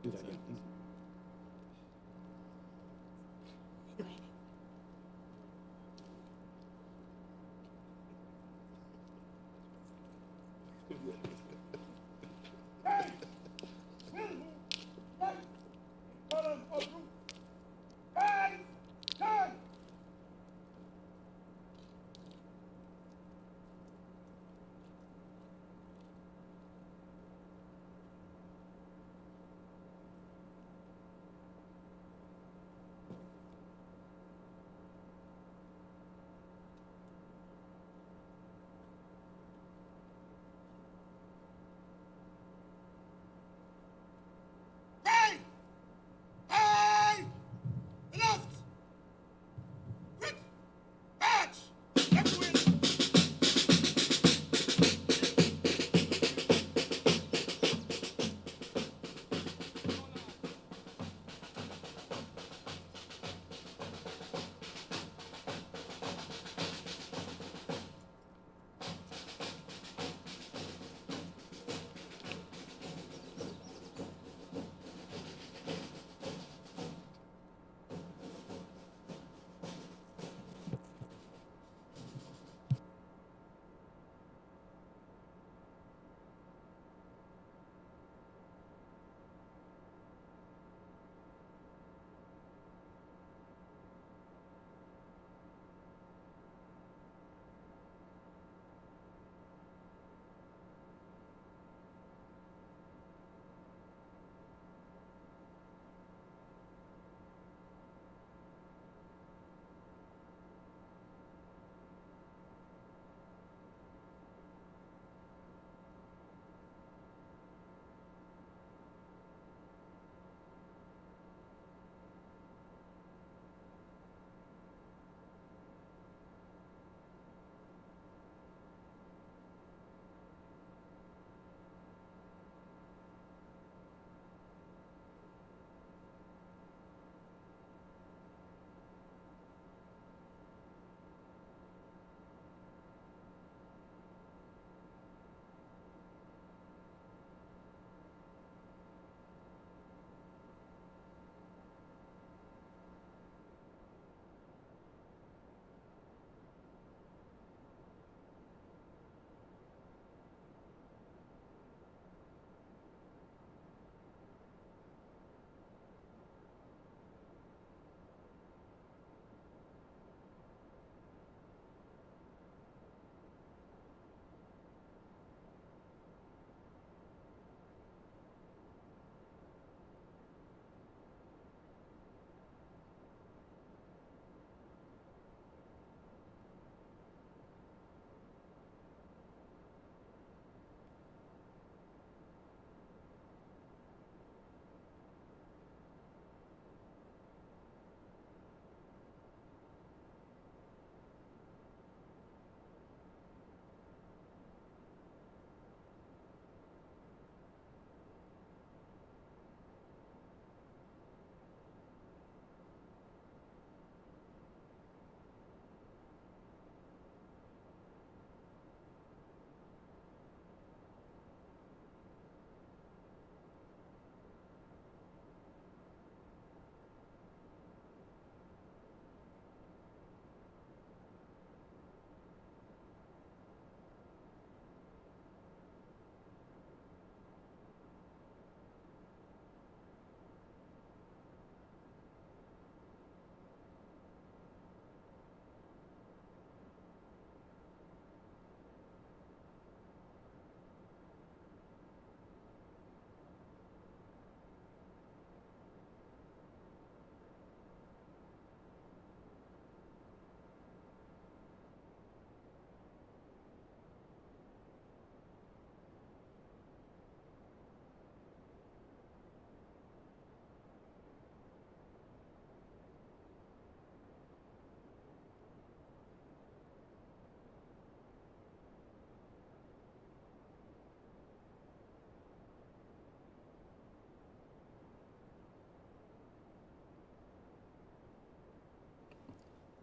Do that again.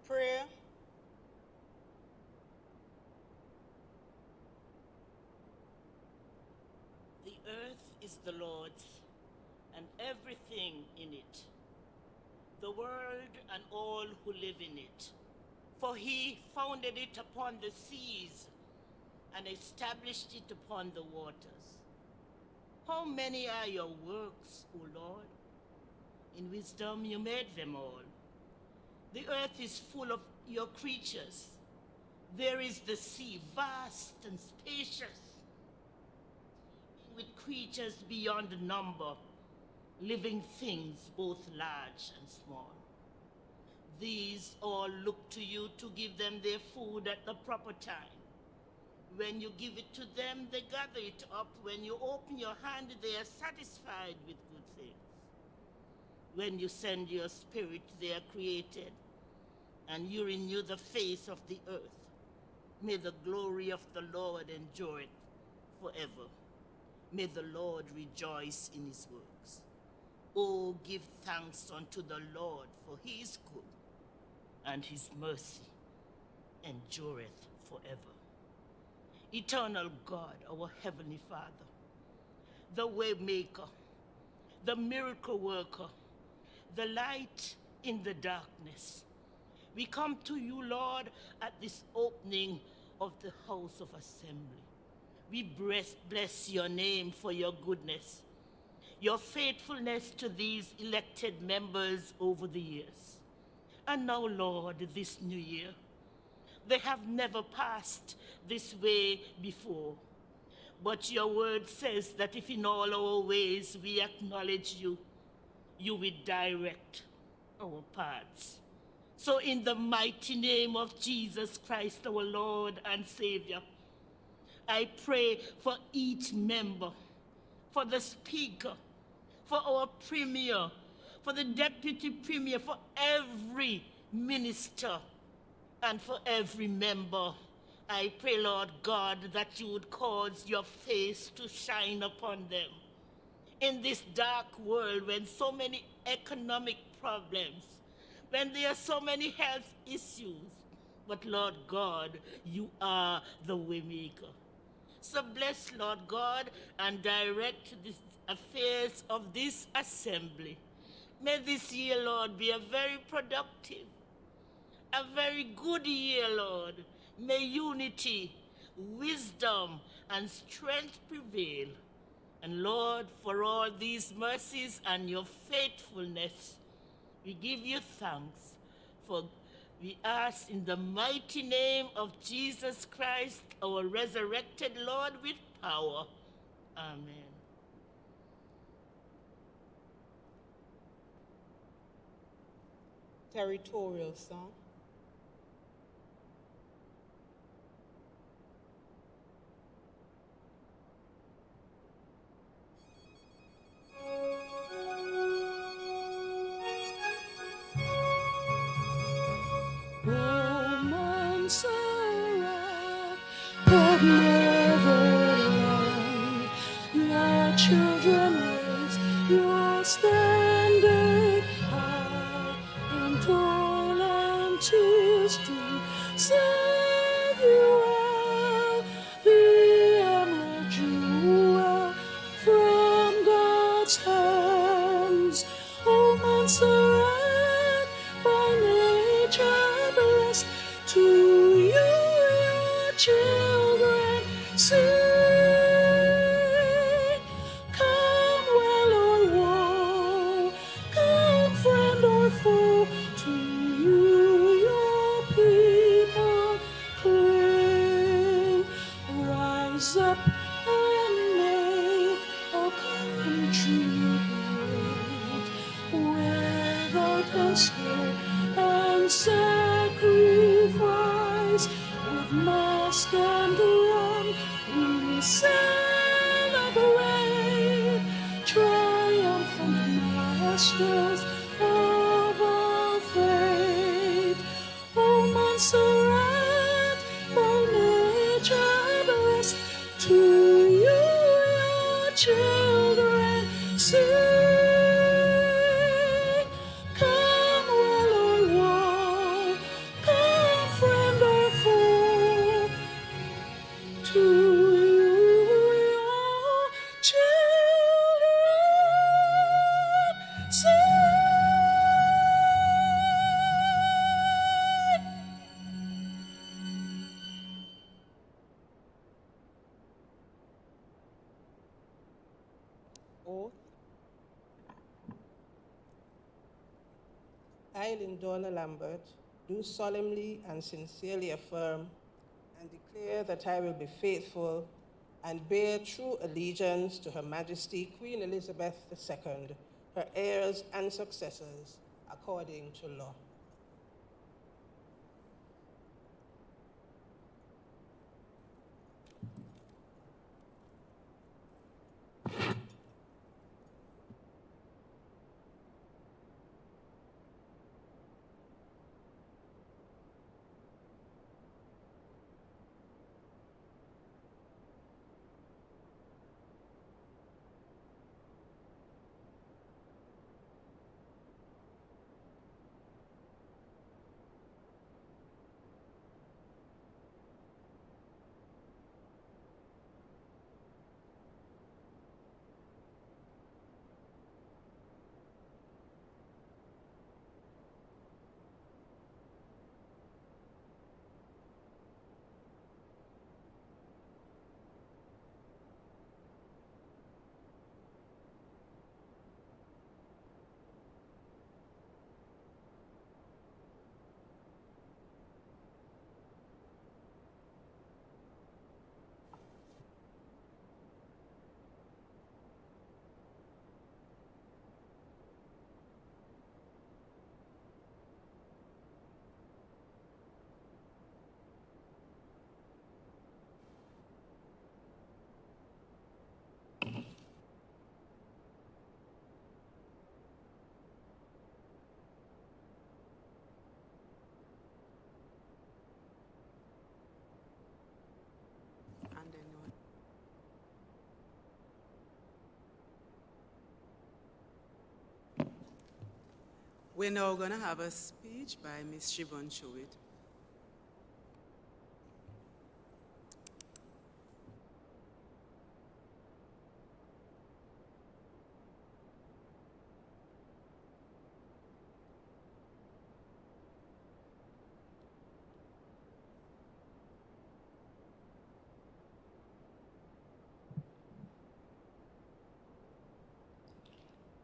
Prayer. The earth is the Lord's and everything in it, the world and all who live in it. For he founded it upon the seas and established it upon the waters. How many are your works, O Lord? In wisdom you made them all. The earth is full of your creatures. There is the sea, vast and spacious, with creatures beyond number, living things both large and small. These all look to you to give them their food at the proper time. When you give it to them, they gather it up. When you open your hand, they are satisfied with good things. When you send your spirit, they are created, and you renew the face of the earth. May the glory of the Lord endure forever. May the Lord rejoice in his works. Oh, give thanks unto the Lord, for he is good, and his mercy endureth forever. Eternal God, our heavenly Father, the way maker, the miracle worker, the light in the darkness, we come to you, Lord, at this opening of the house of assembly. We bless your name for your goodness, your faithfulness to these elected members over the years. And now, Lord, this new year, they have never passed this way before. But your word says that if in all our ways we acknowledge you, you will direct our paths. So in the mighty name of Jesus Christ, our Lord and Savior, I pray for each member, for the speaker, for our premier, for the deputy premier, for every minister, and for every member. I pray, Lord God, that you would cause your face to shine upon them. In this dark world, when so many economic problems, when there are so many health issues, but Lord God, you are the way maker. So bless, Lord God, and direct the affairs of this assembly. May this year, Lord, be a very productive, a very good year, Lord. May unity, wisdom, and strength prevail. And Lord, for all these mercies and your faithfulness, we give you thanks. For we ask in the mighty name of Jesus Christ, our resurrected Lord, with power. Amen. Territorial song. Oh, Montserrat, of motherland, your children raise your standard high in toil and tears to save you out, the emerald jewel from God's hands. Oh, Montserrat, by nature blessed, to you your children sing. Come well or woe, come friend or foe, to you your people cling. Rise up and make a country great, without a scare and sacrifice, with mask and drum we celebrate, triumphant masters of our faith. Oh, Montserrat, by nature blessed, to you your children sing. Come well or woe, come friend or foe, to you your children I, Lindona Lambert, do solemnly and sincerely affirm and declare that I will be faithful and bear true allegiance to Her Majesty Queen Elizabeth II, her heirs and successors, according to law. We're now going to have a speech by Ms. Siobhan Chowit.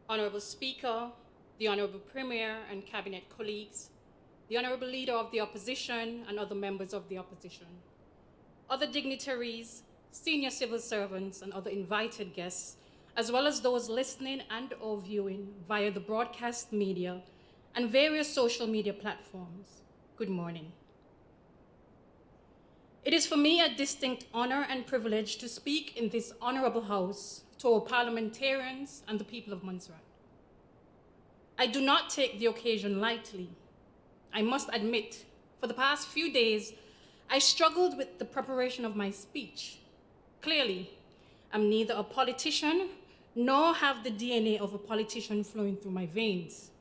Honourable Speaker, the Honourable Premier and Cabinet colleagues, the Honourable Leader of the Opposition and other members of the Opposition, other dignitaries, senior civil servants and other invited guests, as well as those listening and or viewing via the broadcast media and various social media platforms, good morning. It is for me a distinct honour and privilege to speak in this honourable House to our parliamentarians and the people of Montserrat. I do not take the occasion lightly. I must admit, for the past few days, I struggled with the preparation of my speech. Clearly, I'm neither a politician nor have the DNA of a politician flowing through my veins.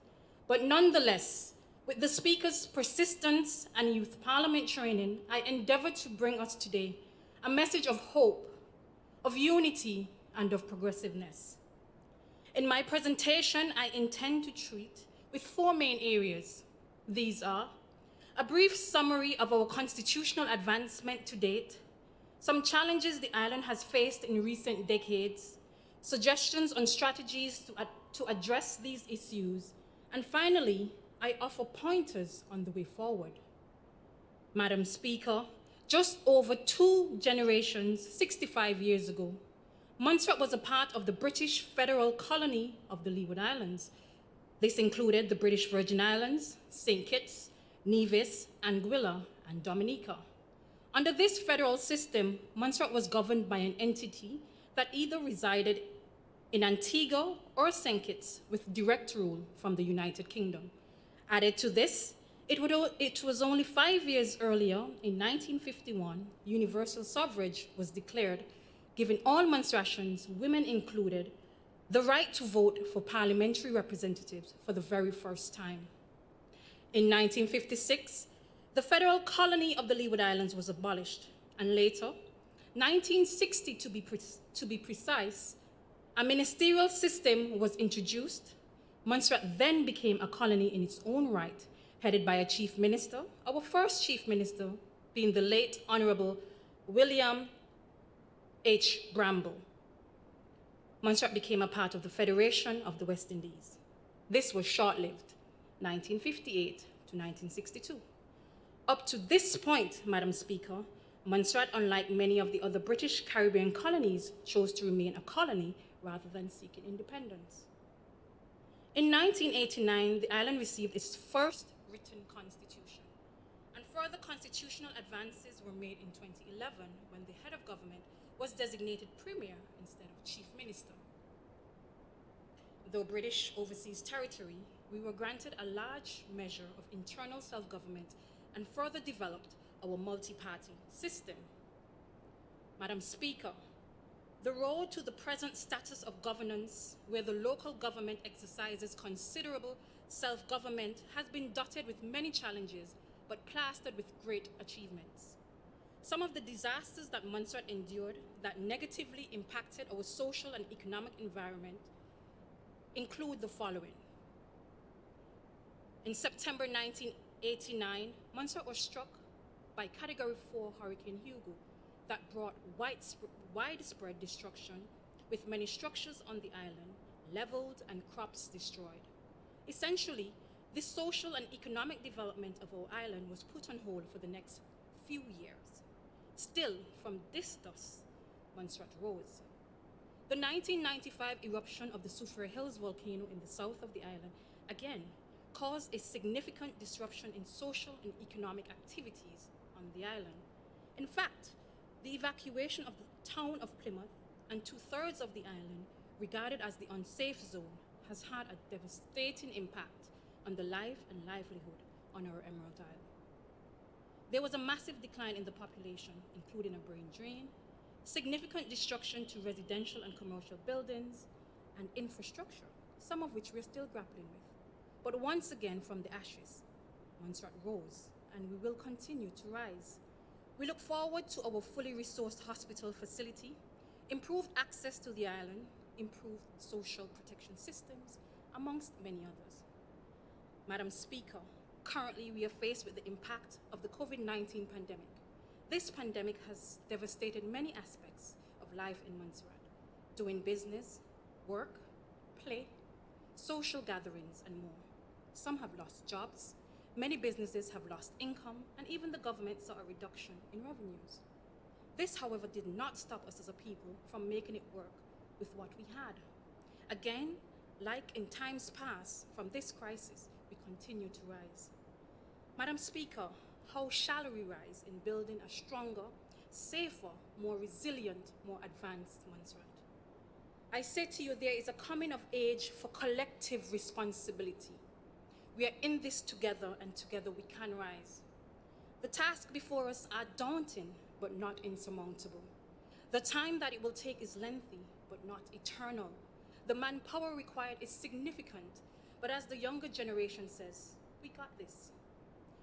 But nonetheless, with the Speaker's persistence and youth parliament training, I endeavor to bring us today a message of hope, of unity, and of progressiveness. In my presentation, I intend to treat with four main areas. These are a brief summary of our constitutional advancement to date, some challenges the island has faced in recent decades, suggestions on strategies to address these issues, and finally, I offer pointers on the way forward. Madam Speaker, just over 2 generations, 65 years ago, Montserrat was a part of the British federal colony of the Leeward Islands. This included the British Virgin Islands, St. Kitts, Nevis, Anguilla, and Dominica. Under this federal system, Montserrat was governed by an entity that either resided in Antigua or St. Kitts with direct rule from the United Kingdom. Added to this, it was only 5 years earlier, in 1951, universal suffrage was declared, giving all Montserratians, women included, the right to vote for parliamentary representatives for the very first time. In 1956, the federal colony of the Leeward Islands was abolished, and later, 1960 to be precise, a ministerial system was introduced. Montserrat then became a colony in its own right, headed by a chief minister, our first chief minister being the late Honourable William H. Bramble. Montserrat became a part of the Federation of the West Indies. This was short-lived. 1958 to 1962. Up to this point, Madam Speaker, Montserrat, unlike many of the other British Caribbean colonies, chose to remain a colony rather than seeking independence. In 1989, the island received its first written constitution, and further constitutional advances were made in 2011 when the head of government was designated Premier instead of Chief Minister. Though British overseas territory, we were granted a large measure of internal self-government and further developed our multi-party system. Madam Speaker, the road to the present status of governance, where the local government exercises considerable self-government, has been dotted with many challenges, but plastered with great achievements. Some of the disasters that Montserrat endured that negatively impacted our social and economic environment include the following. In September 1989, Montserrat was struck by Category 4 Hurricane Hugo that brought widespread destruction, with many structures on the island leveled and crops destroyed. Essentially, the social and economic development of our island was put on hold for the next few years. Still, from this dust, Montserrat rose. The 1995 eruption of the Soufriere Hills volcano in the south of the island again caused a significant disruption in social and economic activities on the island. In fact, the evacuation of the town of Plymouth and 2/3 of the island, regarded as the unsafe zone, has had a devastating impact on the life and livelihood on our Emerald Isle. There was a massive decline in the population, including a brain drain, significant destruction to residential and commercial buildings, and infrastructure, some of which we're still grappling with. But once again, from the ashes, Montserrat rose, and we will continue to rise. We look forward to our fully resourced hospital facility, improved access to the island, improved social protection systems, amongst many others. Madam Speaker, currently we are faced with the impact of the COVID-19 pandemic. This pandemic has devastated many aspects of life in Montserrat, doing business, work, play, social gatherings, and more. Some have lost jobs, many businesses have lost income, and even the government saw a reduction in revenues. This, however, did not stop us as a people from making it work with what we had. Again, like in times past, from this crisis, we continue to rise. Madam Speaker, how shall we rise in building a stronger, safer, more resilient, more advanced Montserrat? I say to you, there is a coming of age for collective responsibility. We are in this together, and together we can rise. The tasks before us are daunting, but not insurmountable. The time that it will take is lengthy, but not eternal. The manpower required is significant, but as the younger generation says, we got this.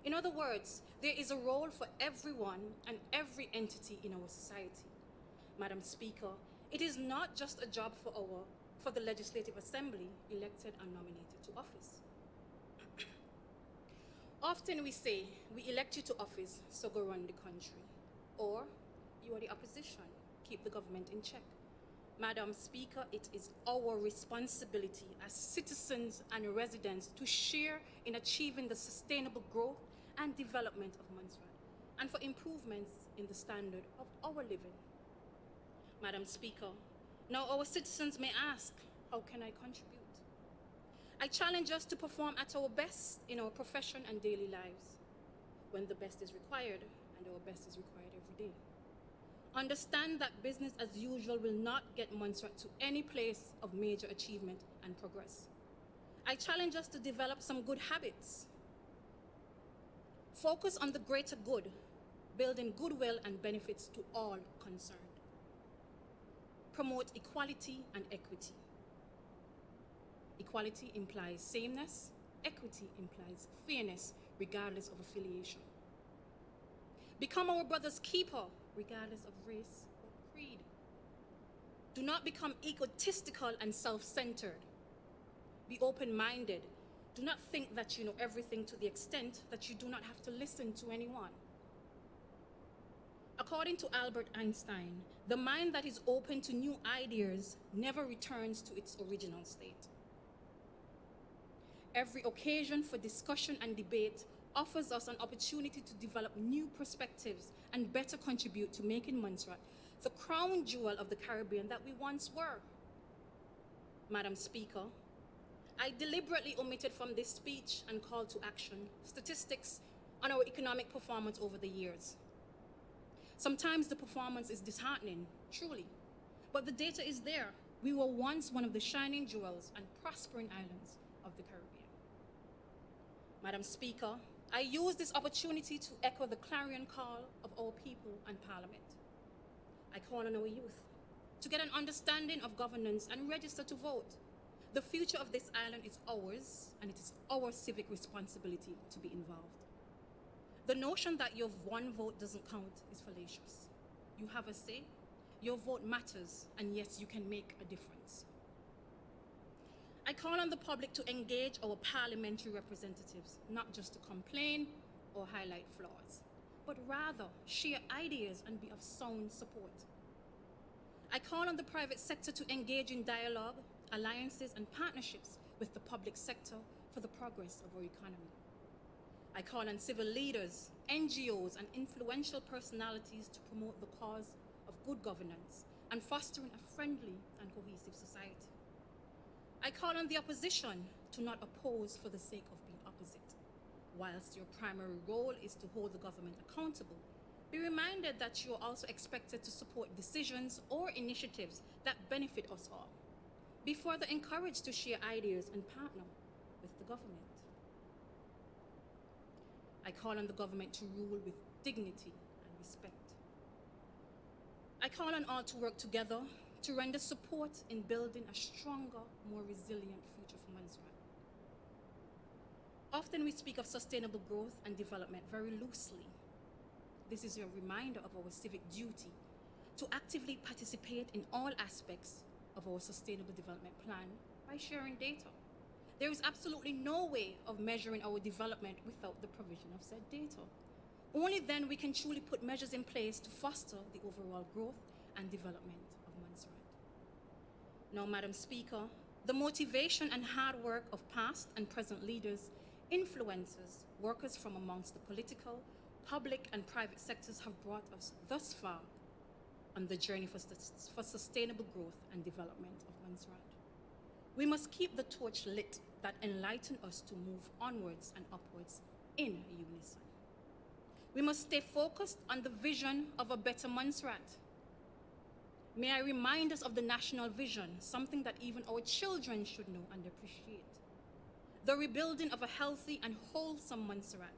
In other words, there is a role for everyone and every entity in our society. Madam Speaker, it is not just a job for the Legislative Assembly, elected and nominated to office. Often we say, we elect you to office, so go run the country. Or, you are the opposition, keep the government in check. Madam Speaker, it is our responsibility as citizens and residents to share in achieving the sustainable growth and development of Montserrat, and for improvements in the standard of our living. Madam Speaker, now our citizens may ask, how can I contribute? I challenge us to perform at our best in our profession and daily lives, when the best is required, and our best is required every day. Understand that business as usual will not get Montserrat to any place of major achievement and progress. I challenge us to develop some good habits. Focus on the greater good, building goodwill and benefits to all concerned. Promote equality and equity. Equality implies sameness, equity implies fairness, regardless of affiliation. Become our brother's keeper, regardless of race or creed. Do not become egotistical and self-centered. Be open-minded. Do not think that you know everything to the extent that you do not have to listen to anyone. According to Albert Einstein, the mind that is open to new ideas never returns to its original state. Every occasion for discussion and debate offers us an opportunity to develop new perspectives and better contribute to making Montserrat the crown jewel of the Caribbean that we once were. Madam Speaker, I deliberately omitted from this speech and call to action statistics on our economic performance over the years. Sometimes the performance is disheartening, truly, but the data is there. We were once one of the shining jewels and prospering islands of the Caribbean. Madam Speaker, I use this opportunity to echo the clarion call of our people and Parliament. I call on our youth to get an understanding of governance and register to vote. The future of this island is ours, and it is our civic responsibility to be involved. The notion that your one vote doesn't count is fallacious. You have a say, your vote matters, and yes, you can make a difference. I call on the public to engage our parliamentary representatives, not just to complain or highlight flaws, but rather share ideas and be of sound support. I call on the private sector to engage in dialogue, alliances, and partnerships with the public sector for the progress of our economy. I call on civil leaders, NGOs, and influential personalities to promote the cause of good governance and fostering a friendly and cohesive society. I call on the opposition to not oppose for the sake of being opposite. Whilst your primary role is to hold the government accountable, be reminded that you are also expected to support decisions or initiatives that benefit us all. Be further encouraged to share ideas and partner with the government. I call on the government to rule with dignity and respect. I call on all to work together to render support in building a stronger, more resilient future for Montserrat. Often we speak of sustainable growth and development very loosely. This is a reminder of our civic duty to actively participate in all aspects of our sustainable development plan by sharing data. There is absolutely no way of measuring our development without the provision of said data. Only then we can truly put measures in place to foster the overall growth and development of Montserrat. Now, Madam Speaker, the motivation and hard work of past and present leaders, influencers, workers from amongst the political, public, and private sectors have brought us thus far on the journey for sustainable growth and development of Montserrat. We must keep the torch lit that enlighten us to move onwards and upwards in unison. We must stay focused on the vision of a better Montserrat. May I remind us of the national vision, something that even our children should know and appreciate. The rebuilding of a healthy and wholesome Montserrat,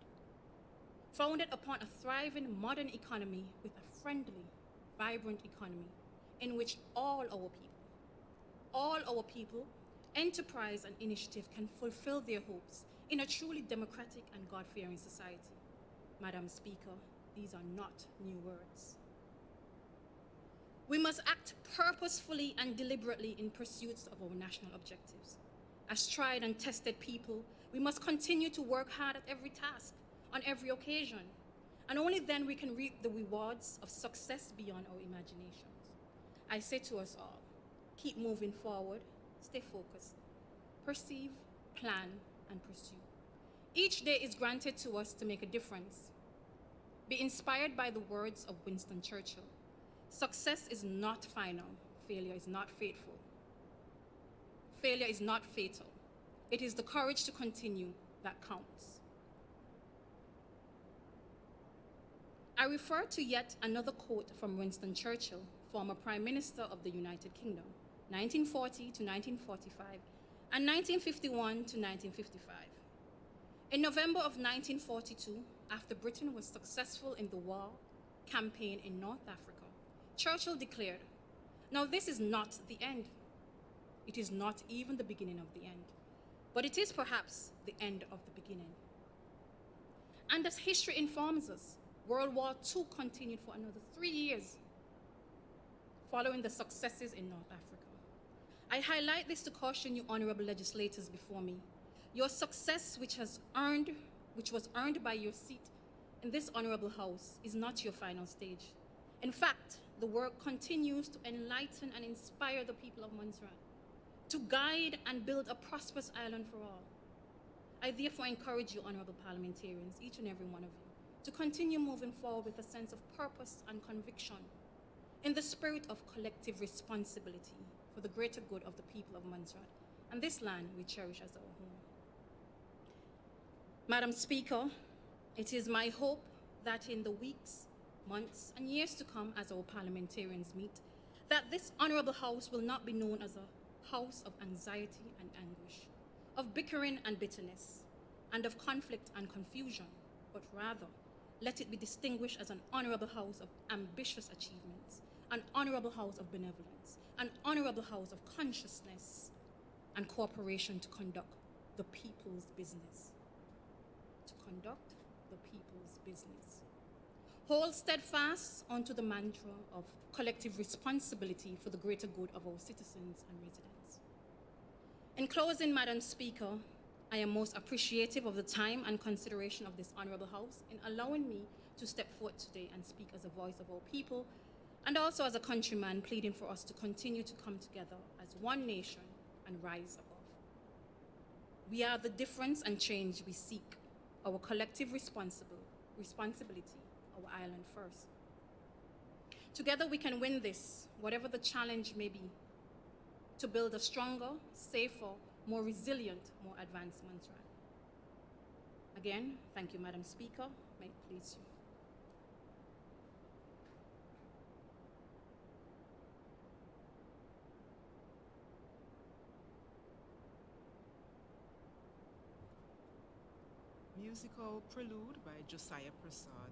founded upon a thriving modern economy with a friendly, vibrant economy in which all our people, enterprise and initiative can fulfill their hopes in a truly democratic and God-fearing society. Madam Speaker, these are not new words. We must act purposefully and deliberately in pursuits of our national objectives. As tried and tested people, we must continue to work hard at every task, on every occasion, and only then we can reap the rewards of success beyond our imaginations. I say to us all, keep moving forward, stay focused, perceive, plan, and pursue. Each day is granted to us to make a difference. Be inspired by the words of Winston Churchill. Success is not final, failure is not fateful. Failure is not fatal. It is the courage to continue that counts. I refer to yet another quote from Winston Churchill, former Prime Minister of the United Kingdom, 1940 to 1945, and 1951 to 1955. In November of 1942, after Britain was successful in the war campaign in North Africa, Churchill declared, "Now this is not the end. It is not even the beginning of the end, but it is perhaps the end of the beginning." And as history informs us, World War II continued for another 3 years following the successes in North Africa. I highlight this to caution you honorable legislators before me. Your success, which was earned by your seat in this honorable house, is not your final stage. In fact, the work continues to enlighten and inspire the people of Montserrat, to guide and build a prosperous island for all. I therefore encourage you, honourable parliamentarians, each and every one of you, to continue moving forward with a sense of purpose and conviction in the spirit of collective responsibility for the greater good of the people of Montserrat and this land we cherish as our home. Madam Speaker, it is my hope that in the weeks, months, and years to come as our parliamentarians meet, that this honourable House will not be known as a house of anxiety and anguish, of bickering and bitterness, and of conflict and confusion, but rather let it be distinguished as an honourable house of ambitious achievements, an honourable house of benevolence, an honourable house of consciousness and cooperation to conduct the people's business. To conduct the people's business. Hold steadfast onto the mantra of collective responsibility for the greater good of our citizens and residents. In closing, Madam Speaker, I am most appreciative of the time and consideration of this honourable House in allowing me to step forward today and speak as a voice of our people and also as a countryman pleading for us to continue to come together as one nation and rise above. We are the difference and change we seek, our collective responsibility, our island first. Together we can win this, whatever the challenge may be, to build a stronger, safer, more resilient, more advanced Montserrat. Again, thank you, Madam Speaker. May it please you. Musical Prelude by Josiah Prasad.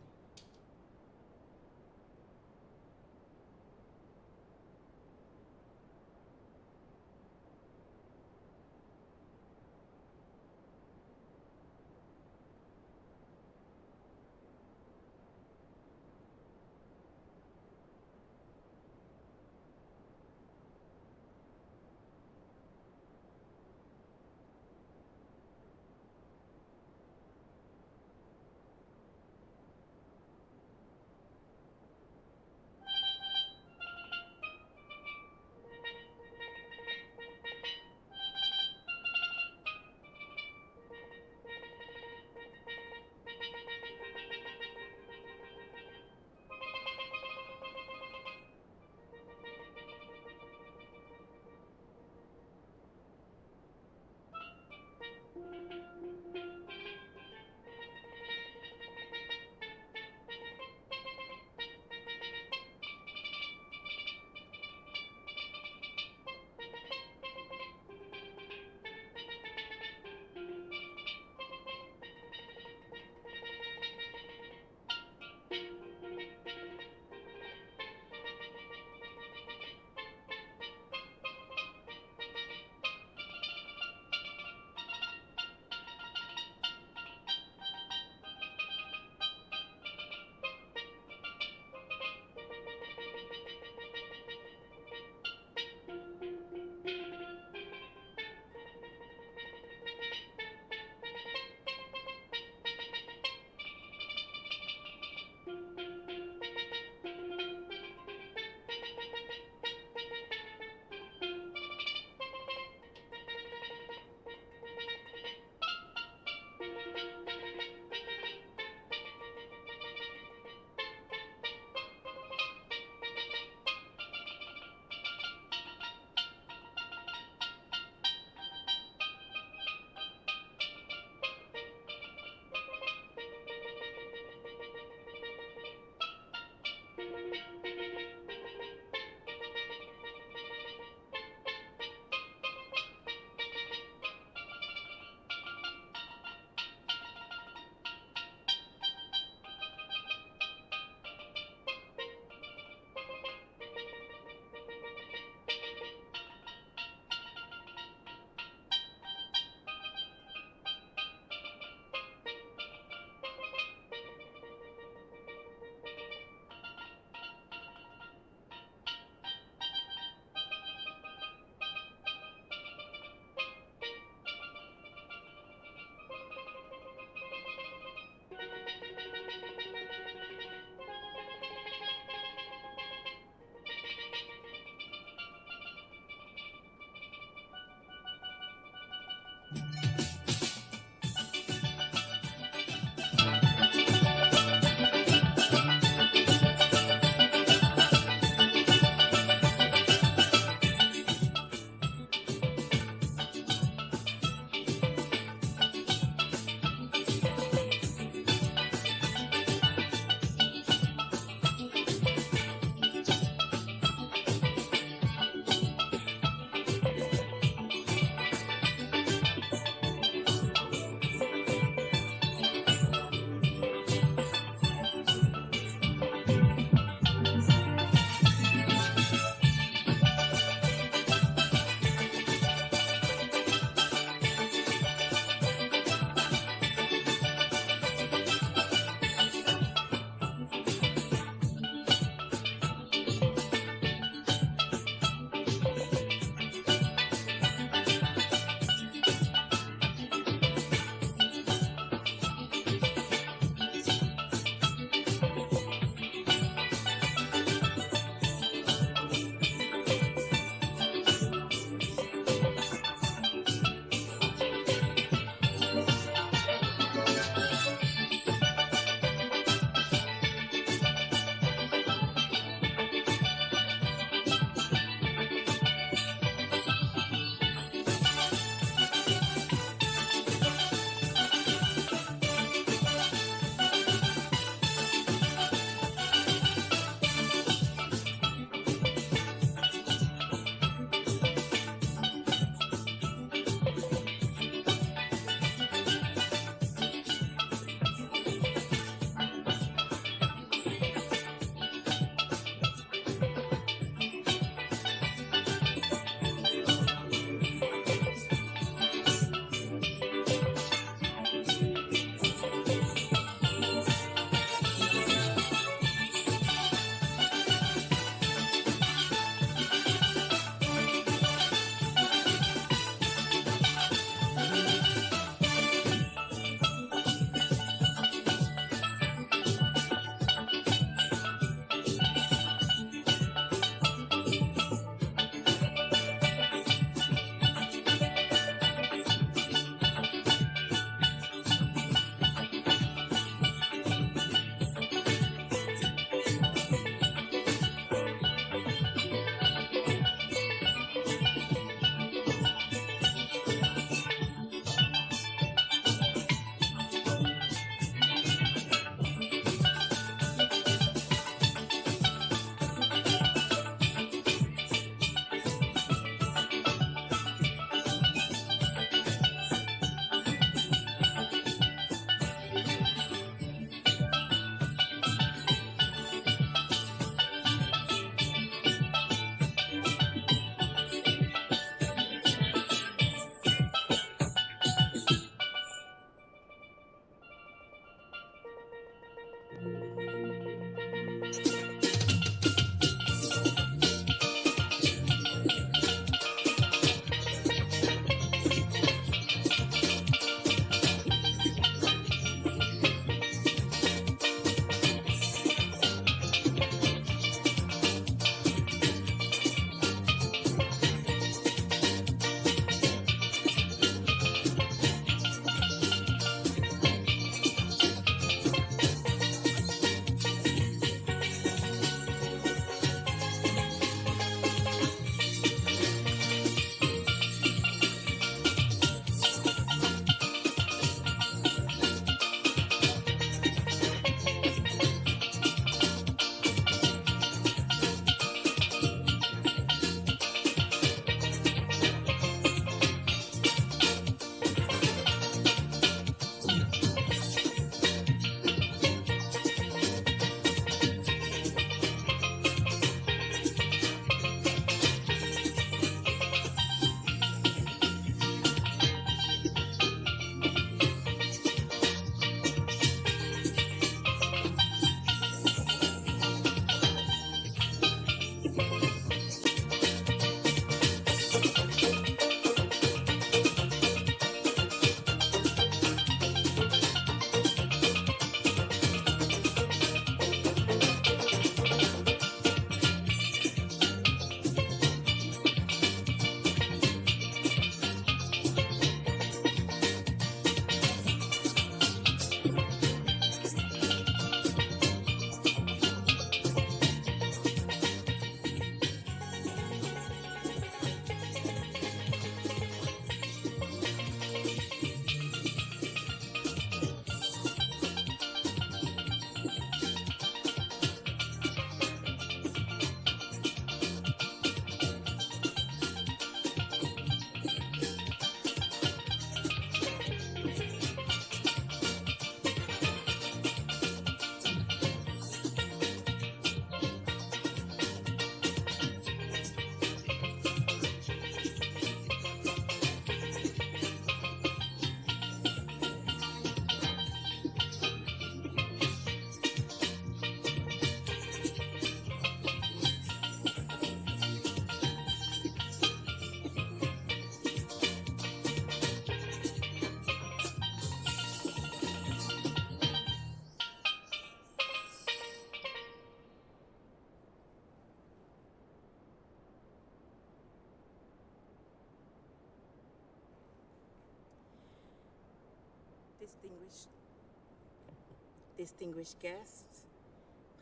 distinguished guests,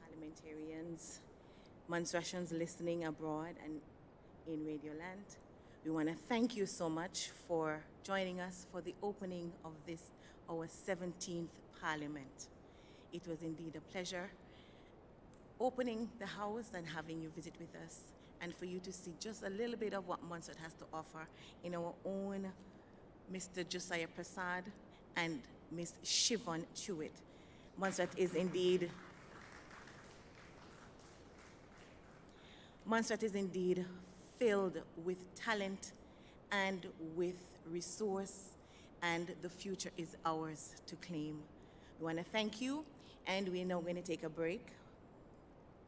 parliamentarians, Montserratians listening abroad and in Radio Land. We want to thank you so much for joining us for the opening of this, our 17th Parliament. It was indeed a pleasure opening the house and having you visit with us, and for you to see just a little bit of what Montserrat has to offer in our own Mr. Josiah Prasad and Miss Siobhan Chewett. Montserrat is indeed filled with talent and with resource, and the future is ours to claim. We want to thank you, and we're now going to take a break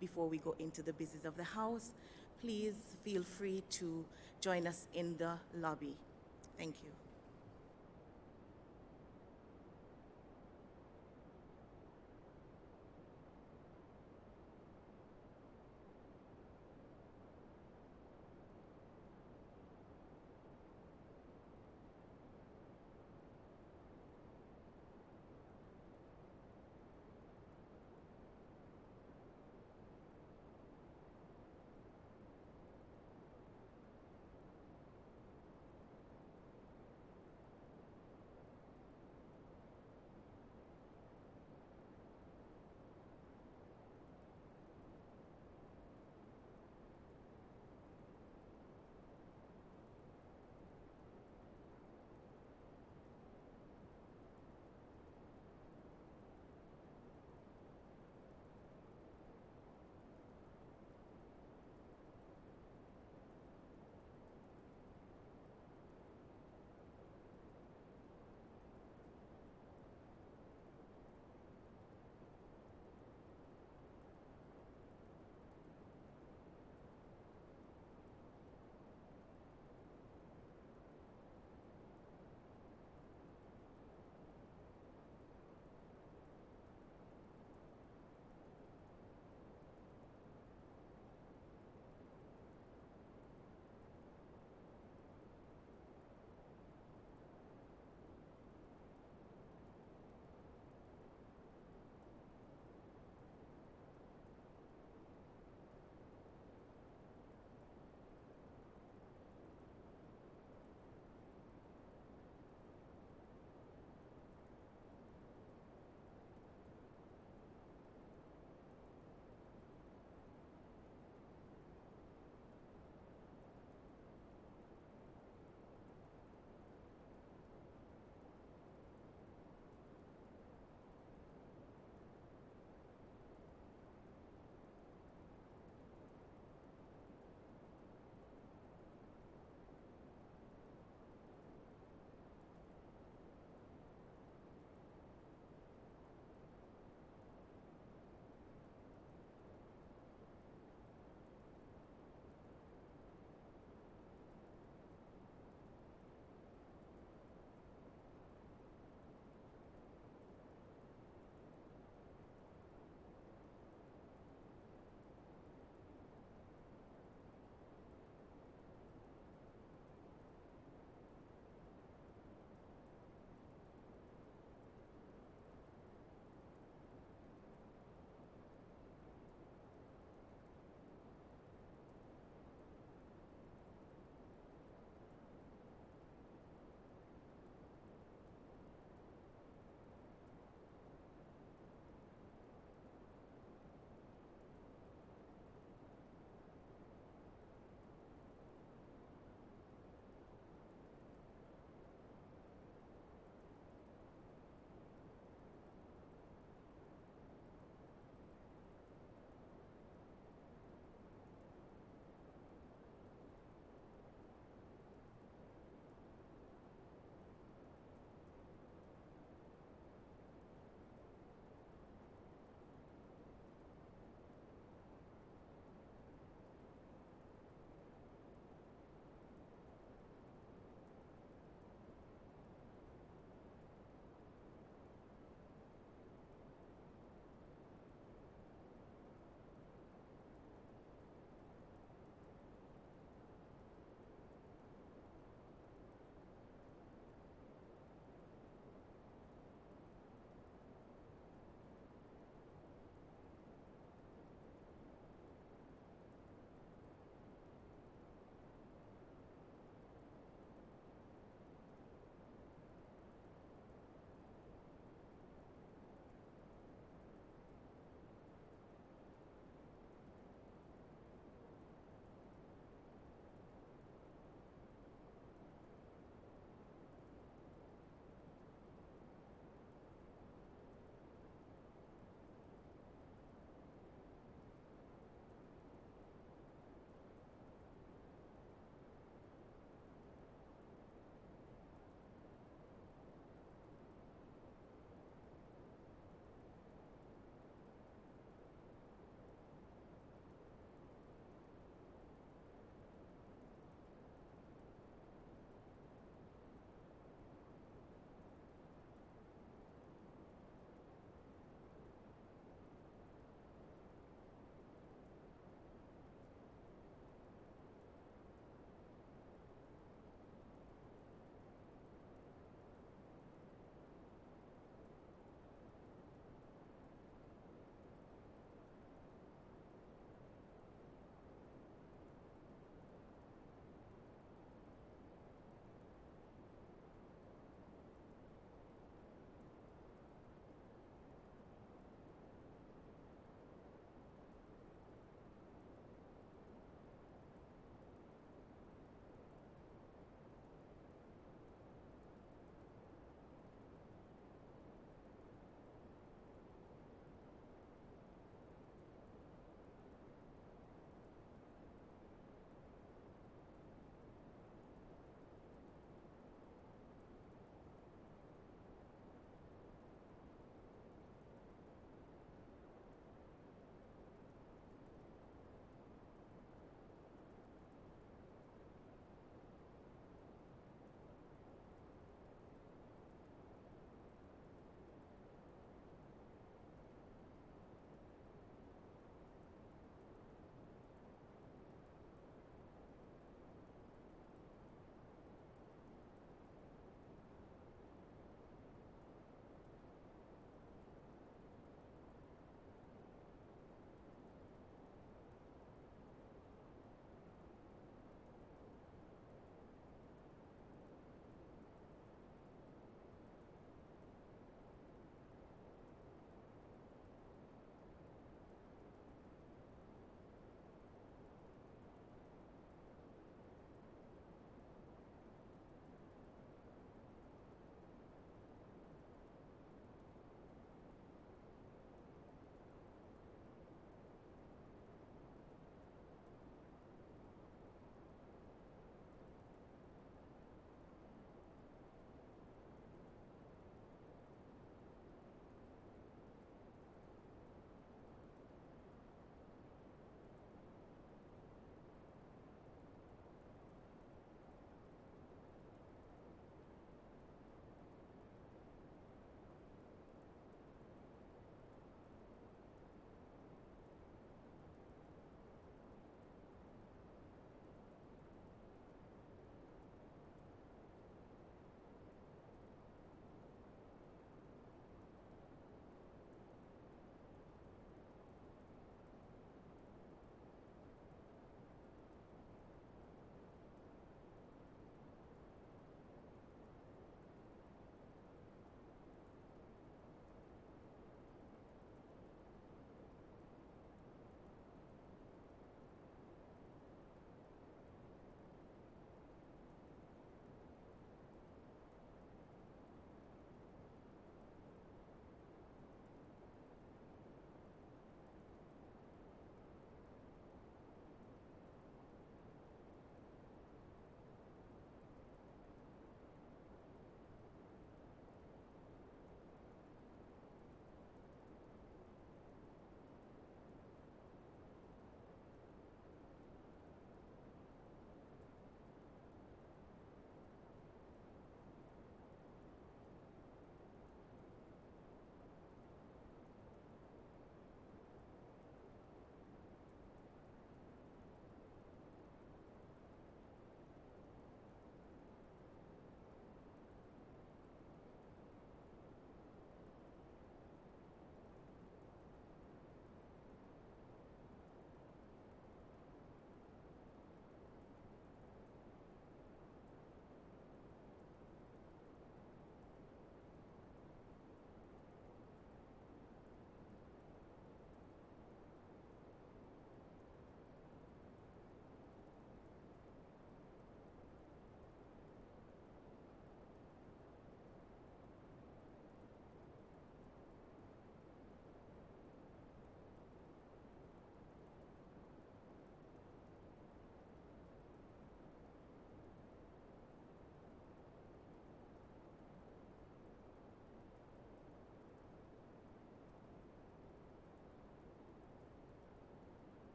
before we go into the business of the House. Please feel free to join us in the lobby. Thank you.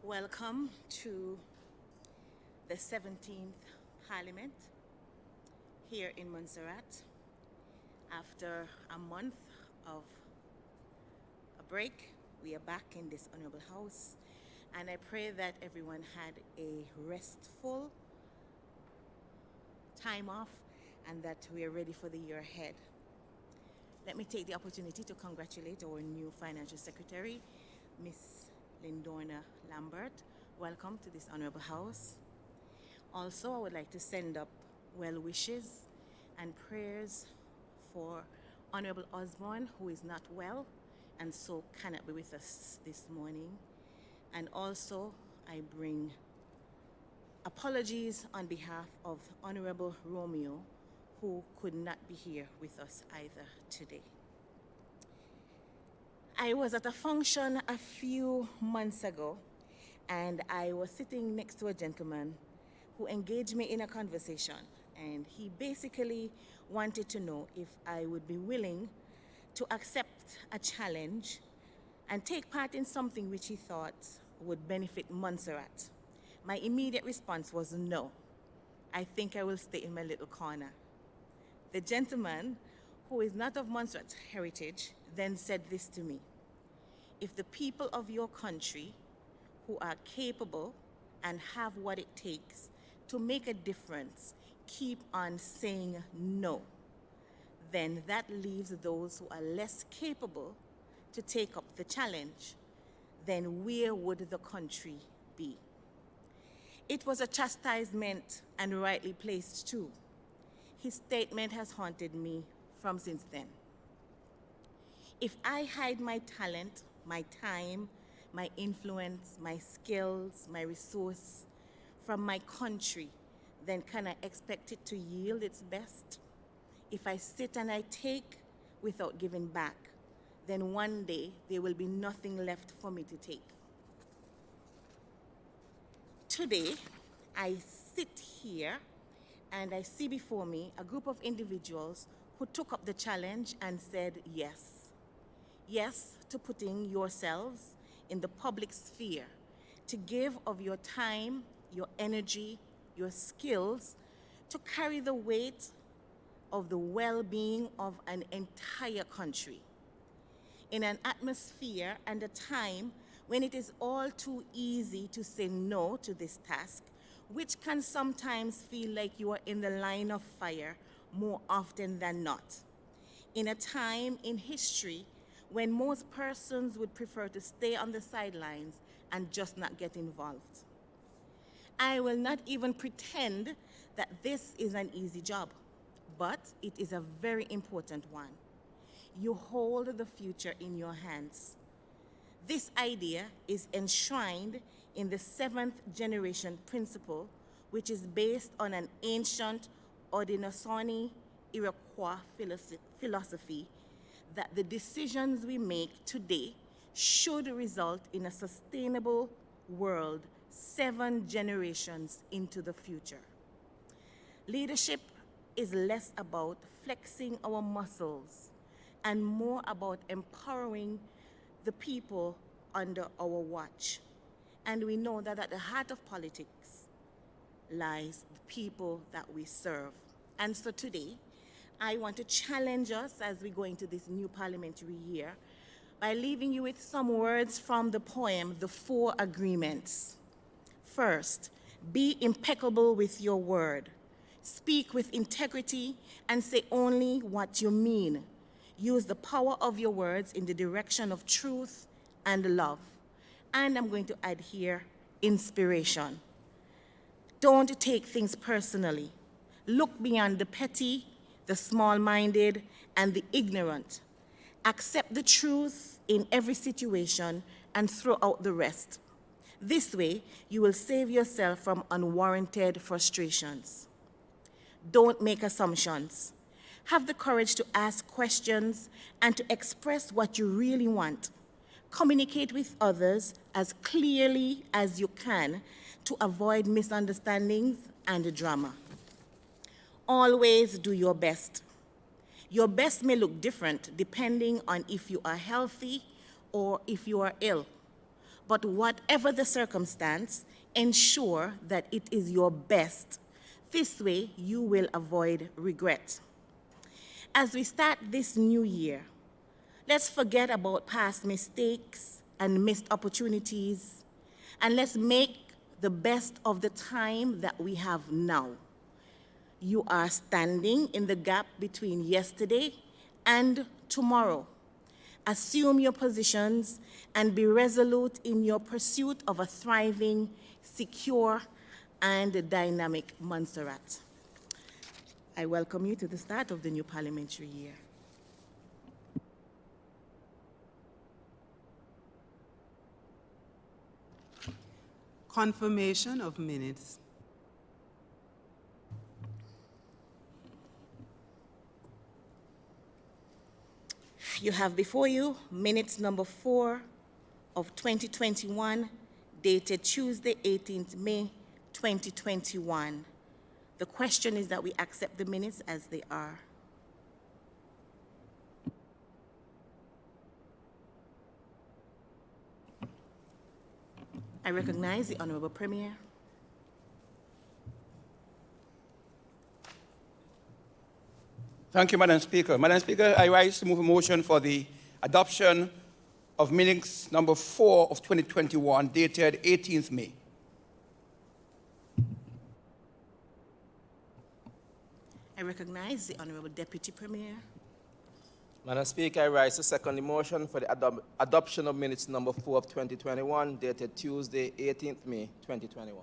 Welcome to the 17th Parliament here in Montserrat. After a month of a break, we are back in this honorable house, and I pray that everyone had a restful time off and that we are ready for the year ahead. Let me take the opportunity to congratulate our new Financial Secretary, Miss Lindorna Lambert. Welcome to this honorable house. Also, I would like to send up well wishes and prayers for Honorable Osborne, who is not well and so cannot be with us this morning. And also, I bring apologies on behalf of Honorable Romeo, who could not be here with us either today. I was at a function a few months ago, and I was sitting next to a gentleman who engaged me in a conversation, and he basically wanted to know if I would be willing to accept a challenge and take part in something which he thought would benefit Montserrat. My immediate response was no. I think I will stay in my little corner. The gentleman, who is not of Montserrat heritage, then said this to me: if the people of your country who are capable and have what it takes to make a difference keep on saying no, then that leaves those who are less capable to take up the challenge. Then where would the country be? It was a chastisement, and rightly placed too. His statement has haunted me from since then. If I hide my talent, my time, my influence, my skills, my resource from my country, then can I expect it to yield its best? If I sit and I take without giving back, then one day there will be nothing left for me to take. Today, I sit here and I see before me a group of individuals who took up the challenge and said yes. Yes to putting yourselves in the public sphere, to give of your time, your energy, your skills, to carry the weight of the well-being of an entire country. In an atmosphere and a time when it is all too easy to say no to this task, which can sometimes feel like you are in the line of fire more often than not. In a time in history when most persons would prefer to stay on the sidelines and just not get involved. I will not even pretend that this is an easy job, but it is a very important one. You hold the future in your hands. This idea is enshrined in the 7th generation principle, which is based on an ancient Haudenosaunee Iroquois philosophy that the decisions we make today should result in a sustainable world 7 generations into the future. Leadership is less about flexing our muscles and more about empowering the people under our watch. And we know that at the heart of politics lies the people that we serve. And so today, I want to challenge us as we go into this new parliamentary year by leaving you with some words from the poem, The 4 Agreements. First, be impeccable with your word. Speak with integrity and say only what you mean. Use the power of your words in the direction of truth and love. And I'm going to add here, inspiration. Don't take things personally. Look beyond the petty, the small-minded, and the ignorant. Accept the truth in every situation and throw out the rest. This way, you will save yourself from unwarranted frustrations. Don't make assumptions. Have the courage to ask questions and to express what you really want. Communicate with others as clearly as you can to avoid misunderstandings and drama. Always do your best. Your best may look different depending on if you are healthy or if you are ill. But whatever the circumstance, ensure that it is your best. This way, you will avoid regret. As we start this new year, let's forget about past mistakes and missed opportunities, and let's make the best of the time that we have now. You are standing in the gap between yesterday and tomorrow. Assume your positions and be resolute in your pursuit of a thriving, secure, and dynamic Montserrat. I welcome you to the start of the new parliamentary year. Confirmation of minutes. You have before you minutes number 4 of 2021, dated Tuesday, 18th May, 2021. The question is that we accept the minutes as they are. I recognize the Honorable Premier. Thank you, Madam Speaker. Madam Speaker, I rise to move a motion for the adoption of minutes number 4 of 2021, dated 18th May. I recognize the Honorable Deputy Premier. Madam Speaker, I rise to second the motion for the adoption of minutes number 4 of 2021, dated Tuesday, 18th May, 2021.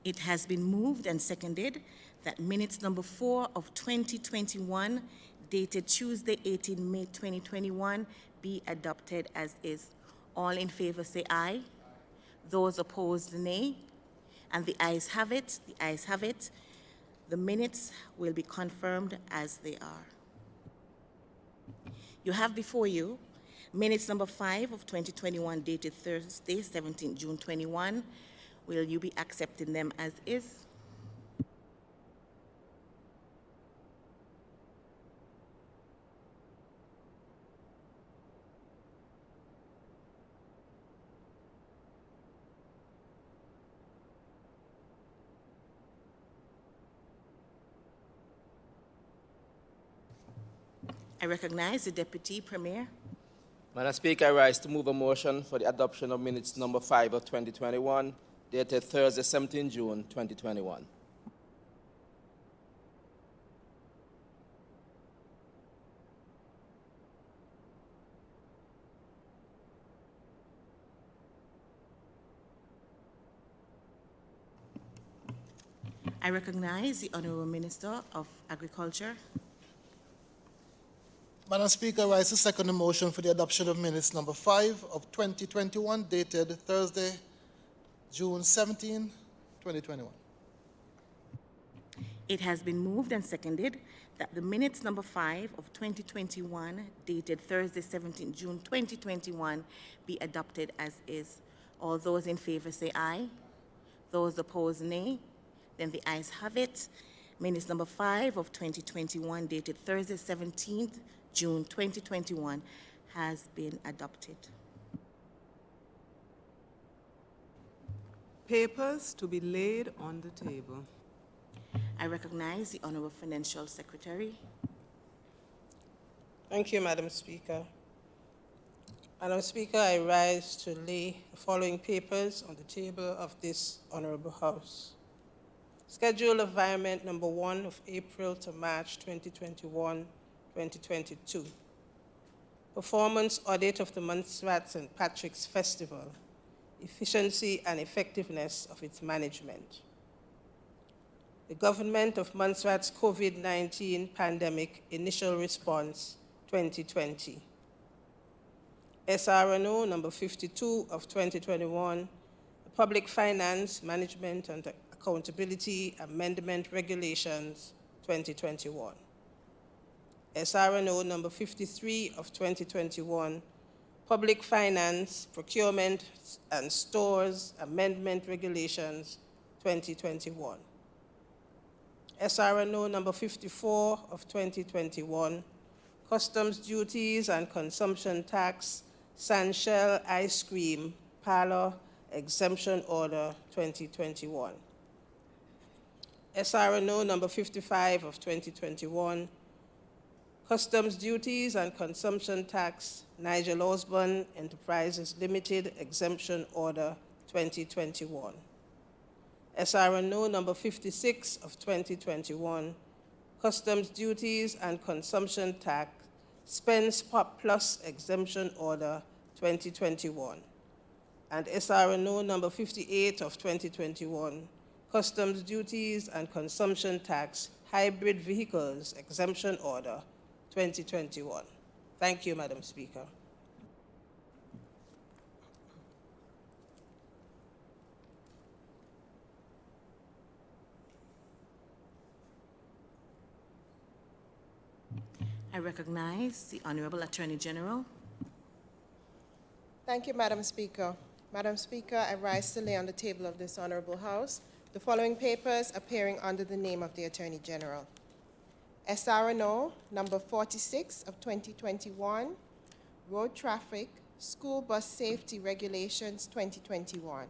It has been moved and seconded that minutes number 4 of 2021, dated Tuesday, 18 May 2021, be adopted as is. All in favor say aye. Those opposed, nay. And the ayes have it. The ayes have it. The minutes will be confirmed as they are. You have before you minutes number 5 of 2021, dated Thursday, 17 June 21. Will you be accepting them as is? I recognize the Deputy Premier. Madam Speaker, I rise to move a motion for the adoption of minutes number 5 of 2021, dated Thursday, 17 June 2021. I recognize the Honourable Minister of Agriculture. Madam Speaker, I rise to second the motion for the adoption of minutes number 5 of 2021, dated Thursday, June 17, 2021. It has been moved and seconded that the minutes number 5 of 2021, dated Thursday, 17 June 2021, be adopted as is. All those in favor say aye. Those opposed, nay. Then the ayes have it. Minutes number 5 of 2021, dated Thursday, 17th June 2021, has been adopted. Papers to be laid on the table. I recognize the Honourable Financial Secretary. Thank you, Madam Speaker. Madam Speaker, I rise to lay the following papers on the table of this Honourable House. Schedule of Environment number 1 of April to March 2021-2022. Performance Audit of the Montserrat St. Patrick's Festival. Efficiency and effectiveness of its management. The Government of Montserrat's COVID-19 Pandemic Initial Response 2020. SRNO number 52 of 2021, Public Finance Management and Accountability Amendment Regulations 2021. SRNO number 53 of 2021, Public Finance, Procurement and Stores Amendment Regulations 2021. SRNO number 54 of 2021, Customs Duties and Consumption Tax Sandshell Ice Cream Parlor Exemption Order 2021. SRNO number 55 of 2021, Customs Duties and Consumption Tax, Nigel Osborne Enterprises Limited Exemption Order 2021. SRNO number 56 of 2021, Customs Duties and Consumption Tax, Spence Pop Plus Exemption Order 2021. And SRNO number 58 of 2021, Customs Duties and Consumption Tax, Hybrid Vehicles Exemption Order 2021. Thank you, Madam Speaker. I recognize the Honorable Attorney General. Thank you, Madam Speaker. Madam Speaker, I rise to lay on the table of this Honorable House the following papers appearing under the name of the Attorney General. SRNO number 46 of 2021, Road Traffic, School Bus Safety Regulations 2021.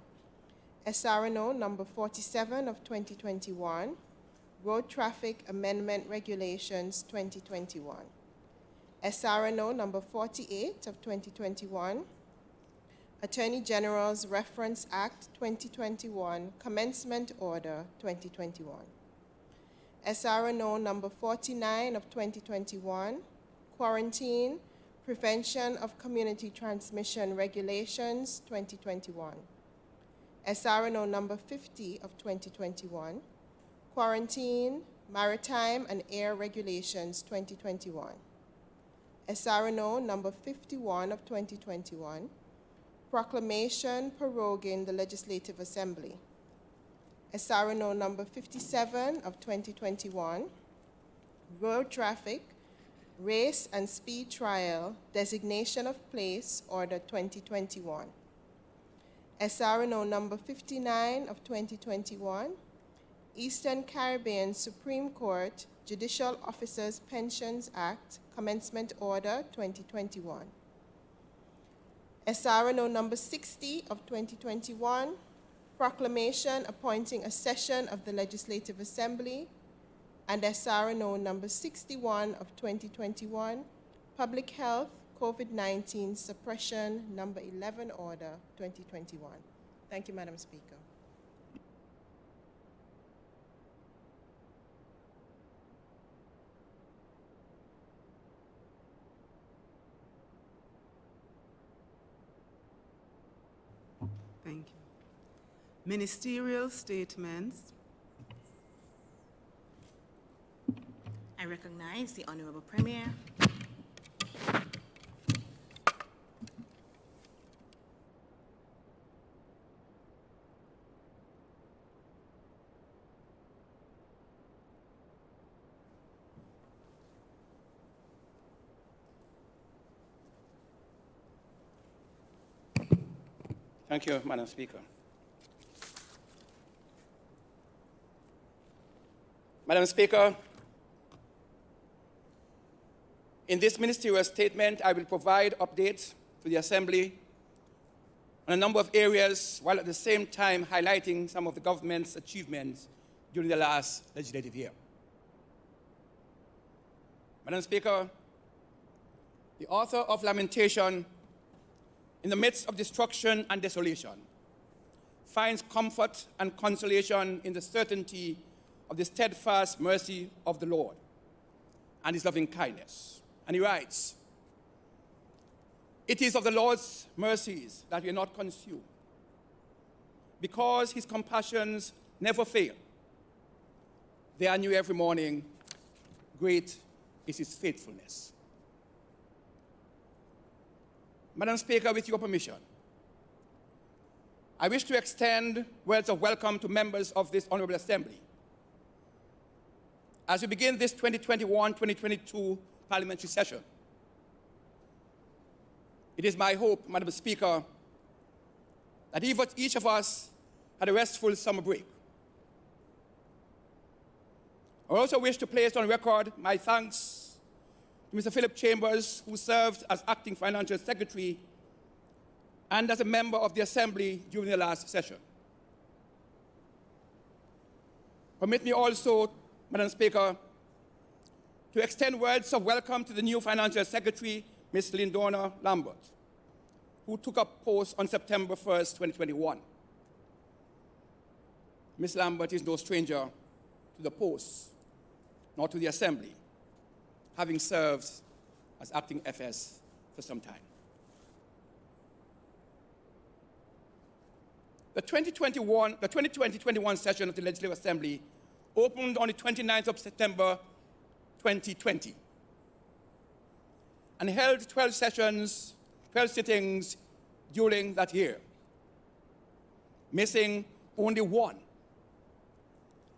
SRNO number 47 of 2021, Road Traffic Amendment Regulations 2021. SRNO number 48 of 2021, Attorney General's Reference Act 2021, Commencement Order 2021. SRNO number 49 of 2021, Quarantine, Prevention of Community Transmission Regulations 2021. SRNO number 50 of 2021, Quarantine, Maritime and Air Regulations 2021. SRNO number 51 of 2021, Proclamation proroguing the Legislative Assembly. SRNO number 57 of 2021, Road Traffic, Race and Speed Trial, Designation of Place, Order 2021. SRNO number 59 of 2021, Eastern Caribbean Supreme Court Judicial Officers Pensions Act, Commencement Order 2021. SRNO number 60 of 2021, Proclamation appointing a session of the Legislative Assembly, and SRNO number 61 of 2021, Public Health COVID-19 Suppression number 11 Order 2021. Thank you, Madam Speaker. Thank you. Ministerial statements. I recognize the Honorable Premier. Thank you, Madam Speaker. Madam Speaker, in this ministerial statement, I will provide updates to the Assembly on a number of areas, while at the same time highlighting some of the government's achievements during the last legislative year. Madam Speaker, the author of Lamentation, in the midst of destruction and desolation, finds comfort and consolation in the certainty of the steadfast mercy of the Lord and his loving kindness. And he writes, "It is of the Lord's mercies that we are not consumed, because his compassions never fail. They are new every morning. Great is his faithfulness." Madam Speaker, with your permission, I wish to extend words of welcome to members of this Honorable Assembly as we begin this 2021-2022 parliamentary session. It is my hope, Madam Speaker, that each of us had a restful summer break. I also wish to place on record my thanks to Mr. Philip Chambers, who served as Acting Financial Secretary and as a member of the Assembly during the last session. Permit me also, Madam Speaker, to extend words of welcome to the new Financial Secretary, Ms. Lindona Lambert, who took up post on September 1st, 2021. Ms. Lambert is no stranger to the post, nor to the Assembly, having served as acting FS for some time. The 2020-21 session of the Legislative Assembly opened on the 29th of September 2020 and held 12 sittings during that year, missing only one.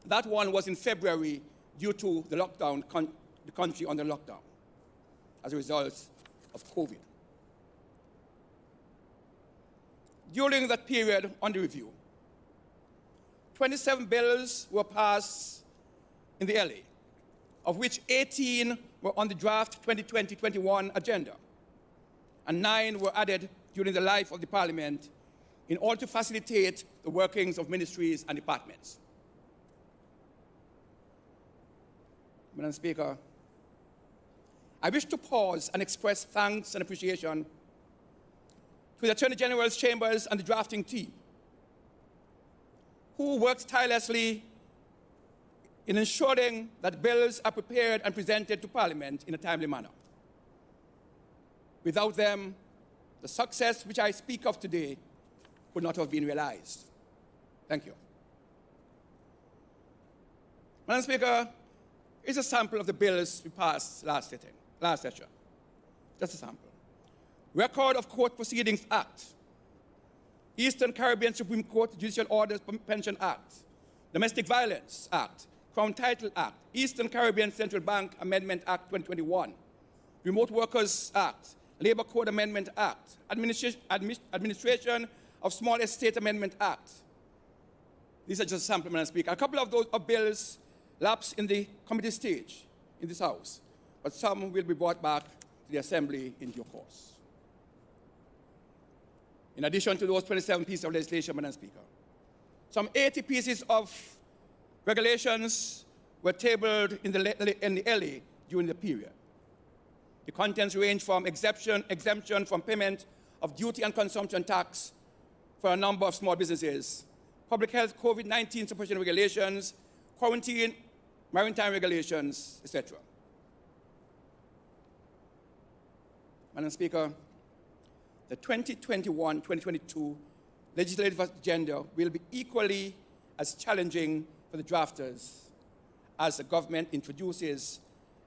That one was in February due to the lockdown, the country under lockdown as a result of COVID. During that period under review, 27 bills were passed in the LA, of which 18 were on the draft 2020-21 agenda, and 9 were added during the life of the Parliament in order to facilitate the workings of ministries and departments. Madam Speaker, I wish to pause and express thanks and appreciation to the Attorney General's chambers and the drafting team, who worked tirelessly in ensuring that bills are prepared and presented to Parliament in a timely manner. Without them, the success which I speak of today would not have been realized. Thank you. Madam Speaker, here's a sample of the bills we passed last session. Just a sample. Record of Court Proceedings Act, Eastern Caribbean Supreme Court Judicial Orders Pension Act, Domestic Violence Act, Crown Title Act, Eastern Caribbean Central Bank Amendment Act 2021, Remote Workers Act, Labor Code Amendment Act, Administration of Small Estate Amendment Act. These are just samples, Madam Speaker. A couple of those bills lapsed in the committee stage in this House, but some will be brought back to the Assembly in due course. In addition to those 27 pieces of legislation, Madam Speaker, some 80 pieces of regulations were tabled in the LA during the period. The contents range from exemption from payment of duty and consumption tax for a number of small businesses, public health COVID-19 suppression regulations, quarantine, maritime regulations, etc. Madam Speaker, the 2021-2022 legislative agenda will be equally as challenging for the drafters as the government introduces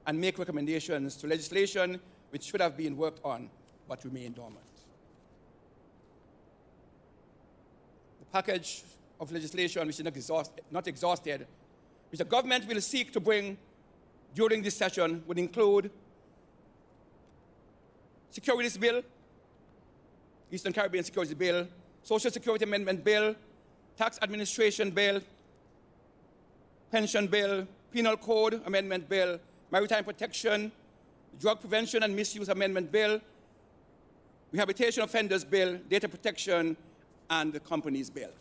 and make recommendations to legislation which should have been worked on but remain dormant. The package of legislation which is not exhausted, which the government will seek to bring during this session would include Securities Bill, Eastern Caribbean Securities Bill, Social Security Amendment Bill, Tax Administration Bill, Pension Bill, Penal Code Amendment Bill, Maritime Protection, Drug Prevention and Misuse Amendment Bill, Rehabilitation Offenders Bill, Data Protection, and the Companies Bill.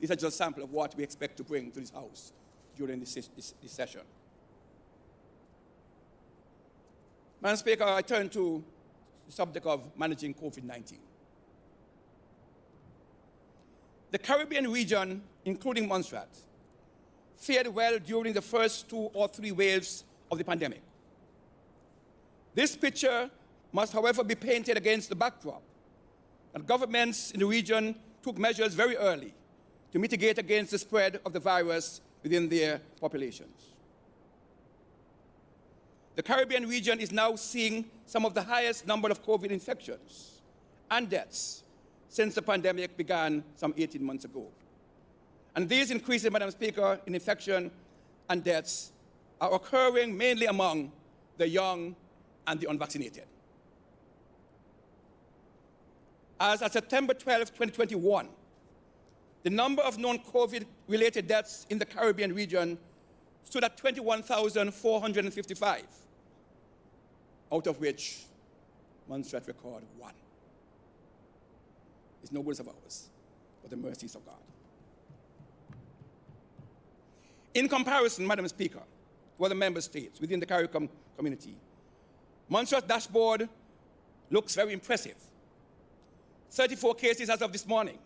These are just samples of what we expect to bring to this House during this session. Madam Speaker, I turn to the subject of managing COVID-19. The Caribbean region, including Montserrat, fared well during the first 2 or 3 waves of the pandemic. This picture must, however, be painted against the backdrop that governments in the region took measures very early to mitigate against the spread of the virus within their populations. The Caribbean region is now seeing some of the highest number of COVID infections and deaths since the pandemic began some 18 months ago. And these increases, Madam Speaker, in infection and deaths are occurring mainly among the young and the unvaccinated. As of September 12, 2021, the number of known COVID-related deaths in the Caribbean region stood at 21,455, out of which Montserrat recorded 1. It's no goodness of ours, but the mercies of God. In comparison, Madam Speaker, to other member states within the CARICOM community, Montserrat's dashboard looks very impressive. 34 cases as of this morning,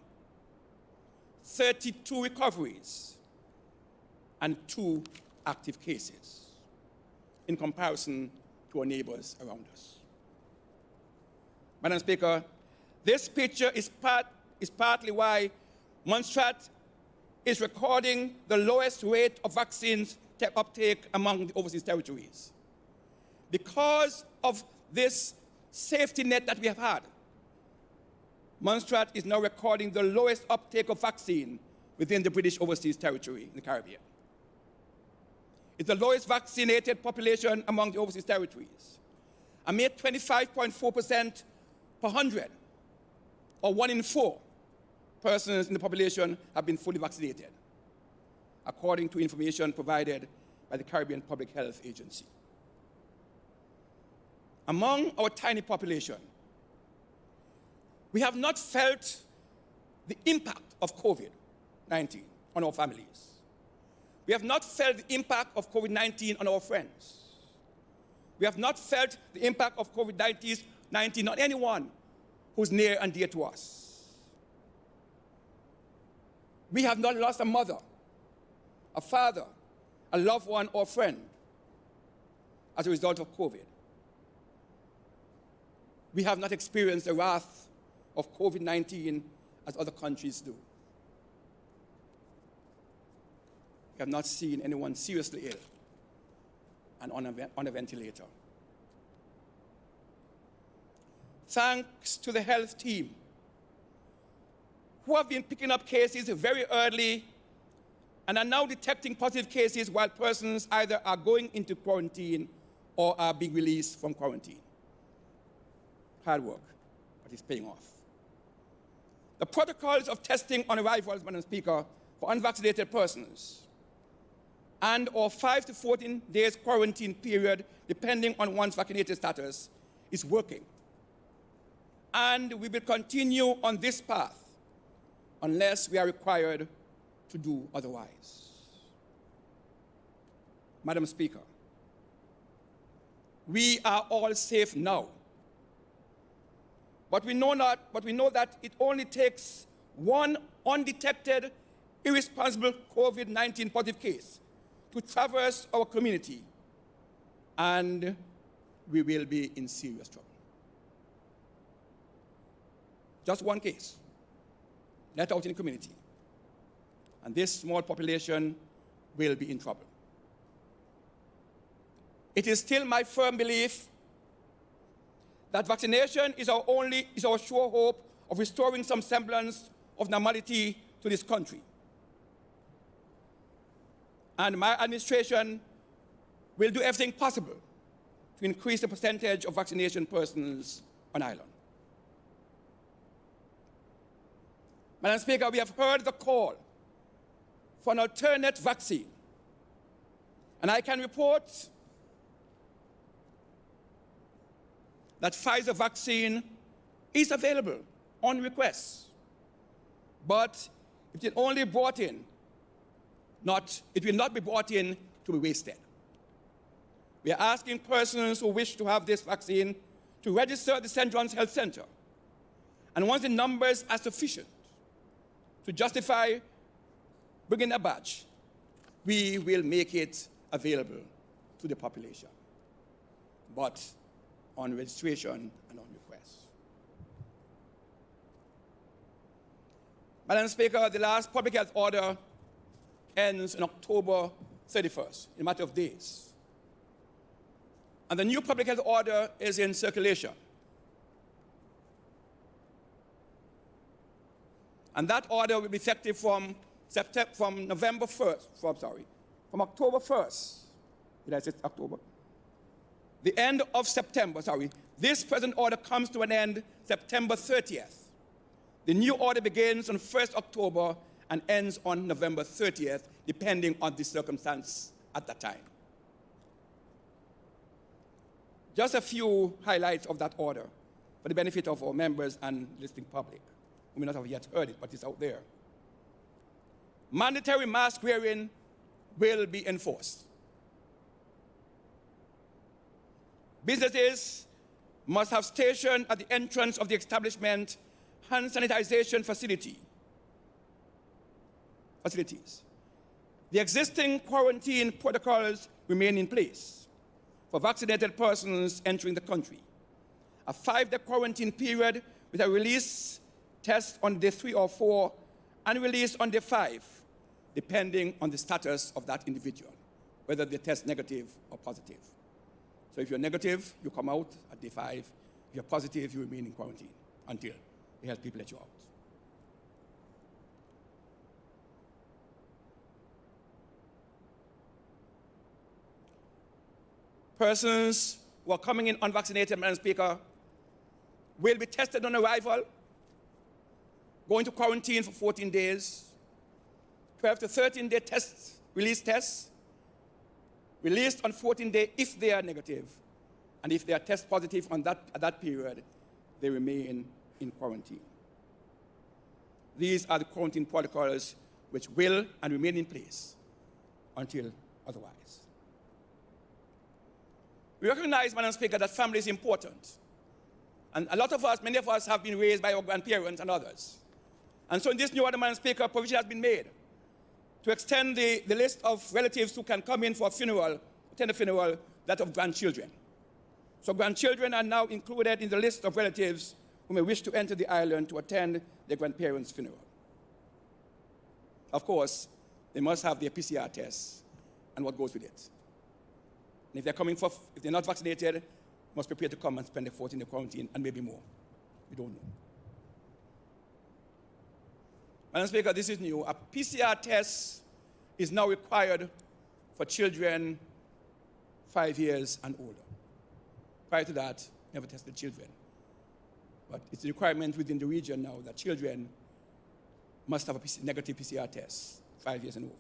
32 recoveries, and 2 active cases in comparison to our neighbors around us. Madam Speaker, this picture is partly why Montserrat is recording the lowest rate of vaccines uptake among the overseas territories. Because of this safety net that we have had, Montserrat is now recording the lowest uptake of vaccine within the British overseas territory in the Caribbean. It's the lowest vaccinated population among the overseas territories. A mere 25.4% per 100, or 1 in 4 persons in the population have been fully vaccinated, according to information provided by the Caribbean Public Health Agency. Among our tiny population, we have not felt the impact of COVID-19 on our families. We have not felt the impact of COVID-19 on our friends. We have not felt the impact of COVID-19 on anyone who's near and dear to us. We have not lost a mother, a father, a loved one, or a friend as a result of COVID. We have not experienced the wrath of COVID-19 as other countries do. We have not seen anyone seriously ill and on a ventilator. Thanks to the health team, who have been picking up cases very early and are now detecting positive cases while persons either are going into quarantine or are being released from quarantine. Hard work, but it's paying off. The protocols of testing on arrivals, Madam Speaker, for unvaccinated persons and or 5 to 14 days quarantine period, depending on one's vaccinated status, is working. And we will continue on this path unless we are required to do otherwise. Madam Speaker, we are all safe now. But we know that it only takes one undetected, irresponsible COVID-19 positive case to traverse our community, and we will be in serious trouble. Just one case, let out in the community, and this small population will be in trouble. It is still my firm belief that vaccination is our sure hope of restoring some semblance of normality to this country. And my administration will do everything possible to increase the percentage of vaccination persons on island. Madam Speaker, we have heard the call for an alternate vaccine, and I can report that Pfizer vaccine is available on request, but it is only brought in, it will not be brought in to be wasted. We are asking persons who wish to have this vaccine to register at the St. John's Health Center, and once the numbers are sufficient to justify bringing a batch, we will make it available to the population, but on registration and on request. Madam Speaker, the last public health order ends on October 31st, in a matter of days. And the new public health order is in circulation. And that order will be effective from October 1st. Did I say October? The end of September, This present order comes to an end September 30th. The new order begins on 1st October and ends on November 30th, depending on the circumstance at that time. Just a few highlights of that order for the benefit of our members and listening public. who may not have yet heard it, but it's out there. Mandatory mask wearing will be enforced. Businesses must have stationed at the entrance of the establishment hand sanitization facilities. The existing quarantine protocols remain in place for vaccinated persons entering the country. A 5-day quarantine period with a release test on day 3 or 4 and release on day 5, depending on the status of that individual, whether they test negative or positive. So if you're negative, you come out at day 5. If you're positive, you remain in quarantine until the health people let you out. Persons who are coming in unvaccinated, Madam Speaker, will be tested on arrival, going to quarantine for 14 days, 12 to 13-day tests, release tests, released on 14 days if they are negative, and if they are test positive at that period, they remain in quarantine. These are the quarantine protocols which will and remain in place until otherwise. We recognize, Madam Speaker, that family is important. And a lot of us, many of us, have been raised by our grandparents and others. And so in this new order, Madam Speaker, provision has been made to extend the list of relatives who can come in for a funeral, attend a funeral, that of grandchildren. So grandchildren are now included in the list of relatives who may wish to enter the island to attend their grandparents' funeral. Of course, they must have their PCR tests and what goes with it. And if they're coming if they're not vaccinated, must prepare to come and spend the 14 day quarantine and maybe more. We don't know. Madam Speaker, this is new. A PCR test is now required for children 5 years and older. Prior to that, never tested children. But it's a requirement within the region now that children must have a negative PCR test 5 years and over.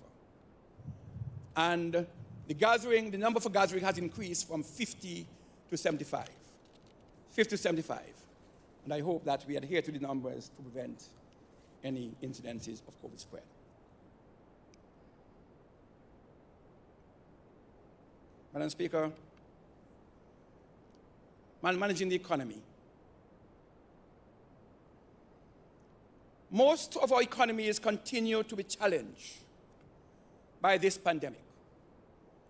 And the number for gathering has increased from 50 to 75. 50 to 75. And I hope that we adhere to the numbers to prevent any incidences of COVID spread. Madam Speaker, managing the economy. Most of our economies continue to be challenged by this pandemic.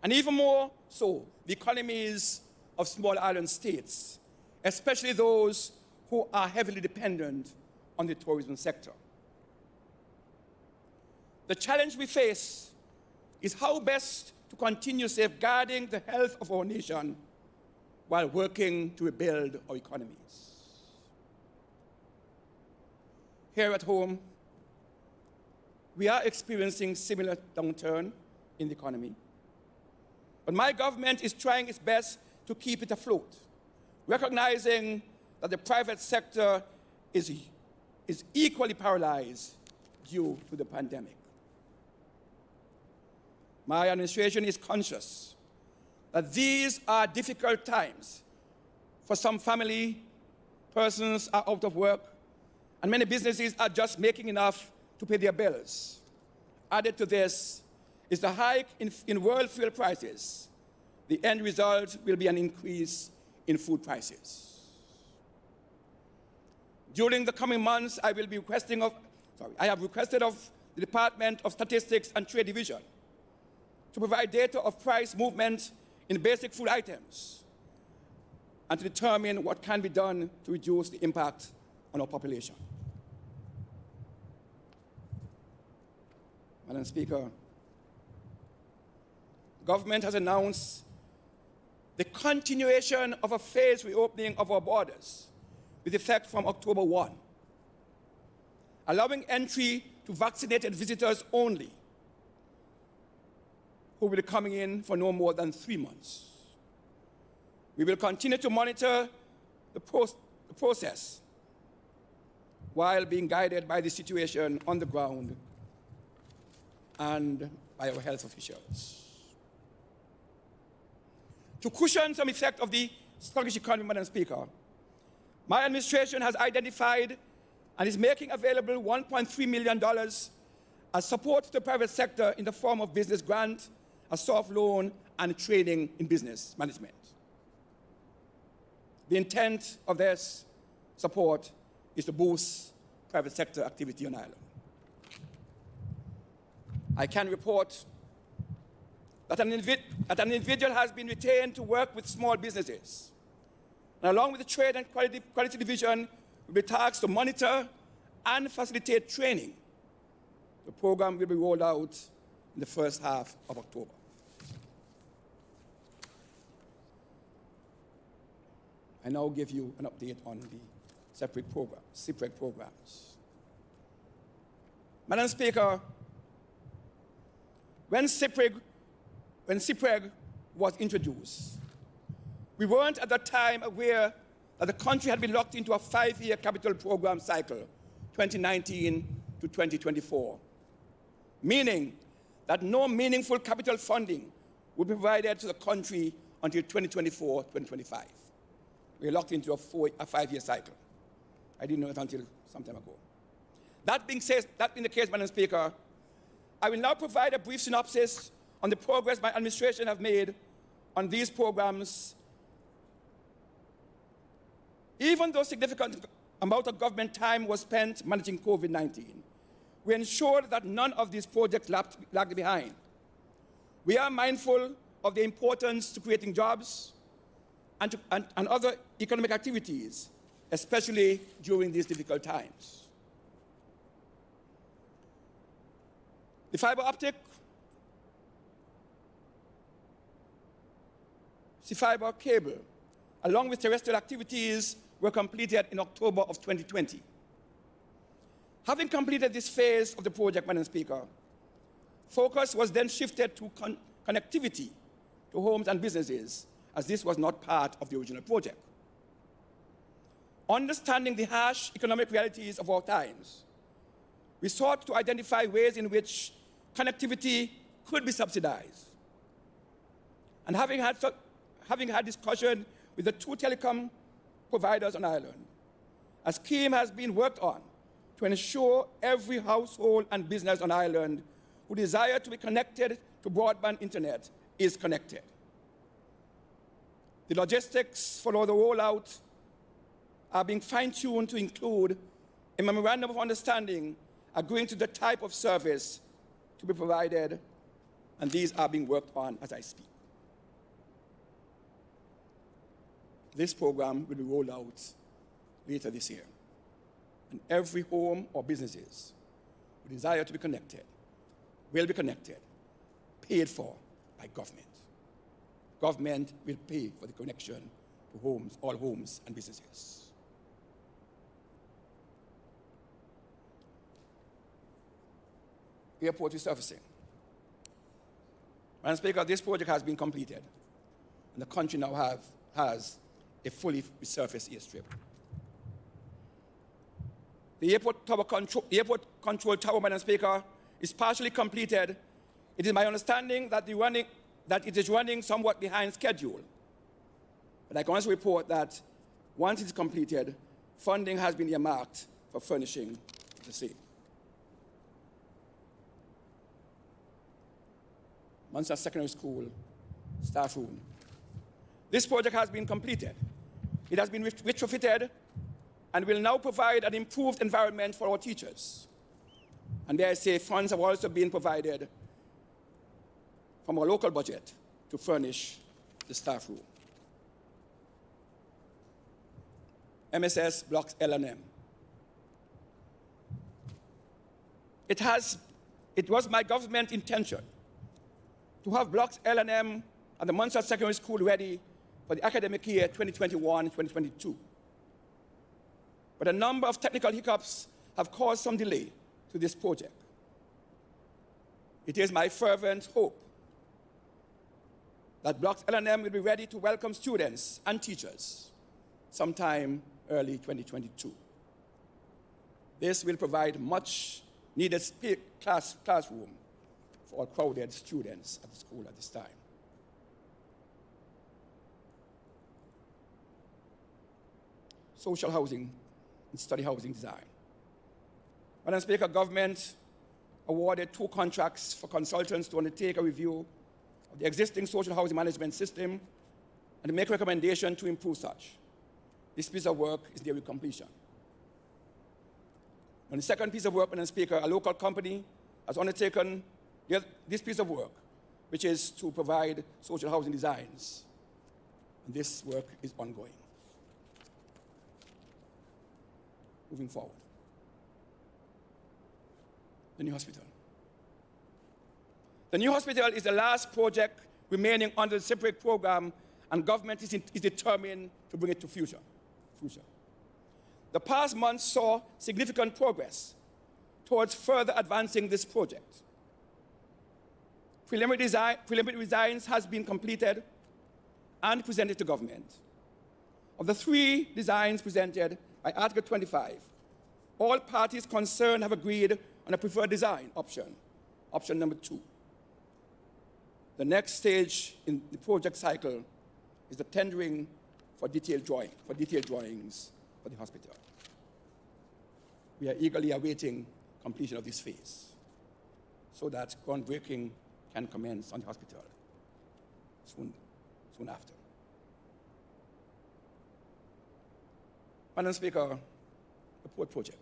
And even more so, the economies of small island states, especially those who are heavily dependent on the tourism sector. The challenge we face is how best to continue safeguarding the health of our nation while working to rebuild our economies. Here at home, we are experiencing similar downturn in the economy. But my government is trying its best to keep it afloat, recognizing that the private sector is equally paralyzed due to the pandemic. My administration is conscious that these are difficult times. For some family, persons are out of work, and many businesses are just making enough to pay their bills. Added to this is the hike in world fuel prices. The end result will be an increase in food prices. During the coming months, I have requested of the Department of Statistics and Trade Division to provide data of price movement in basic food items and to determine what can be done to reduce the impact on our population. Madam Speaker, the government has announced the continuation of a phased reopening of our borders with effect from October 1, allowing entry to vaccinated visitors only who will be coming in for no more than 3 months. We will continue to monitor the process while being guided by the situation on the ground and by our health officials. To cushion some effect of the sluggish economy, Madam Speaker, my administration has identified and is making available $1.3 million as support to the private sector in the form of business grant, a soft loan, and training in business management. The intent of this support is to boost private sector activity on Ireland. I can report that an individual has been retained to work with small businesses, and along with the Trade and Quality Division, will be tasked to monitor and facilitate training. The program will be rolled out in the first half of October. I now give you an update on the separate programs, CPREG programs. Madam Speaker, when CPREG was introduced, we weren't at that time aware that the country had been locked into a 5-year capital program cycle, 2019 to 2024, meaning that no meaningful capital funding would be provided to the country until 2024-2025. We were locked into a 5-year cycle. I didn't know it until some time ago. That being the case, Madam Speaker, I will now provide a brief synopsis on the progress my administration have made on these programs. Even though significant amount of government time was spent managing COVID-19, we ensured that none of these projects lagged behind. We are mindful of the importance to creating jobs and other economic activities, especially during these difficult times. The fiber optic, fiber cable, along with terrestrial activities, were completed in October of 2020. Having completed this phase of the project, Madam Speaker, focus was then shifted to connectivity to homes and businesses, as this was not part of the original project. Understanding the harsh economic realities of our times, we sought to identify ways in which connectivity could be subsidized. And having had discussion with the 2 telecom providers on Ireland, a scheme has been worked on to ensure every household and business on Ireland who desire to be connected to broadband internet is connected. The logistics for the rollout are being fine-tuned to include a memorandum of understanding agreeing to the type of service to be provided, and these are being worked on as I speak. This program will be rolled out later this year, and every home or businesses who desire to be connected will be connected, paid for by government. Government will pay for the connection to homes, all homes and businesses. Airport resurfacing. Madam Speaker, this project has been completed, and the country now has a fully resurfaced airstrip. The airport control tower, Madam Speaker, is partially completed. It is my understanding that it is running somewhat behind schedule. But I can also report that once it's completed, funding has been earmarked for furnishing the same. Montserrat Secondary School staff room. This project has been completed. It has been retrofitted and will now provide an improved environment for our teachers. And dare I say, funds have also been provided from our local budget to furnish the staff room. MSS Blocks L and M. It was my government intention to have Blocks L and M at the Montserrat Secondary School ready for the academic year 2021-2022. But a number of technical hiccups have caused some delay to this project. It is my fervent hope that Blocks L and M will be ready to welcome students and teachers sometime early 2022. This will provide much needed classroom for all crowded students at the school at this time. Social housing and study housing design. Madam Speaker, government awarded 2 contracts for consultants to undertake a review of the existing social housing management system and to make recommendations to improve such. This piece of work is nearing completion. On the second piece of work, Madam Speaker, a local company has undertaken this piece of work, which is to provide social housing designs. And this work is ongoing. Moving forward. The new hospital. The new hospital is the last project remaining under the separate program, and government is determined to bring it to fruition. The past months saw significant progress towards further advancing this project. Preliminary designs has been completed and presented to government. Of the 3 designs presented by Article 25, all parties concerned have agreed on a preferred design option number 2. The next stage in the project cycle is the tendering for detailed drawings for the hospital. We are eagerly awaiting completion of this phase so that groundbreaking can commence on the hospital soon after. Madam Speaker, the port project.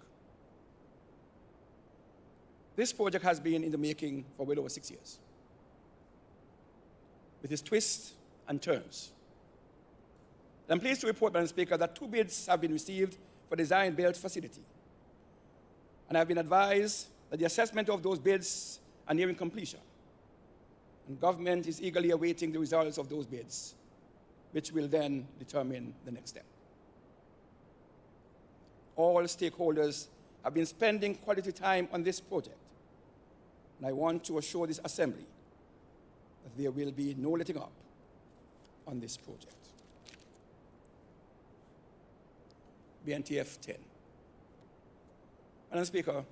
This project has been in the making for well over 6 years, with its twists and turns. I'm pleased to report, Madam Speaker, that 2 bids have been received for design-build facility. And I've been advised that the assessment of those bids are nearing completion. And government is eagerly awaiting the results of those bids, which will then determine the next step. All stakeholders have been spending quality time on this project. And I want to assure this Assembly that there will be no letting up on this project. BNTF 10. Madam Speaker,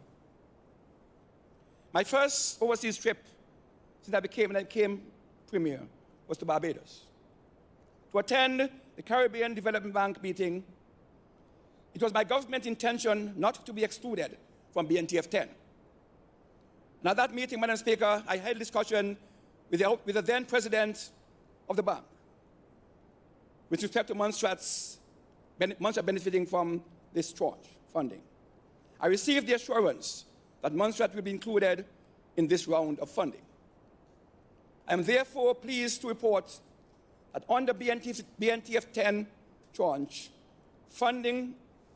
my first overseas trip since I became Premier was to Barbados to attend the Caribbean Development Bank meeting. It was my government intention not to be excluded from BNTF 10. And at that meeting, Madam Speaker, I held discussion with the then president of the bank with respect to Montserrat benefiting from this tranche funding. I received the assurance that Montserrat will be included in this round of funding. I am therefore pleased to report that under BNTF 10 tranche funding,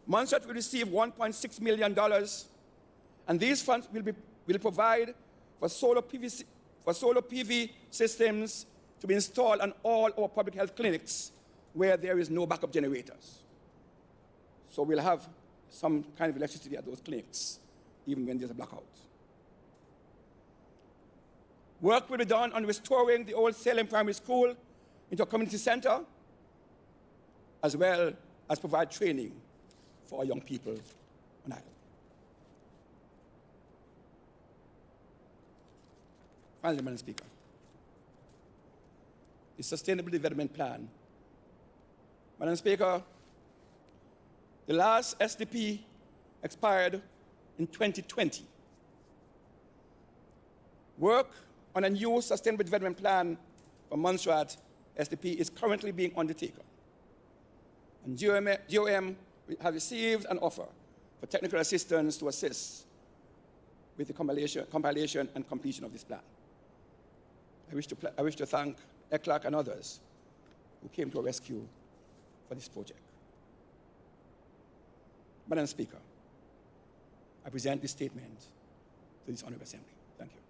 Montserrat will receive $1.6 million, and these funds will provide for solar PV systems to be installed on all our public health clinics where there is no backup generators. So we'll have some kind of electricity at those clinics, even when there's a blackout. Work will be done on restoring the old Salem Primary School into a community center, as well as provide training for our young people on island. Finally, Madam Speaker, the Sustainable Development Plan. Madam Speaker, the last SDP expired in 2020. Work on a new Sustainable Development Plan for Montserrat SDP is currently being undertaken. And GOM have received an offer for technical assistance to assist with the compilation and completion of this plan. I wish to thank ECLAC and others who came to our rescue for this project. Madam Speaker, I present this statement to this Honourable Assembly. Thank you.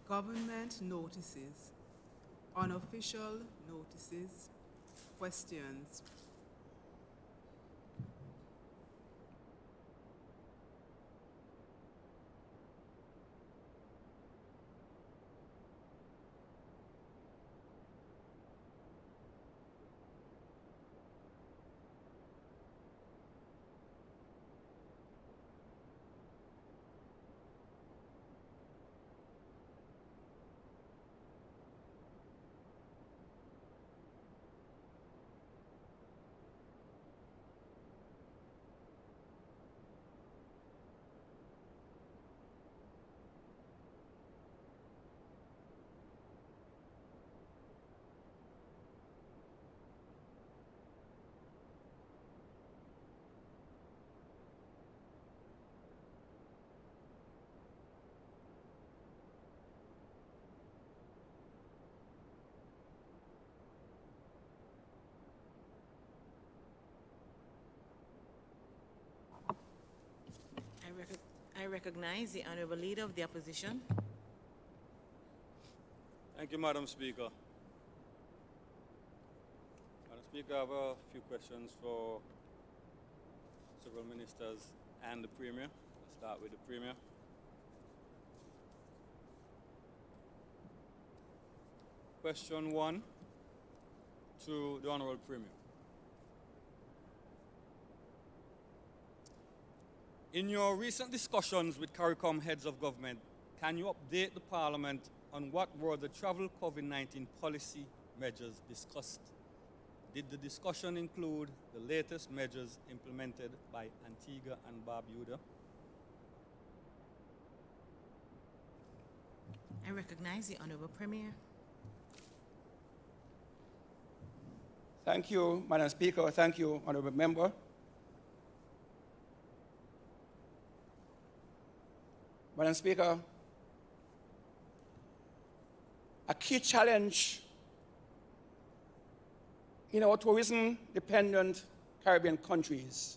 Government notices, unofficial notices, questions. I recognize the Honorable Leader of the Opposition. Thank you, Madam Speaker. Madam Speaker, I have a few questions for several ministers and the Premier. Let's start with the Premier. Question 1 to the Honorable Premier. In your recent discussions with CARICOM heads of government, can you update the Parliament on what were the travel COVID-19 policy measures discussed? Did the discussion include the latest measures implemented by Antigua and Barbuda? I recognize the Honorable Premier. Thank you, Madam Speaker. Thank you, Honourable Member. Madam Speaker, a key challenge in our tourism-dependent Caribbean countries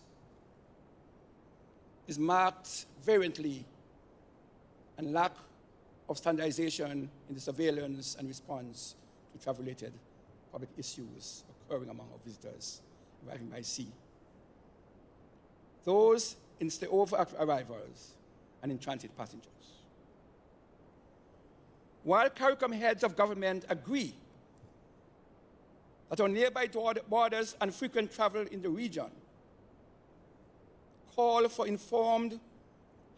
is marked variantly and lack of standardization in the surveillance and response to travel-related public issues occurring among our visitors arriving by sea. Those in stay-over arrivals and in transit passengers. While CARICOM heads of government agree that our nearby borders and frequent travel in the region call for informed,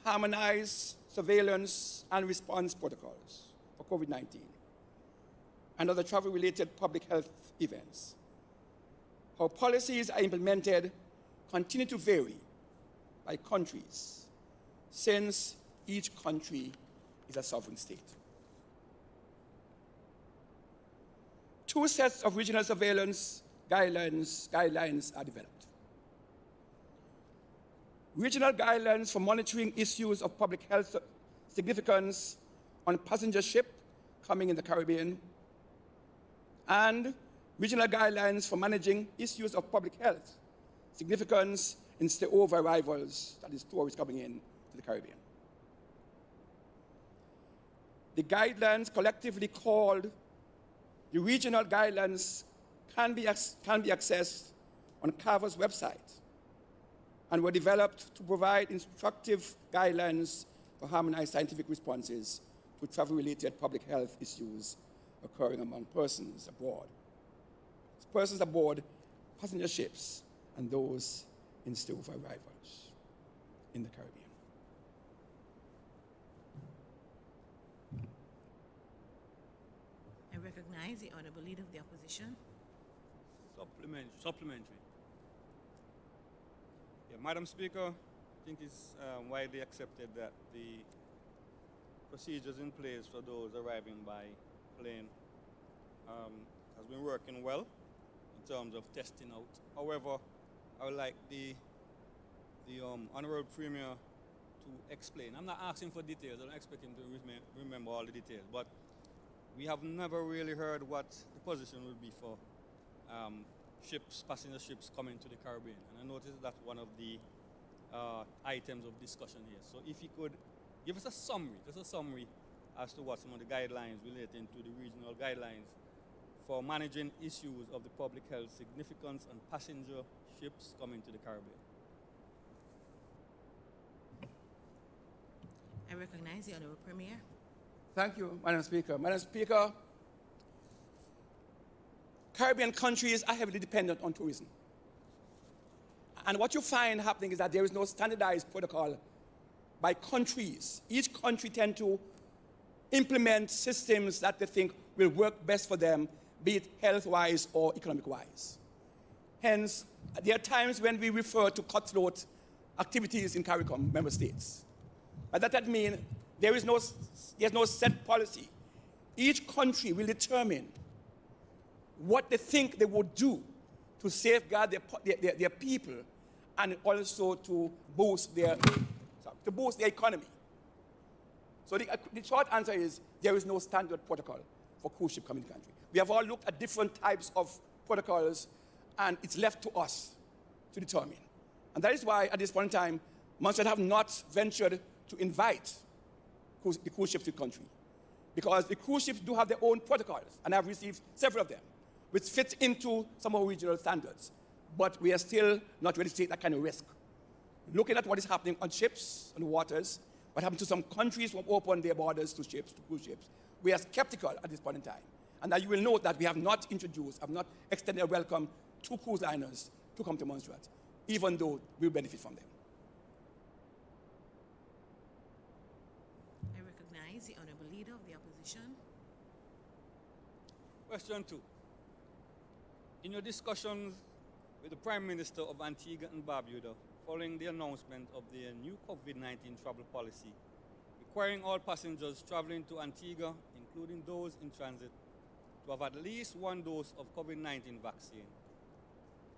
harmonized surveillance and response protocols for COVID-19 and other travel-related public health events, how policies are implemented continue to vary by countries, since each country is a sovereign state. Two sets of regional surveillance guidelines are developed. Regional guidelines for monitoring issues of public health significance on passenger ship coming in the Caribbean, and regional guidelines for managing issues of public health significance in stay-over arrivals, that is, tourists coming in to the Caribbean. The guidelines, collectively called the regional guidelines, can be accessed on CAVA's website and were developed to provide instructive guidelines for harmonized scientific responses to travel-related public health issues occurring among persons aboard passenger ships and those in stay-over arrivals in the Caribbean. I recognize the Honorable Leader of the Opposition. Supplementary. Yeah, Madam Speaker, I think it's widely accepted that the procedures in place for those arriving by plane has been working well in terms of testing out. However, I would like the Honorable Premier to explain. I'm not asking for details. I don't expect him to remember all the details, but we have never really heard what the position would be for passenger ships coming to the Caribbean. And I noticed that's one of the items of discussion here. So if you could give us a summary as to what some of the guidelines relating to the regional guidelines for managing issues of the public health significance on passenger ships coming to the Caribbean. I recognize the Honorable Premier. Thank you, Madam Speaker. Madam Speaker, Caribbean countries are heavily dependent on tourism. And what you find happening is that there is no standardized protocol by countries. Each country tends to implement systems that they think will work best for them, be it health-wise or economic-wise. Hence, there are times when we refer to cutthroat activities in CARICOM member states. But that means there's no set policy. Each country will determine what they think they would do to safeguard their people and also to boost their economy. So the short answer is there is no standard protocol for cruise ship coming to the country. We have all looked at different types of protocols, and it's left to us to determine. And that is why, at this point in time, Montserrat have not ventured to invite the cruise ships to the country, because the cruise ships do have their own protocols, and I've received several of them, which fit into some of our regional standards. But we are still not ready to take that kind of risk. Looking at what is happening on ships, on the waters, what happened to some countries who have opened their borders to ships, to cruise ships, we are skeptical at this point in time. And that you will note that we have not extended a welcome to cruise liners to come to Montserrat, even though we'll benefit from them. I recognize the Honourable Leader of the Opposition. Question 2. In your discussions with the Prime Minister of Antigua and Barbuda following the announcement of their new COVID-19 travel policy, requiring all passengers traveling to Antigua, including those in transit, to have at least one dose of COVID-19 vaccine,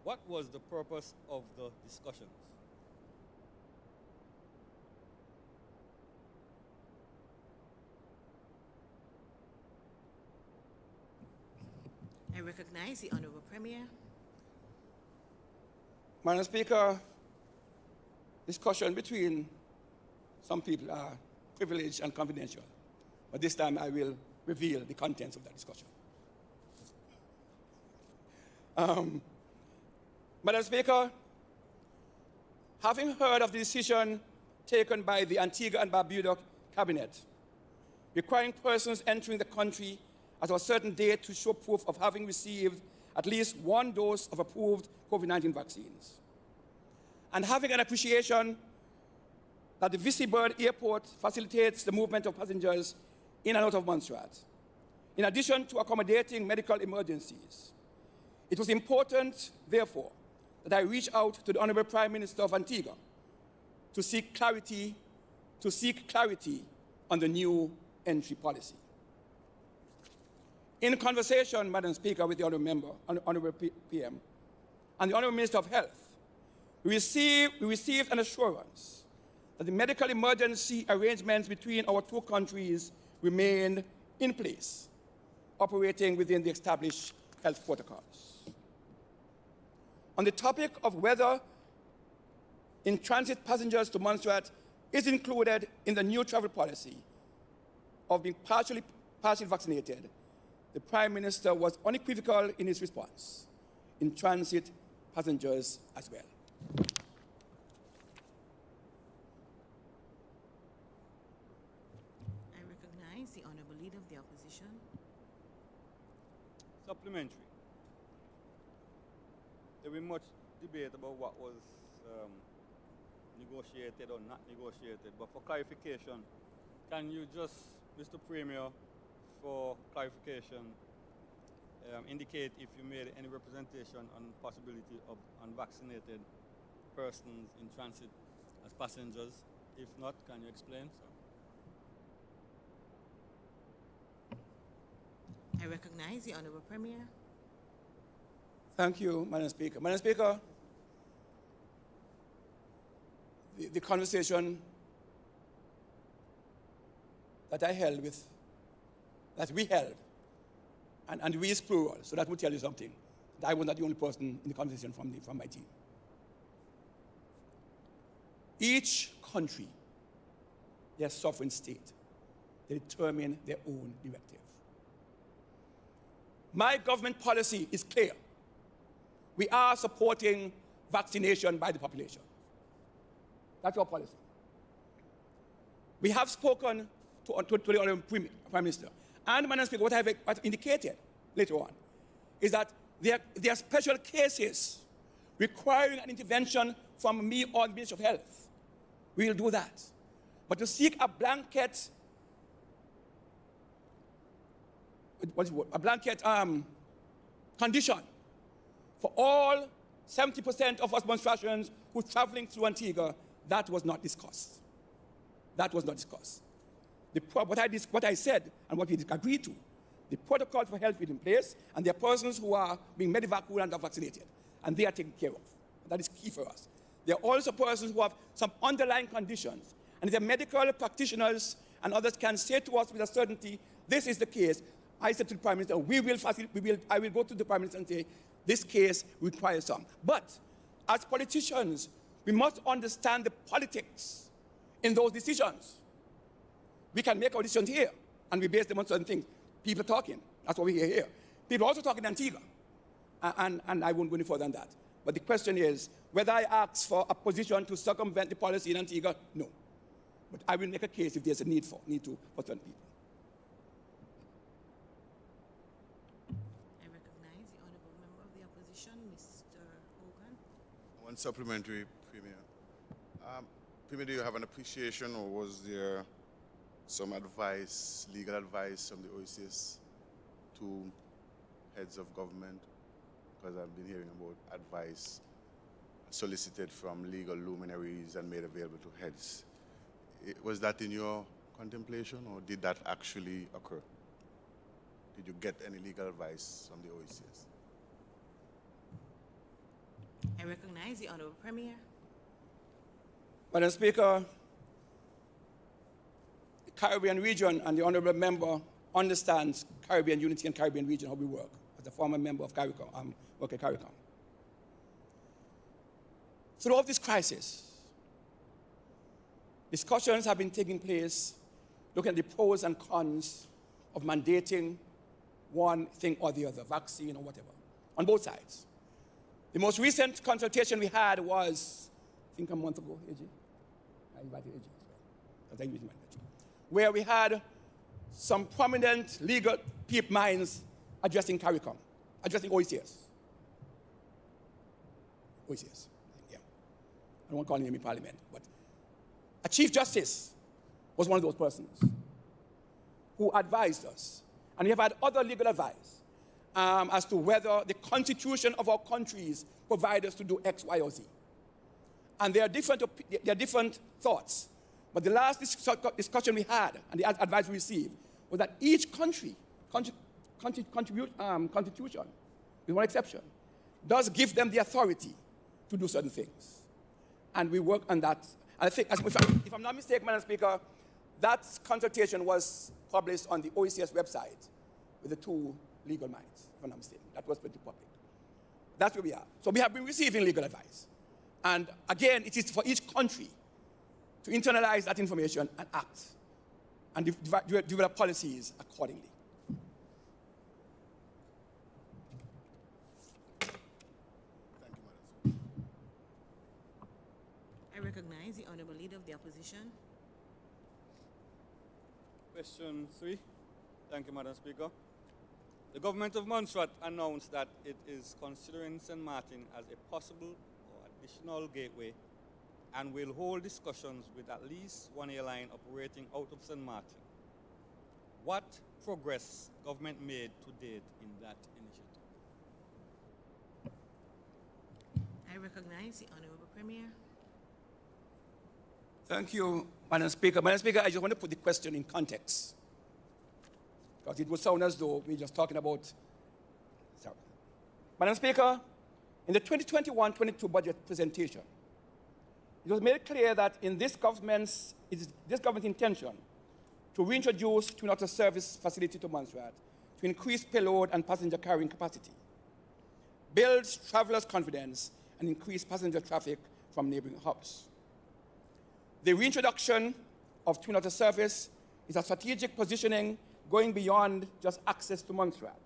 what was the purpose of the discussions? I recognize the Honourable Premier. Madam Speaker, discussion between some people are privileged and confidential, but this time I will reveal the contents of that discussion. Madam Speaker, having heard of the decision taken by the Antigua and Barbuda Cabinet, requiring persons entering the country at a certain date to show proof of having received at least one dose of approved COVID-19 vaccines, and having an appreciation that the Visi Bird Airport facilitates the movement of passengers in and out of Montserrat, in addition to accommodating medical emergencies, it was important, therefore, that I reach out to the Honourable Prime Minister of Antigua to seek clarity on the new entry policy. In conversation, Madam Speaker, with the Honourable PM and the Honourable Minister of Health, we received an assurance that the medical emergency arrangements between our two countries remain in place, operating within the established health protocols. On the topic of whether in-transit passengers to Montserrat is included in the new travel policy of being partially vaccinated, the Prime Minister was unequivocal in his response: in-transit passengers as well. I recognize the Honourable Leader of the Opposition. Supplementary. There will be much debate about what was negotiated or not negotiated, but for clarification, can you just, Mr. Premier, for clarification, indicate if you made any representation on possibility of unvaccinated persons in transit as passengers? If not, can you explain? I recognize the Honourable Premier. Thank you, Madam Speaker. Madam Speaker, the conversation that we held, and we is plural, so that would tell you something. I was not the only person in the conversation from my team. Each country, their sovereign state, they determine their own directive. My government policy is clear. We are supporting vaccination by the population. That's our policy. We have spoken to the Honourable Prime Minister. And, Madam Speaker, what I've indicated later on is that there are special cases requiring an intervention from me or the Ministry of Health. We will do that. But to seek a blanket condition for all 70% of us Montserratians who are traveling through Antigua, that was not discussed. That was not discussed. What I said and what we agreed to, the protocol for health is in place, and there are persons who are being medivaccinated and are vaccinated, and they are taken care of. That is key for us. There are also persons who have some underlying conditions, and the medical practitioners and others can say to us with a certainty, this is the case. I said to the Prime Minister, I will go to the Prime Minister and say, this case requires some. But as politicians, we must understand the politics in those decisions. We can make our decisions here, and we base them on certain things. People talking. That's what we hear here. People also talking in Antigua. And I won't go any further than that. But the question is, whether I ask for a position to circumvent the policy in Antigua, no. But I will make a case if there's a need to for certain people. I recognize the honourable member of the opposition, Mr. Hogan. One supplementary, Premier. Premier, do you have an appreciation, or was there some advice, legal advice from the OECS to heads of government? Because I've been hearing about advice solicited from legal luminaries and made available to heads. Was that in your contemplation, or did that actually occur? Did you get any legal advice from the OECS? I recognize the honourable Premier. Madam Speaker, the Caribbean region and the honourable member understands Caribbean unity and Caribbean region, how we work. As a former member of CARICOM, work at CARICOM. Throughout this crisis, discussions have been taking place looking at the pros and cons of mandating one thing or the other, vaccine or whatever, on both sides. The most recent consultation we had was, I think a month ago, AG. I invited AG as well, where we had some prominent legal minds addressing CARICOM, addressing OECS. OECS, yeah. I don't want to call him in Parliament, but a Chief Justice was one of those persons who advised us. And we have had other legal advice as to whether the constitution of our countries provide us to do X, Y, or Z. And there are different thoughts. But the last discussion we had and the advice we received was that each constitution, with one exception, does give them the authority to do certain things. And we work on that. And I think, if I'm not mistaken, Madam Speaker, that consultation was published on the OECS website with the two legal minds, if I'm not mistaken. That was put to public. That's where we are. So we have been receiving legal advice. And again, it is for each country to internalize that information and act and develop policies accordingly. I recognize the honourable leader of the opposition. Question 3. Thank you, Madam Speaker. The government of Montserrat announced that it is considering St. Martin as a possible or additional gateway and will hold discussions with at least one airline operating out of St. Martin. What progress government made to date in that initiative? I recognize the honourable Premier. Thank you, Madam Speaker. Madam Speaker, I just want to put the question in context, because it would sound as though we're just talking about. Sorry. Madam Speaker, in the 2021-22 budget presentation, it was made clear that in this government's intention to reintroduce Twin Otter service facility to Montserrat to increase payload and passenger carrying capacity, build travelers' confidence, and increase passenger traffic from neighboring hubs. The reintroduction of Twin Otter service is a strategic positioning going beyond just access to Montserrat,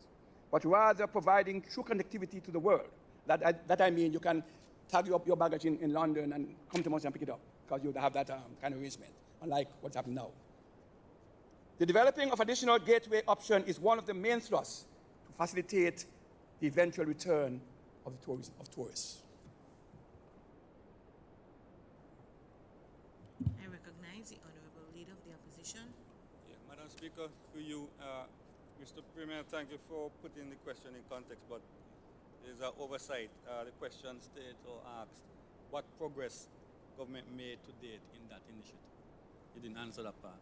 but rather providing true connectivity to the world. That I mean, you can tag up your baggage in London and come to Montserrat and pick it up, because you would have that kind of arrangement, unlike what's happening now. The developing of additional gateway option is one of the main thrusts to facilitate the eventual return of tourists. I recognize the honourable leader of the opposition. Yeah, Madam Speaker, to you, Mr. Premier, thank you for putting the question in context, but there's an oversight. The question states or asked, what progress government made to date in that initiative? You didn't answer that part.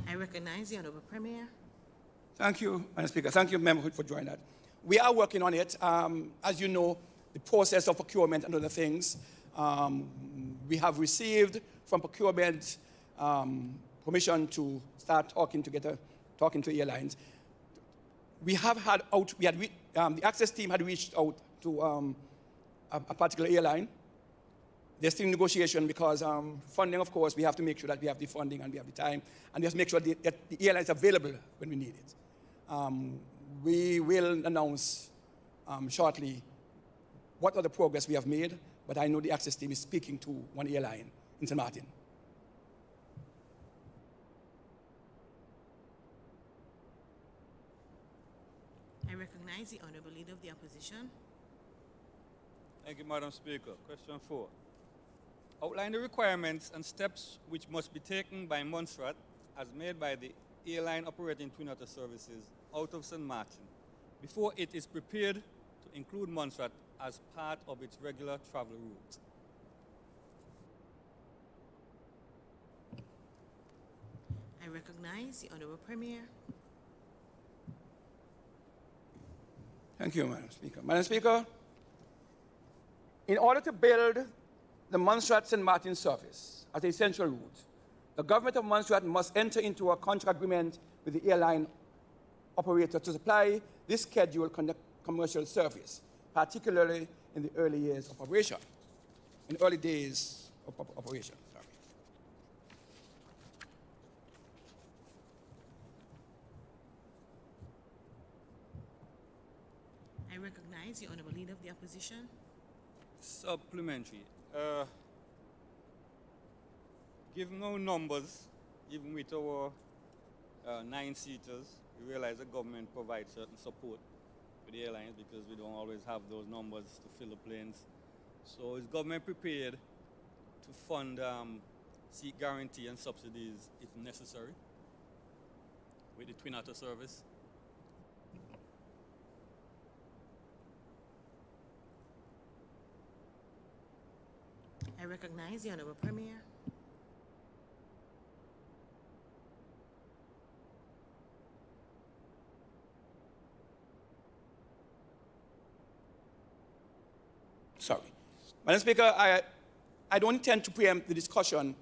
I recognize the honourable Premier. Thank you, Madam Speaker. Thank you, Member, for joining that. We are working on it. As you know, the process of procurement and other things, we have received from procurement permission to start talking to airlines. We have had the access team had reached out to a particular airline, There's still negotiation because funding, of course, we have to make sure that we have the funding and we have the time, and just make sure that the airline is available when we need it. We will announce shortly what are the progress we have made, but I know the access team is speaking to one airline in St. Martin. I recognize the Honourable Leader of the Opposition. Thank you, Madam Speaker. Question 4. Outline the requirements and steps which must be taken by Montserrat as made by the airline operating Twin Otter services out of St. Martin before it is prepared to include Montserrat as part of its regular travel route. I recognize the Honourable Premier. Thank you, Madam Speaker. Madam Speaker, in order to build the Montserrat-St. Martin service as an essential route, the government of Montserrat must enter into a contract agreement with the airline operator to supply this scheduled commercial service, particularly in the early years of operation, in early days of operation. I recognize the Honourable Leader of the Opposition. Supplementary. Given our numbers, even with our 9-seaters, we realize the government provides certain support for the airlines because we don't always have those numbers to fill the planes. So is government prepared to fund seat guarantee and subsidies if necessary with the Twin Otter service? I recognize the Honourable Premier. Sorry. Madam Speaker, I don't intend to preempt the discussion.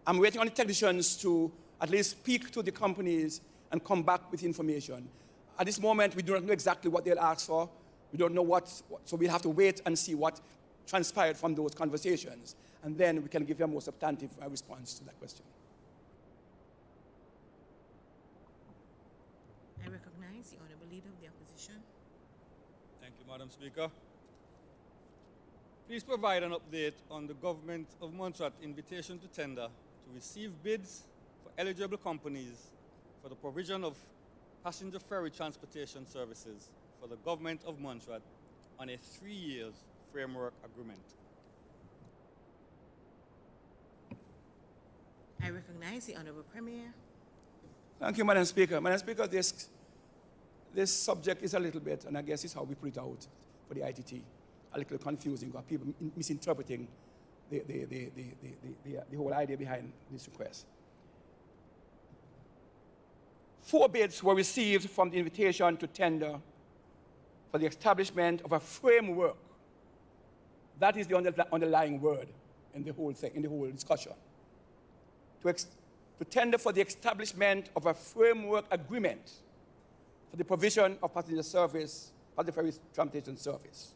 I'm waiting on the technicians to at least speak to the companies and come back with information. At this moment, we do not know exactly what they'll ask for. We don't know so we'll have to wait and see what transpired from those conversations, and then we can give you a more substantive response to that question. I recognize the Honourable Leader of the Opposition. Thank you, Madam Speaker. Please provide an update on the Government of Montserrat invitation to tender to receive bids for eligible companies for the provision of passenger ferry transportation services for the Government of Montserrat on a 3-year framework agreement. I recognize the Honourable Premier. Thank you, Madam Speaker. Madam Speaker, this subject is a little bit, and I guess it's how we put it out for the ITT, a little confusing because people misinterpreting the whole idea behind this request. 4 bids were received from the invitation to tender for the establishment of a framework. That is the underlying word in the whole thing, in the whole discussion. To tender for the establishment of a framework agreement for the provision of passenger service, passenger ferry transportation service.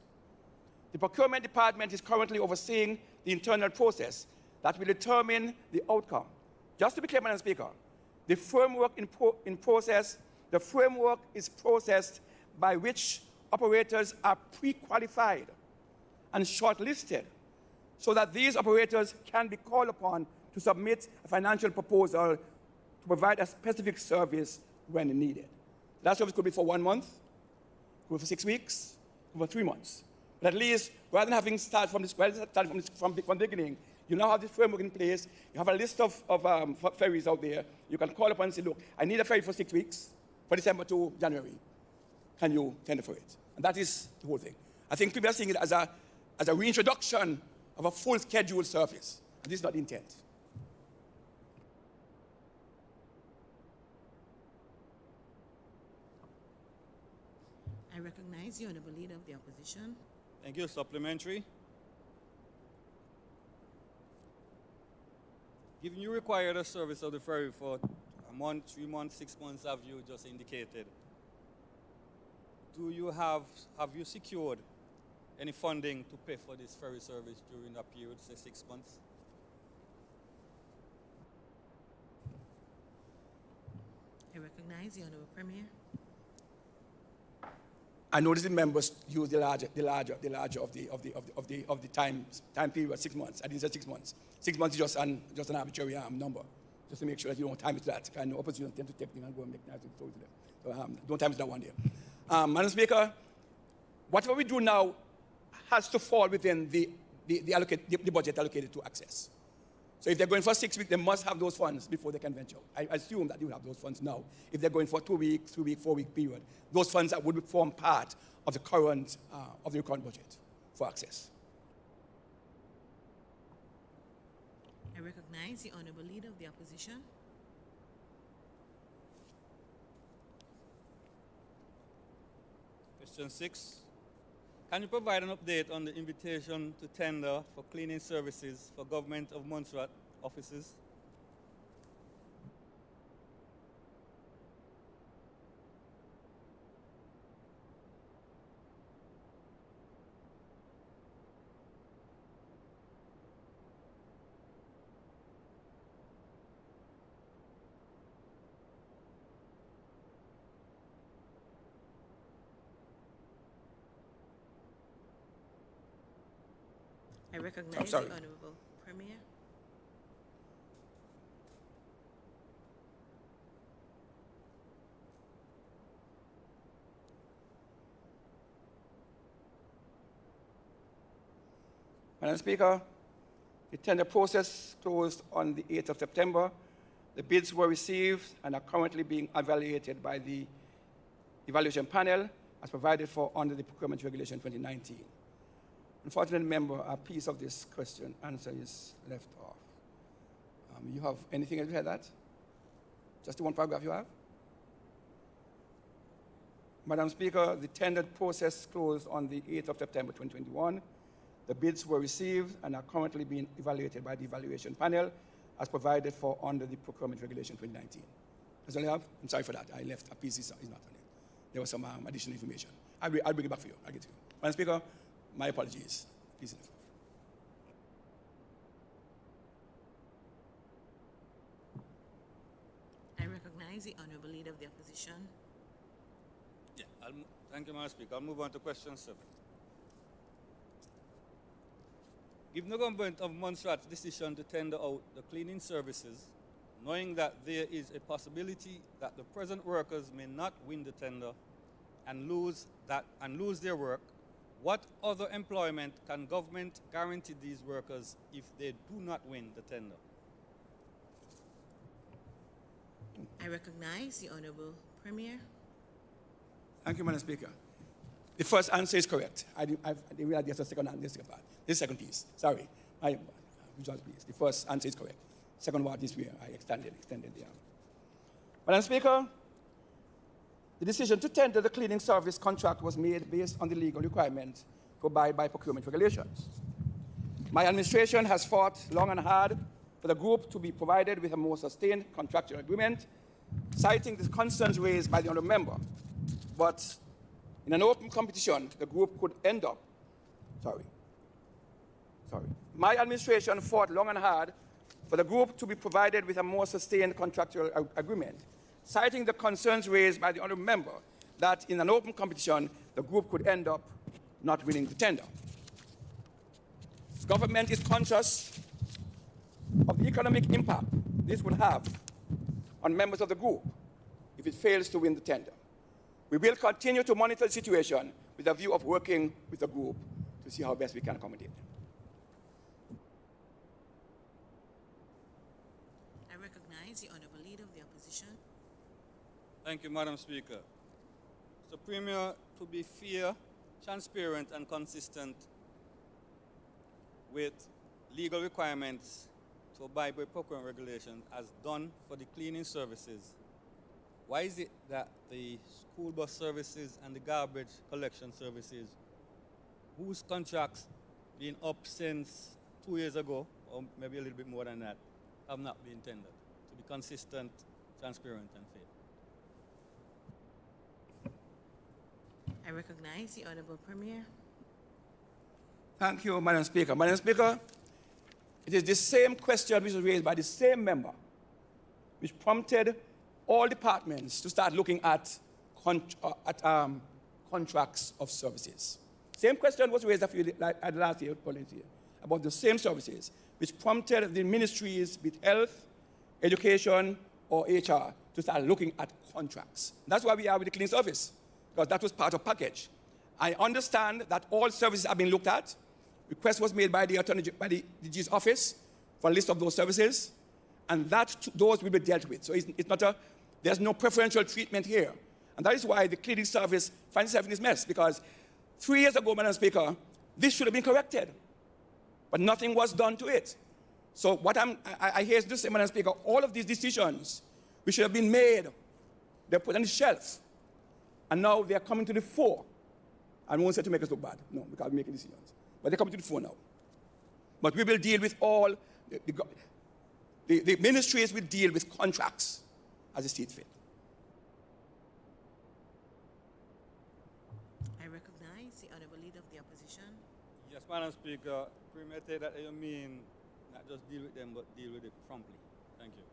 The procurement department is currently overseeing the internal process that will determine the outcome. Just to be clear, Madam Speaker, the framework the framework is processed by which operators are pre-qualified and shortlisted so that these operators can be called upon to submit a financial proposal to provide a specific service when needed. That service could be for 1 month, could be for 6 weeks, could be for 3 months. But at least, rather than having started from the beginning, you now have this framework in place. You have a list of ferries out there. You can call upon and say, look, I need a ferry for 6 weeks, for December to January. Can you tender for it? And that is the whole thing. I think people are seeing it as a reintroduction of a full scheduled service. And this is not the intent. I recognize the Honourable Leader of the Opposition. Thank you. Supplementary. Given you required a service of the ferry for a month, 3 months, 6 months, have you just indicated, have you secured any funding to pay for this ferry service during that period, say 6 months? I recognize the Honourable Premier. I noticed the members use the larger of the time period, 6 months. I didn't say 6 months. 6 months is just an arbitrary number, just to make sure that you don't time it to that. I know opposition tend to take things and go and make nice stories to them. So don't time it to that one day. Madam Speaker, whatever we do now has to fall within the budget allocated to access. So if they're going for 6 weeks, they must have those funds before they can venture. I assume that you have those funds now. If they're going for 2 weeks, 3 week, 4 week period, those funds that would form part of the current budget for access. I recognize the Honourable Leader of the Opposition. Question 6. Can you provide an update on the invitation to tender for cleaning services for Government of Montserrat offices? I recognize the Honourable Premier. Madam Speaker, the tender process closed on the 8th of September. The bids were received and are currently being evaluated by the evaluation panel as provided for under the Procurement Regulation 2019. Unfortunately, member, a piece of this question answer is left off. You have anything else to add that? Just the one paragraph you have? Madam Speaker, the tender process closed on the 8th of September 2021. The bids were received and are currently being evaluated by the evaluation panel as provided for under the Procurement Regulation 2019. That's all I have? I'm sorry for that. I left a piece, is not on it. There was some additional information. I'll bring it back for you. I'll get to you. Madam Speaker, my apologies. Please. I recognize the Honourable Leader of the Opposition. Yeah, thank you, Madam Speaker. I'll move on to question 7. Given the Government of Montserrat's decision to tender out the cleaning services, knowing that there is a possibility that the present workers may not win the tender and lose their work, what other employment can government guarantee these workers if they do not win the tender? I recognize the Honourable Premier. Thank you, Madam Speaker. The first answer is correct. I didn't realize there's a second part. This second piece. Sorry. Please. The first answer is correct. Second part is where I extended there. Madam Speaker, the decision to tender the cleaning service contract was made based on the legal requirements provided by procurement regulations. My administration has fought long and hard for the group to be provided with a more sustained contractual agreement, citing the concerns raised by the honourable member. But in an open competition, the group could end up, My administration fought long and hard for the group to be provided with a more sustained contractual agreement, citing the concerns raised by the honourable member that in an open competition, the group could end up not winning the tender. Government is conscious of the economic impact this would have on members of the group if it fails to win the tender. We will continue to monitor the situation with a view of working with the group to see how best we can accommodate them. I recognize the Honourable Leader of the Opposition. Thank you, Madam Speaker. Mr. Premier, to be fair, transparent, and consistent with legal requirements to abide by procurement regulations as done for the cleaning services, why is it that the school bus services and the garbage collection services, whose contracts been up since 2 years ago, or maybe a little bit more than that, have not been tendered? To be consistent, transparent, and fair. I recognize the Honourable Premier. Thank you, Madam Speaker. Madam Speaker, it is the same question which was raised by the same member which prompted all departments to start looking at contracts of services. Same question was raised at the last year about the same services, which prompted the ministries with health, education, or HR to start looking at contracts. That's why we are with the clean service, because that was part of package. I understand that all services have been looked at. Request was made by the DG's office for a list of those services, and those will be dealt with. So there's no preferential treatment here. And that is why the cleaning service finds itself in this mess, because 3 years ago, Madam Speaker, this should have been corrected, but nothing was done to it. So what I hear to say, Madam Speaker, all of these decisions which should have been made, they're put on the shelf, and now they're coming to the fore. I won't say to make us look bad, no, because we're making decisions, but they're coming to the fore now. But we will deal with all, the ministries will deal with contracts as they see it fit. I recognize the Honourable Leader of the Opposition. Yes, Madam Speaker, permitted that you mean not just deal with them, but deal with it promptly. Thank you.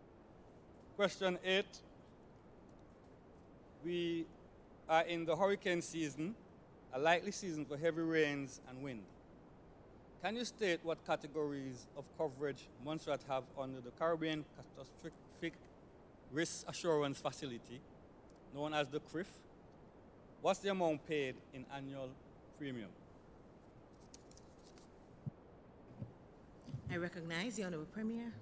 Question 8. We are in the hurricane season, a likely season for heavy rains and wind. Can you state what categories of coverage Montserrat have under the Caribbean Catastrophic Risk Assurance Facility, known as the CRIF? What's the amount paid in annual premium? I recognize the Honourable Premier.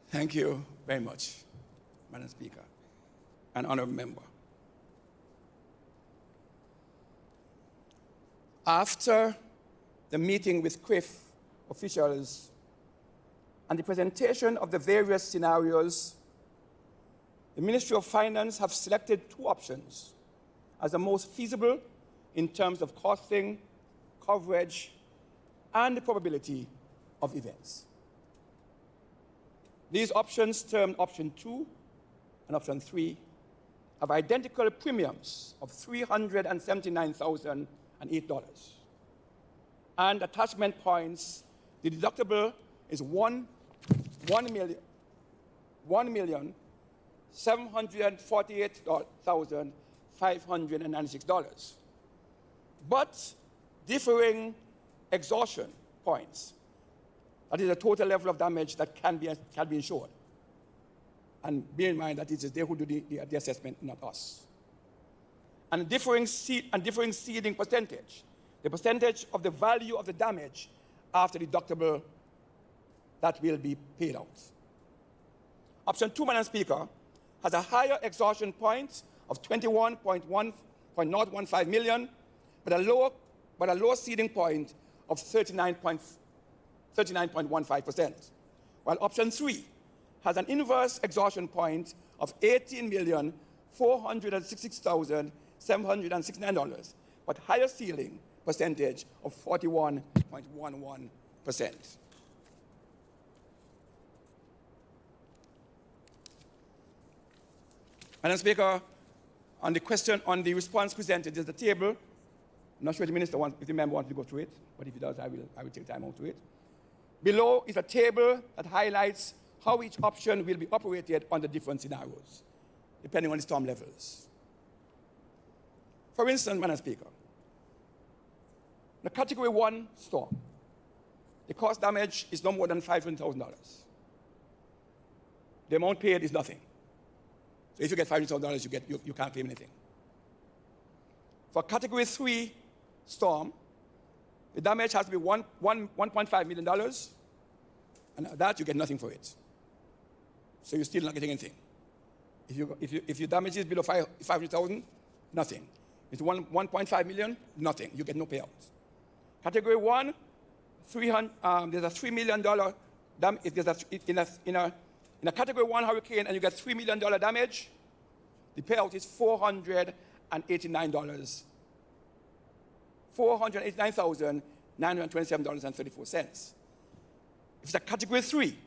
Thank you very much, Madam Speaker, and honourable member. After the meeting with CRIF officials and the presentation of the various scenarios, the Ministry of Finance have selected 2 options as the most feasible in terms of costing, coverage, and the probability of events. These options, termed Option 2 and Option 3, have identical premiums of $379,008. And attachment points, the deductible is $1,748,596. But differing exhaustion points, that is the total level of damage that can be insured. And bear in mind that it is they who do the assessment, not us. And differing ceding percentage, the percentage of the value of the damage after deductible that will be paid out. Option 2, Madam Speaker, has a higher exhaustion point of 21.015 million, but a lower ceding point of 39.15%, while Option 3 has an inverse exhaustion point of $18,466,769, but higher ceiling percentage of 41.11%. Madam Speaker, on the question, on the response presented, there's the table. I'm not sure if the member wants to go through it, but if he does, I will take time out to it. Below is a table that highlights how each option will be operated under different scenarios, depending on the storm levels. For instance, Madam Speaker, the Category 1 storm, the cost damage is no more than $500,000. The amount paid is nothing. So if you get $500,000, you can't claim anything. For Category 3 storm, the damage has to be $1.5 million, and that you get nothing for it. So you're still not getting anything. If your damage is below 500,000, nothing. It's 1.5 million, nothing. You get no payout. Category 1, there's a $3 million damage. In a Category 1 hurricane and you get $3 million damage, the payout is $489,927.34. If it's a Category 3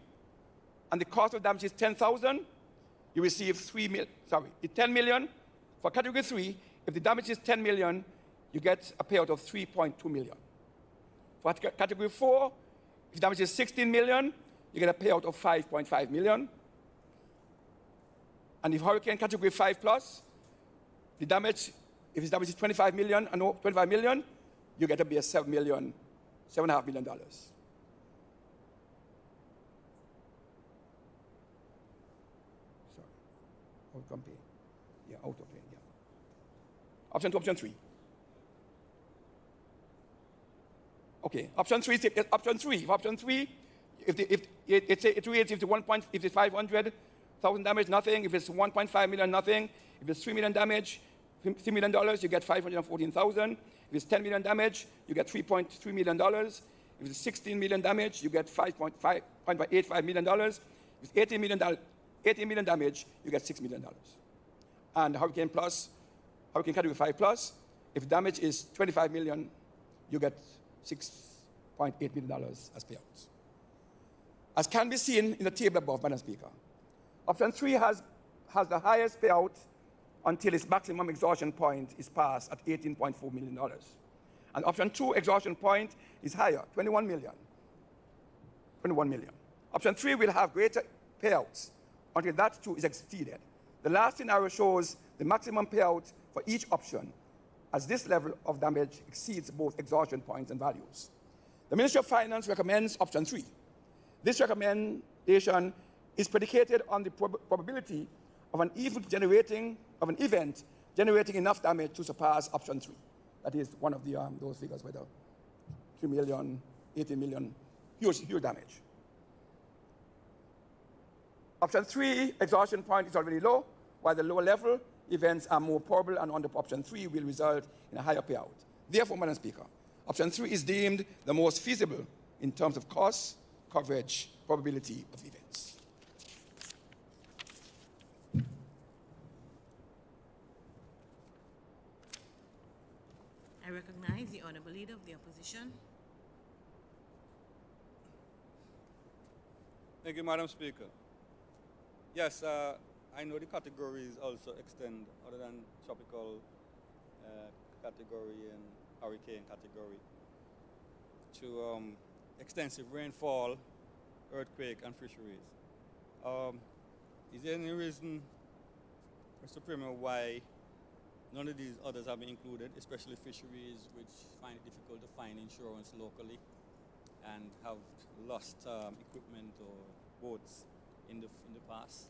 and the cost of damage is $10,000, you receive $10 million. For Category 3, if the damage is $10 million, you get a payout of $3.2 million. For category 4, if damage is 16 million, you get a payout of 5.5 million. And if hurricane category 5 plus, the damage, if its damage is 25 million, you get to be a $7.5 million. Sorry, outcome pay. Yeah, auto pay, yeah. Option 2, option 3. Okay, option 3, if it reads if it's 500,000 damage, nothing. If it's 1.5 million, nothing. If it's $3 million damage, $3 million, you get 514,000. If it's 10 million damage, you get $3.3 million. If it's 16 million damage, you get $5.85 million. If it's 18 million damage, you get $6 million. And hurricane category 5 plus, if damage is 25 million, you get $6.8 million as payouts. As can be seen in the table above, Madam Speaker, option 3 has the highest payout until its maximum exhaustion point is passed at $18.4 million. And option 2 exhaustion point is higher, 21 million. Option 3 will have greater payouts until that too is exceeded. The last scenario shows the maximum payout for each option, as this level of damage exceeds both exhaustion points and values. The Ministry of Finance recommends option 3. This recommendation is predicated on the probability of an event generating enough damage to surpass option 3. That is one of the those figures, whether 3 million, 18 million, huge damage. Option 3, exhaustion point is already low, while the lower level events are more probable, and under option 3 will result in a higher payout. Therefore, Madam Speaker, option 3 is deemed the most feasible in terms of cost, coverage, probability of events. I recognize the Honourable Leader of the Opposition. Thank you, Madam Speaker. Yes, I know the categories also extend, other than tropical category and hurricane category, to extensive rainfall, earthquake, and fisheries. Is there any reason, Mr. Premier, why none of these others have been included, especially fisheries, which find it difficult to find insurance locally and have lost equipment or boats in the past?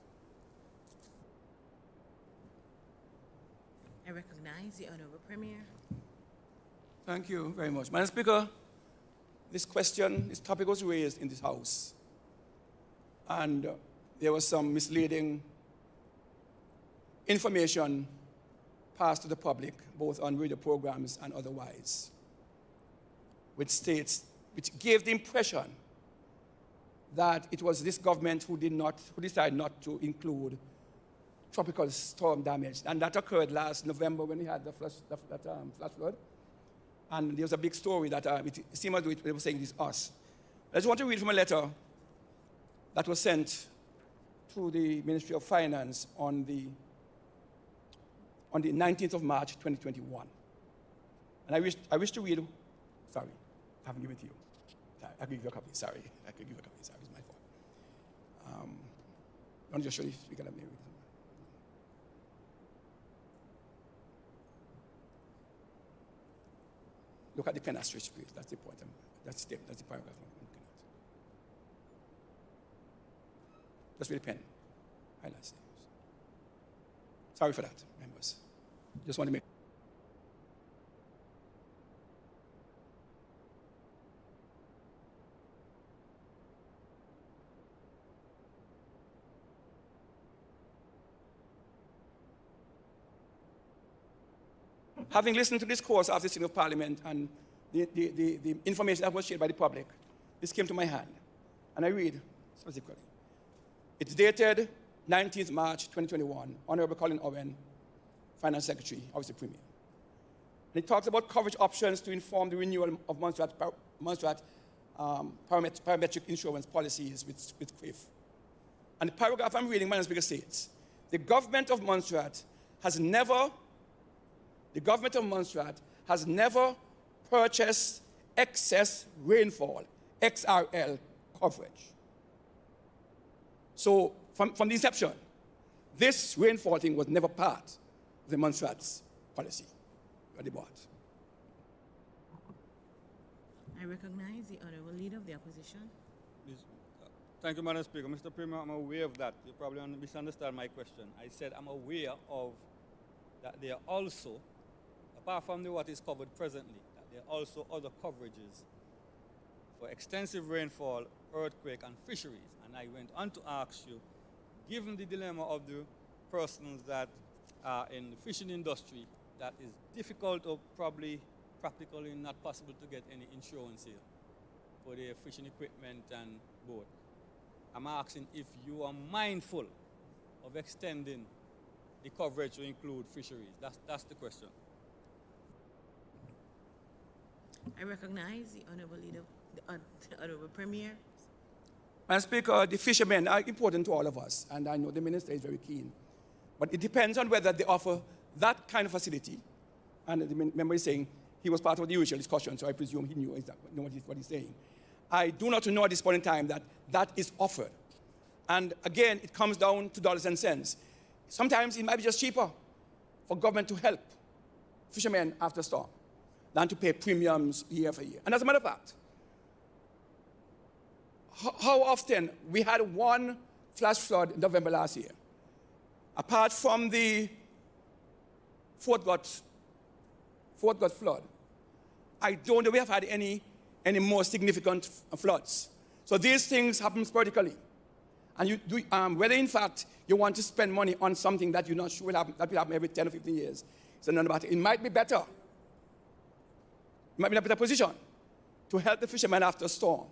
I recognize the Honourable Premier. Thank you very much. Madam Speaker, this topic was raised in this House, and there was some misleading information passed to the public, both on radio programs and otherwise, which gave the impression that it was this government who decided not to include tropical storm damage. And that occurred last November when we had the flash flood. And there was a big story that it seemed as though they were saying it is us. I just want to read from a letter that was sent to the Ministry of Finance on the 19th of March, 2021. And I wish to read, sorry, I haven't given it to you. I'll give you a copy, sorry. I could give you a copy, sorry, it's my fault. Let me just show you, we can have me read it. Look at the pen asterisk, please. That's the point. That's the paragraph I'm looking at. Just with the pen. Highlights. Sorry for that, members. Just want to make. Having listened to this course after the sitting of Parliament and the information that was shared by the public, this came to my hand. And I read specifically. It's dated 19th March 2021, Honorable Colin Owen, Finance Secretary, Office of Premier. And it talks about coverage options to inform the renewal of Montserrat parametric insurance policies with CRIF. And the paragraph I'm reading, Madam Speaker, states, the government of Montserrat has never purchased excess rainfall, XRL coverage. So from the inception, this rainfall thing was never part of the Montserrat's policy or the board. I recognize the Honourable Leader of the Opposition. Please, thank you, Madam Speaker. Mr. Premier, I'm aware of that. You probably misunderstand my question. I said I'm aware of that there are also, apart from what is covered presently, that there are also other coverages for extensive rainfall, earthquake, and fisheries. And I went on to ask you, given the dilemma of the persons that are in the fishing industry, that is difficult or probably practically not possible to get any insurance here for their fishing equipment and boat. I'm asking if you are mindful of extending the coverage to include fisheries. That's the question. I recognize the Honourable Leader, the Honourable Premier. Madam Speaker, the fishermen are important to all of us, and I know the Minister is very keen. But it depends on whether they offer that kind of facility. And the member is saying he was part of the usual discussion, so I presume he knew exactly what he's saying. I do not know at this point in time that that is offered. And again, it comes down to dollars and cents. Sometimes it might be just cheaper for government to help fishermen after storm than to pay premiums year for year. And as a matter of fact, how often we had one flash flood in November last year, apart from the Fort Gott flood, I don't know we have had any more significant floods. So these things happen sporadically. And you do, whether in fact you want to spend money on something that you're not sure will happen every 10 or 15 years, it's another matter. It might be better. You might be in a better position to help the fishermen after a storm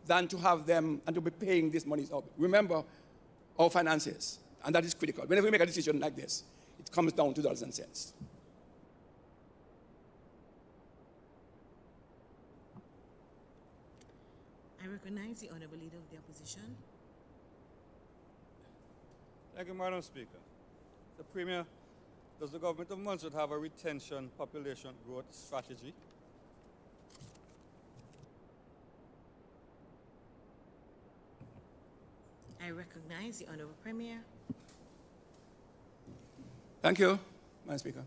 than to have them and to be paying this money out. Remember our finances, and that is critical. Whenever we make a decision like this, it comes down to dollars and cents. I recognize the Honourable Leader of the Opposition. Thank you, Madam Speaker. The Premier, does the government of Montserrat have a retention population growth strategy? I recognize the Honourable Premier. Thank you, Madam Speaker.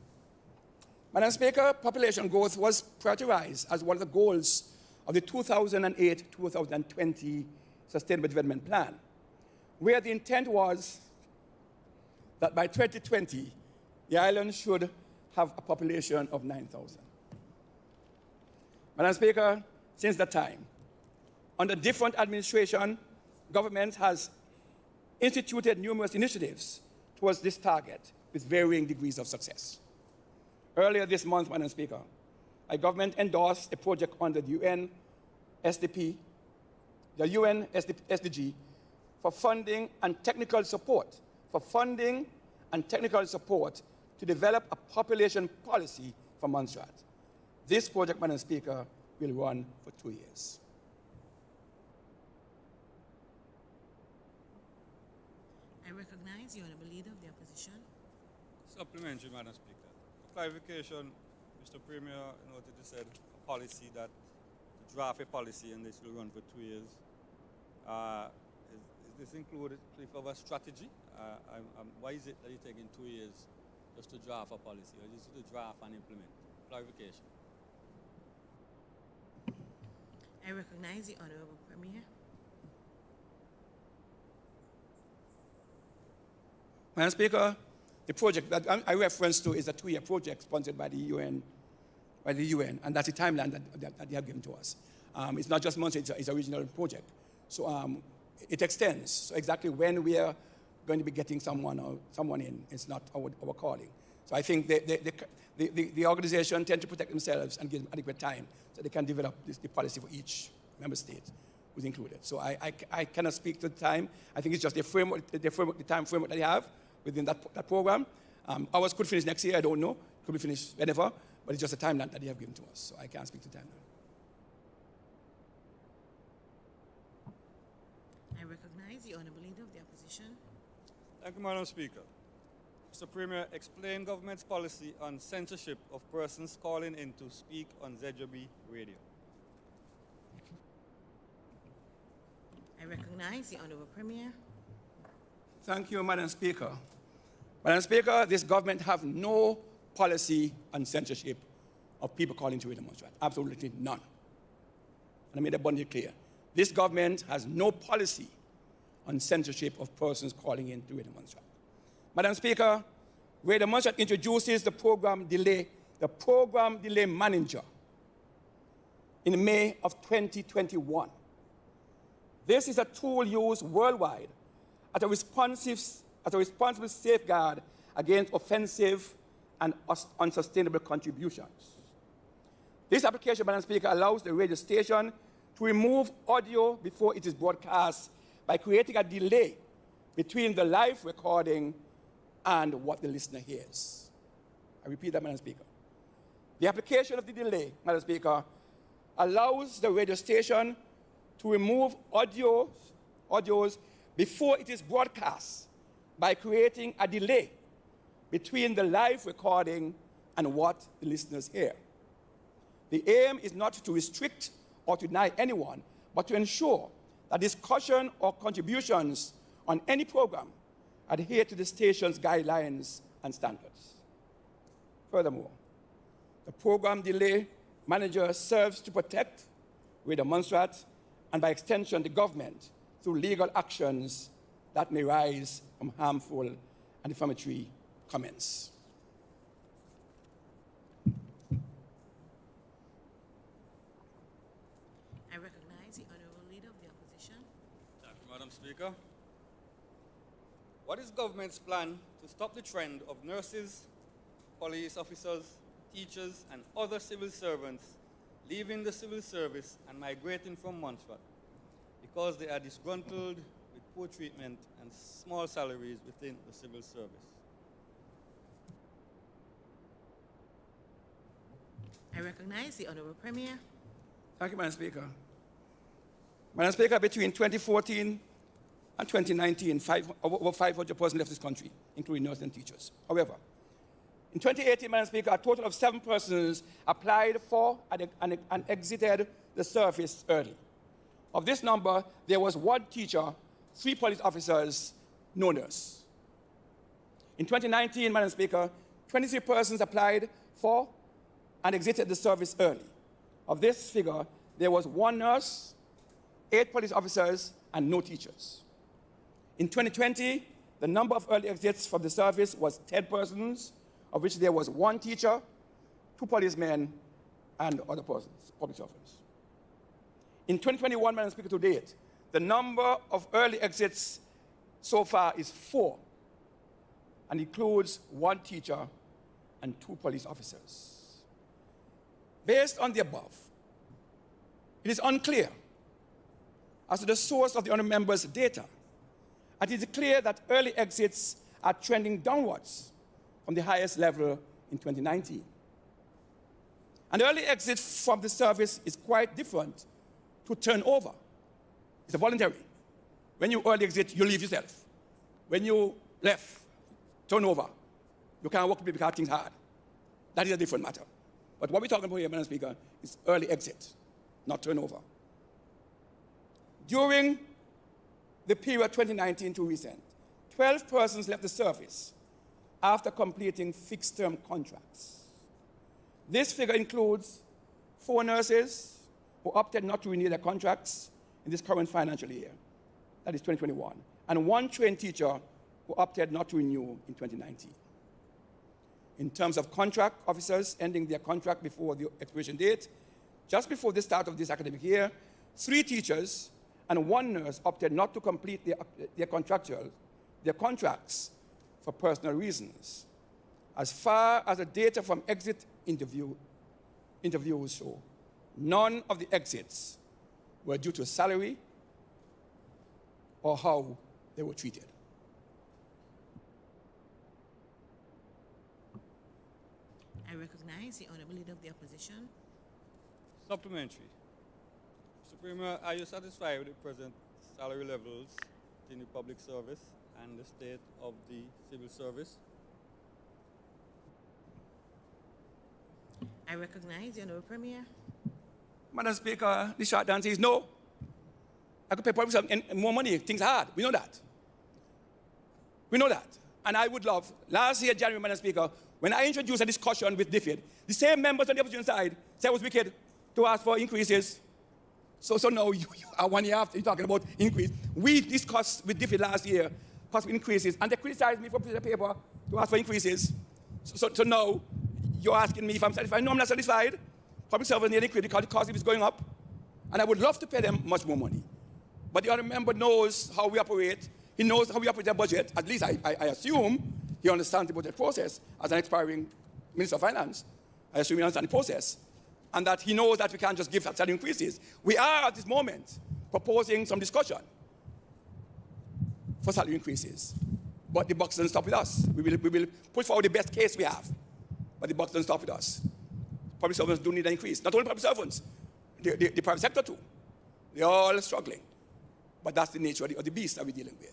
Madam Speaker, population growth was prioritized as one of the goals of the 2008-2020 Sustainable Development Plan, where the intent was that by 2020, the island should have a population of 9,000. Madam Speaker, since that time, under different administration, government has instituted numerous initiatives towards this target with varying degrees of success. Earlier this month, Madam Speaker, our government endorsed a project under the UN SDP, the UN SDG, for funding and technical support, to develop a population policy for Montserrat. This project, Madam Speaker, will run for 2 years. I recognize the Honourable Leader of the Opposition. Supplementary, Madam Speaker. For clarification, Mr. Premier noted you said a policy that to draft a policy and this will run for 2 years. Is this included of a strategy? Why is it that you're taking 2 years just to draft a policy or just to draft and implement? Clarification. I recognize the Honourable Premier. Madam Speaker, the project that I reference to is a 2-year project sponsored by the UN, and that's the timeline that they have given to us. It's not just Montserrat, it's a regional project. So it extends. So exactly when we are going to be getting someone in, it's not our calling. So I think the organization tend to protect themselves and give them adequate time so they can develop the policy for each member state who's included. So I cannot speak to the time. I think it's just the time framework that they have within that program. Ours could finish next year, I don't know. It could be finished whenever, but it's just a timeline that they have given to us. So I can't speak to the timeline. I recognize the Honourable Leader of the Opposition. Thank you, Madam Speaker. Mr. Premier, explain government's policy on censorship of persons calling in to speak on ZJB radio. I recognize the Honourable Premier. Thank you, Madam Speaker. Madam Speaker, this government have no policy on censorship of people calling to demonstrate. Absolutely none. And I made abundantly clear. This government has no policy on censorship of persons calling in to demonstrate. Madam Speaker, where the demonstrate introduces the program delay manager in May of 2021. This is a tool used worldwide as a responsible safeguard against offensive and unsustainable contributions. This application, Madam Speaker, allows the radio station to remove audio before it is broadcast by creating a delay between the live recording and what the listener hears. I repeat that, Madam Speaker. The application of the delay, Madam Speaker, allows the radio station to remove audios before it is broadcast by creating a delay between the live recording and what the listeners hear. The aim is not to restrict or to deny anyone, but to ensure that discussion or contributions on any program adhere to the station's guidelines and standards. Furthermore, the program delay manager serves to protect radio demonstrants and by extension the government through legal actions that may rise from harmful and defamatory comments. I recognize the Honourable Leader of the Opposition. Thank you, Madam Speaker. What is government's plan to stop the trend of nurses, police officers, teachers, and other civil servants leaving the civil service and migrating from Montserrat because they are disgruntled with poor treatment and small salaries within the civil service? I recognize the Honourable Premier. Thank you, Madam Speaker. Madam Speaker, between 2014 and 2019, over 500 persons left this country, including nurses and teachers. However, in 2018, Madam Speaker, a total of 7 persons applied for and exited the service early. Of this number, there was 1 teacher, 3 police officers, no nurse. In 2019, Madam Speaker, 23 persons applied for and exited the service early. Of this figure, there was 1 nurse, 8 police officers, and no teachers. In 2020, the number of early exits from the service was 10 persons, of which there was 1 teacher, 2 policemen, and other persons, public servants. In 2021, Madam Speaker, to date, the number of early exits so far is 4, and includes 1 teacher and 2 police officers. Based on the above, it is unclear as to the source of the honourable member's data. And it is clear that early exits are trending downwards from the highest level in 2019. An early exit from the service is quite different to turnover. It's a voluntary. When you early exit, you leave yourself. When you left, turnover, you can't work because things hard. That is a different matter. But what we're talking about here, Madam Speaker, is early exit, not turnover. During the period 2019 to recent, 12 persons left the service after completing fixed-term contracts. This figure includes 4 nurses who opted not to renew their contracts in this current financial year, that is 2021, and 1 trained teacher who opted not to renew in 2019. In terms of contract officers ending their contract before the expiration date, just before the start of this academic year, 3 teachers and 1 nurse opted not to complete their contracts for personal reasons. As far as the data from exit interviews show, none of the exits were due to salary or how they were treated. I recognize the Honourable Leader of the Opposition. Supplementary. Mr. Premier, are you satisfied with the present salary levels in the public service and the state of the civil service? I recognize the Honourable Premier. Madam Speaker, the short answer is no. I could pay public servants more money. Things are hard. We know that. We know that. And I would love, last year, January, Madam Speaker, when I introduced a discussion with DFID, the same members on the opposition side said it was wicked to ask for increases. So now you are 1 year after you're talking about increase. We discussed with DFID last year possible increases, and they criticized me for putting a paper to ask for increases. So now you're asking me if I'm satisfied. No, I'm not satisfied. Public servants need increase because the cost is going up, and I would love to pay them much more money. But the other member knows how we operate. He knows how we operate the budget. At least I assume he understands the budget process as an expiring Minister of Finance. I assume he understands the process. And that he knows that we can't just give salary increases. We are, at this moment, proposing some discussion for salary increases. But the buck doesn't stop with us. We will put forward the best case we have. But the buck doesn't stop with us. Public servants do need an increase. Not only public servants, the private sector too. They're all struggling. But that's the nature of the beast that we're dealing with.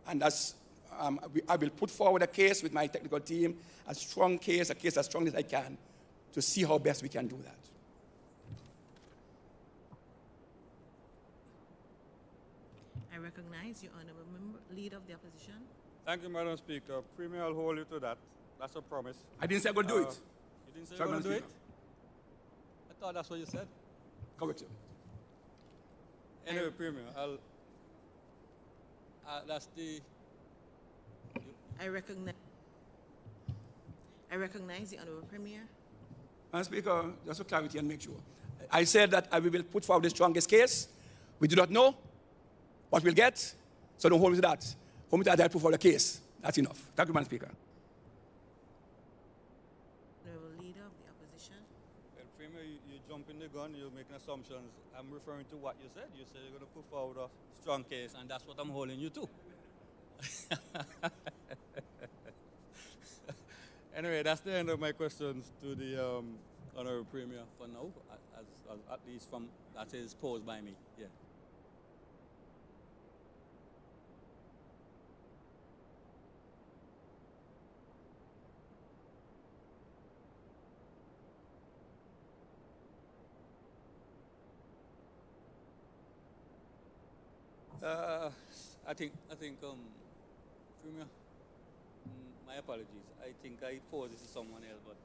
And that's, I will put forward a case with my technical team, a strong case, a case as strong as I can, to see how best we can do that. I recognize you, Honourable Member, Leader of the Opposition. Thank you, Madam Speaker. Premier, I'll hold you to that. That's a promise. I didn't say I'm going to do it. You didn't say you're going to do it? I thought that's what you said. Correct, sir. Anyway, Premier, that's the... I recognize the Honourable Premier. Madam Speaker, just for clarity and make sure. I said that I will put forward the strongest case. We do not know what we'll get, so don't hold me to that. Hold me to that, I'll put forward a case. That's enough. Thank you, Madam Speaker. Honourable Leader of the Opposition. Well, Premier, you jump in the gun, you're making assumptions. I'm referring to what you said. You said you're going to put forward a strong case, and that's what I'm holding you to. Anyway, that's the end of my questions to the Honourable Premier for now, as at least from that is posed by me. Yeah. I think, Premier, my apologies. I think I posed this to someone else, but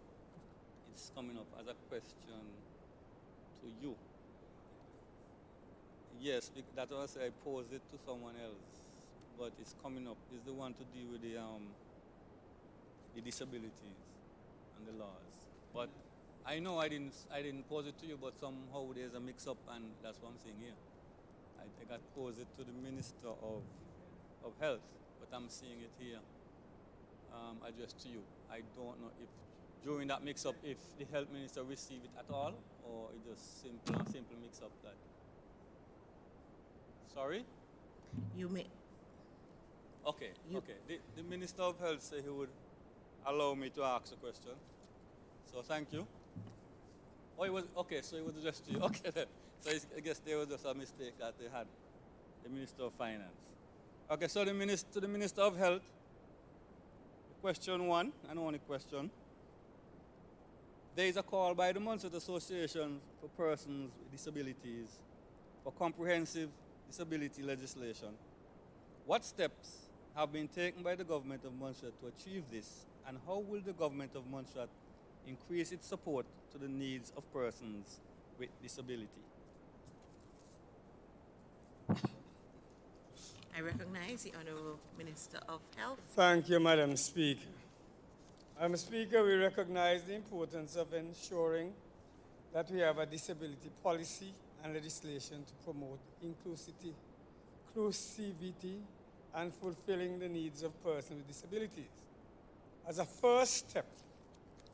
it's coming up as a question to you. Yes, that's what I said. I posed it to someone else, but it's coming up. It's the one to deal with the disabilities and the laws. But I know I didn't pose it to you, but somehow there's a mix-up, and that's what I'm saying here. I think I posed it to the Minister of Health, but I'm seeing it here addressed to you. I don't know if during that mix-up, if the Health Minister received it at all, or it just simple mix-up that. Sorry? You may. Okay, okay. The Minister of Health said he would allow me to ask a question. So thank you. Oh, it was, okay, so it was addressed to you. Okay then. So I guess there was just a mistake that they had, the Minister of Finance. Okay, so the Minister of Health, question one, and only question. There is a call by the Montserrat Association for Persons with Disabilities for comprehensive disability legislation. What steps have been taken by the government of Montserrat to achieve this, and how will the government of Montserrat increase its support to the needs of persons with disability? I recognize the Honourable Minister of Health. Thank you, Madam Speaker. Madam Speaker, we recognize the importance of ensuring that we have a disability policy and legislation to promote inclusivity and fulfilling the needs of persons with disabilities. As a first step,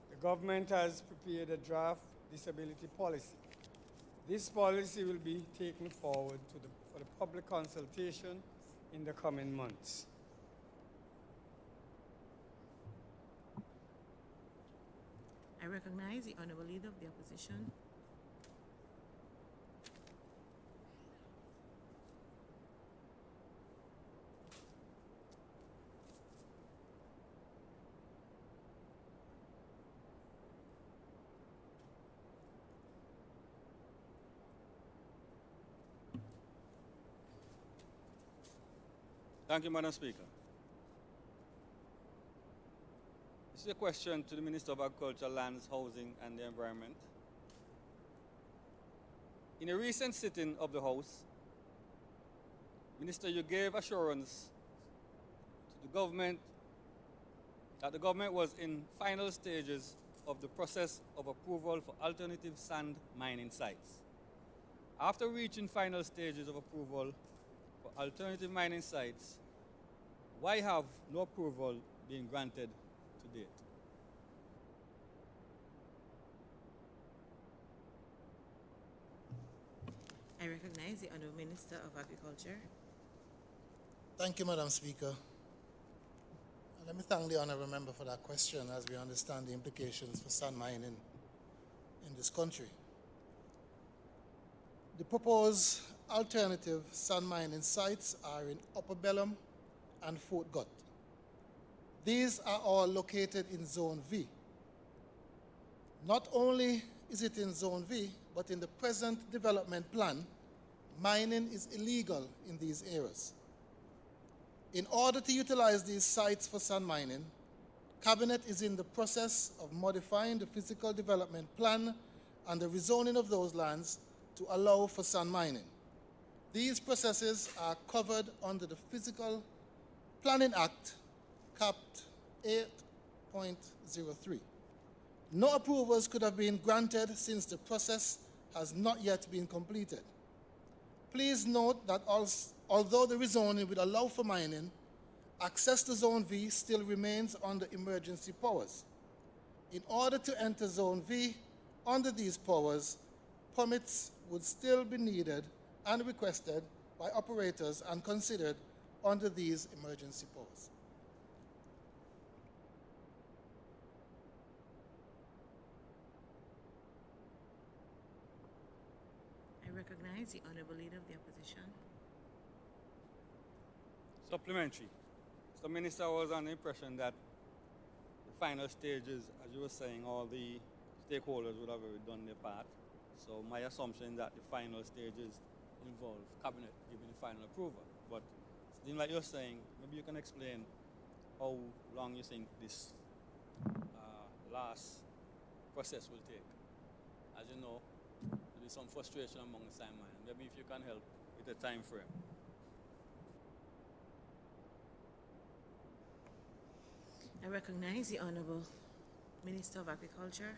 the government has prepared a draft disability policy. This policy will be taken forward for the public consultation in the coming months. I recognize the Honourable Leader of the Opposition. Thank you, Madam Speaker. This is a question to the Minister of Agriculture, Lands, Housing and the Environment. In a recent sitting of the House, Minister, you gave assurance to the government that the government was in final stages of the process of approval for alternative sand mining sites. After reaching final stages of approval for alternative mining sites, why have no approval been granted to date? I recognize the Honourable Minister of Agriculture. Thank you, Madam Speaker. And let me thank the honourable member for that question, as we understand the implications for sand mining in this country. The proposed alternative sand mining sites are in Upper Bellum and Fort Gutt. These are all located in Zone V. Not only is it in Zone V, but in the present development plan, mining is illegal in these areas. In order to utilize these sites for sand mining, Cabinet is in the process of modifying the physical development plan and the rezoning of those lands to allow for sand mining. These processes are covered under the Physical Planning Act, capped 8.03. No approvals could have been granted since the process has not yet been completed. Please note that although the rezoning would allow for mining, access to Zone V still remains under emergency powers. In order to enter Zone V under these powers, permits would still be needed and requested by operators and considered under these emergency powers. I recognize the Honourable Leader of the Opposition. Supplementary. So, Minister, I was under the impression that the final stages, as you were saying, all the stakeholders would have already done their part. So my assumption is that the final stages involve Cabinet giving the final approval. But it seems like you're saying, maybe you can explain how long you think this last process will take. As you know, there is some frustration among the sand miners. Maybe if you can help with the time frame. I recognize the Honourable Minister of Agriculture.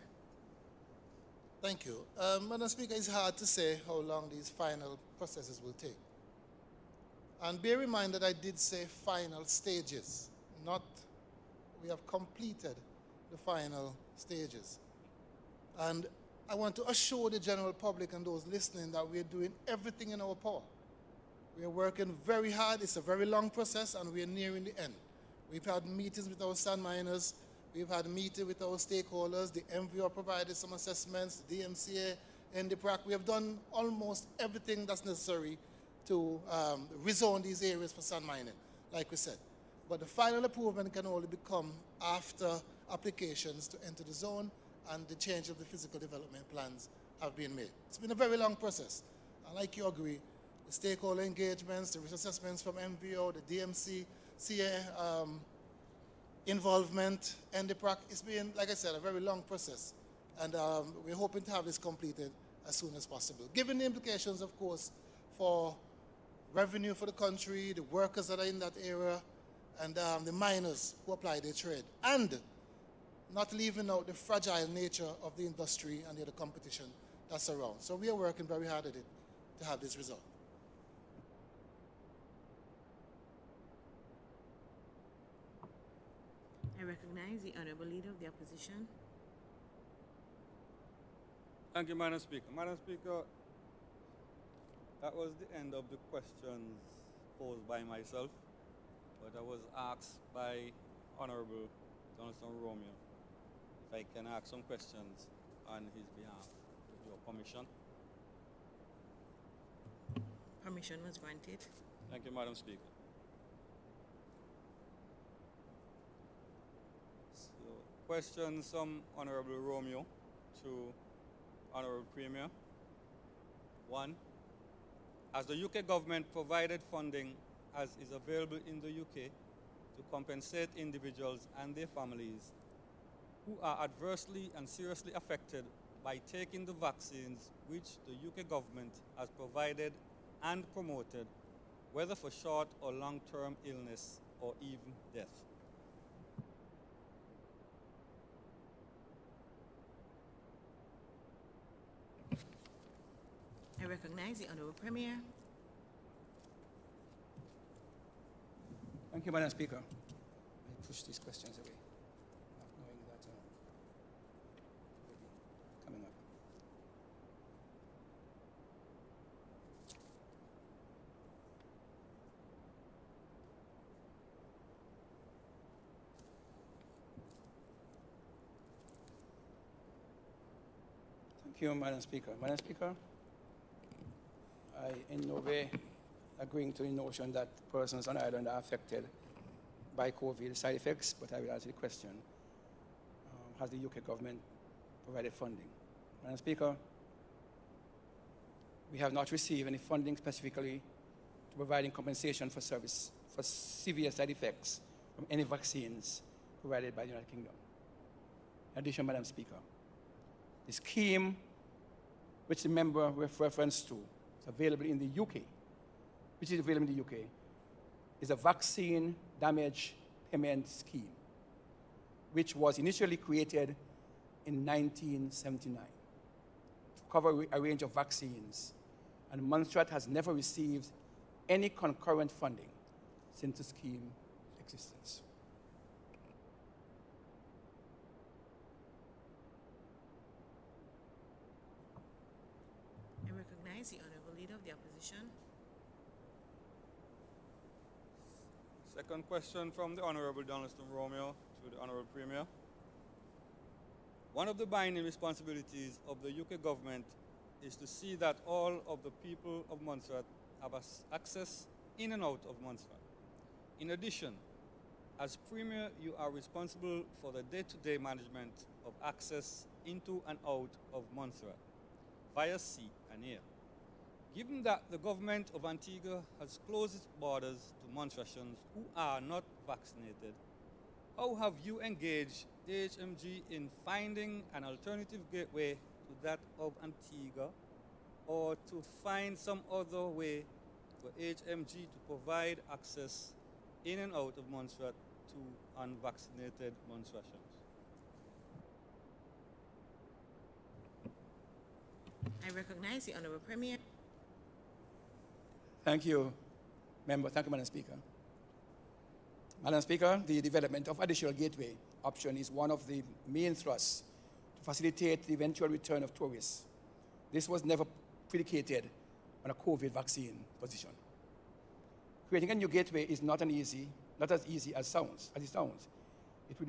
Thank you. Madam Speaker, it's hard to say how long these final processes will take. And bear in mind that I did say final stages, not we have completed the final stages. And I want to assure the general public and those listening that we are doing everything in our power. We are working very hard. It's a very long process, and we are nearing the end. We've had meetings with our sand miners. We've had meetings with our stakeholders. The MVO provided some assessments, the DMCA, and the PRAC. We have done almost everything that's necessary to rezone these areas for sand mining, like we said. But the final approval can only become after applications to enter the zone and the change of the physical development plans have been made. It's been a very long process. And like you agree, the stakeholder engagements, the risk assessments from MVO, the DMC, CA involvement, and the PRAC, it's been, like I said, a very long process. And we're hoping to have this completed as soon as possible. Given the implications, of course, for revenue for the country, the workers that are in that area, and the miners who apply their trade, and not leaving out the fragile nature of the industry and the other competition that's around. So we are working very hard at it to have this result. I recognize the Honourable Leader of the Opposition. Thank you, Madam Speaker. Madam Speaker, that was the end of the questions posed by myself, but I was asked by Honourable Jonathan Romeo if I can ask some questions on his behalf, with your permission. Permission was granted. Thank you, Madam Speaker. So, questions from Honourable Romeo to Honourable Premier. 1. Has the UK government provided funding as is available in the UK to compensate individuals and their families who are adversely and seriously affected by taking the vaccines which the UK government has provided and promoted, whether for short or long-term illness or even death. I recognize the Honourable Premier. Thank you, Madam Speaker. I push these questions away, not knowing that coming up. Thank you, Madam Speaker. Madam Speaker, I in no way agreeing to the notion that persons on Ireland are affected by COVID side effects, but I will answer the question. Has the UK government provided funding? Madam Speaker, we have not received any funding specifically to providing compensation for service for severe side effects from any vaccines provided by the United Kingdom. In addition, Madam Speaker, the scheme which the member referenced to is available in the UK, is a vaccine damage payment scheme, which was initially created in 1979 to cover a range of vaccines, and Montserrat has never received any concurrent funding since the scheme existence. I recognize the Honourable Leader of the Opposition. Second question from the Honourable Donaldson Romeo to the Honourable Premier. One of the binding responsibilities of the UK government is to see that all of the people of Montserrat have access in and out of Montserrat. In addition, as Premier, you are responsible for the day-to-day management of access into and out of Montserrat via sea and air. Given that the government of Antigua has closed its borders to Montserratians who are not vaccinated, how have you engaged HMG in finding an alternative gateway to that of Antigua, or to find some other way for HMG to provide access in and out of Montserrat to unvaccinated Montserratians? I recognize the Honourable Premier. Thank you, Member. Thank you, Madam Speaker. Madam Speaker, the development of additional gateway option is one of the main thrusts to facilitate the eventual return of tourists. This was never predicated on a COVID vaccine position. Creating a new gateway is not as easy as it sounds. It will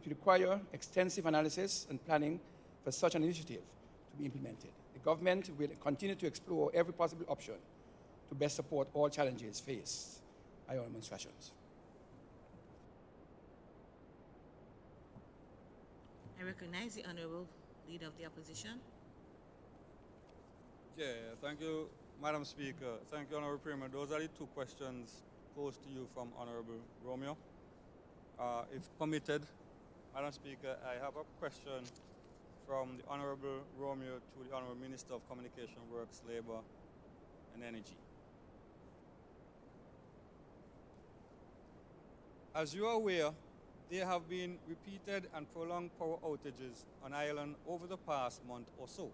require extensive analysis and planning for such an initiative to be implemented. The government will continue to explore every possible option to best support all challenges faced by our Montserratians. I recognize the Honourable Leader of the Opposition. Yeah, thank you, Madam Speaker. Thank you, Honourable Premier. Those are the two questions posed to you from Honourable Romeo. If permitted, Madam Speaker, I have a question from the Honourable Romeo to the Honourable Minister of Communication, Works, Labour and Energy. As you are aware, there have been repeated and prolonged power outages on Ireland over the past month or so.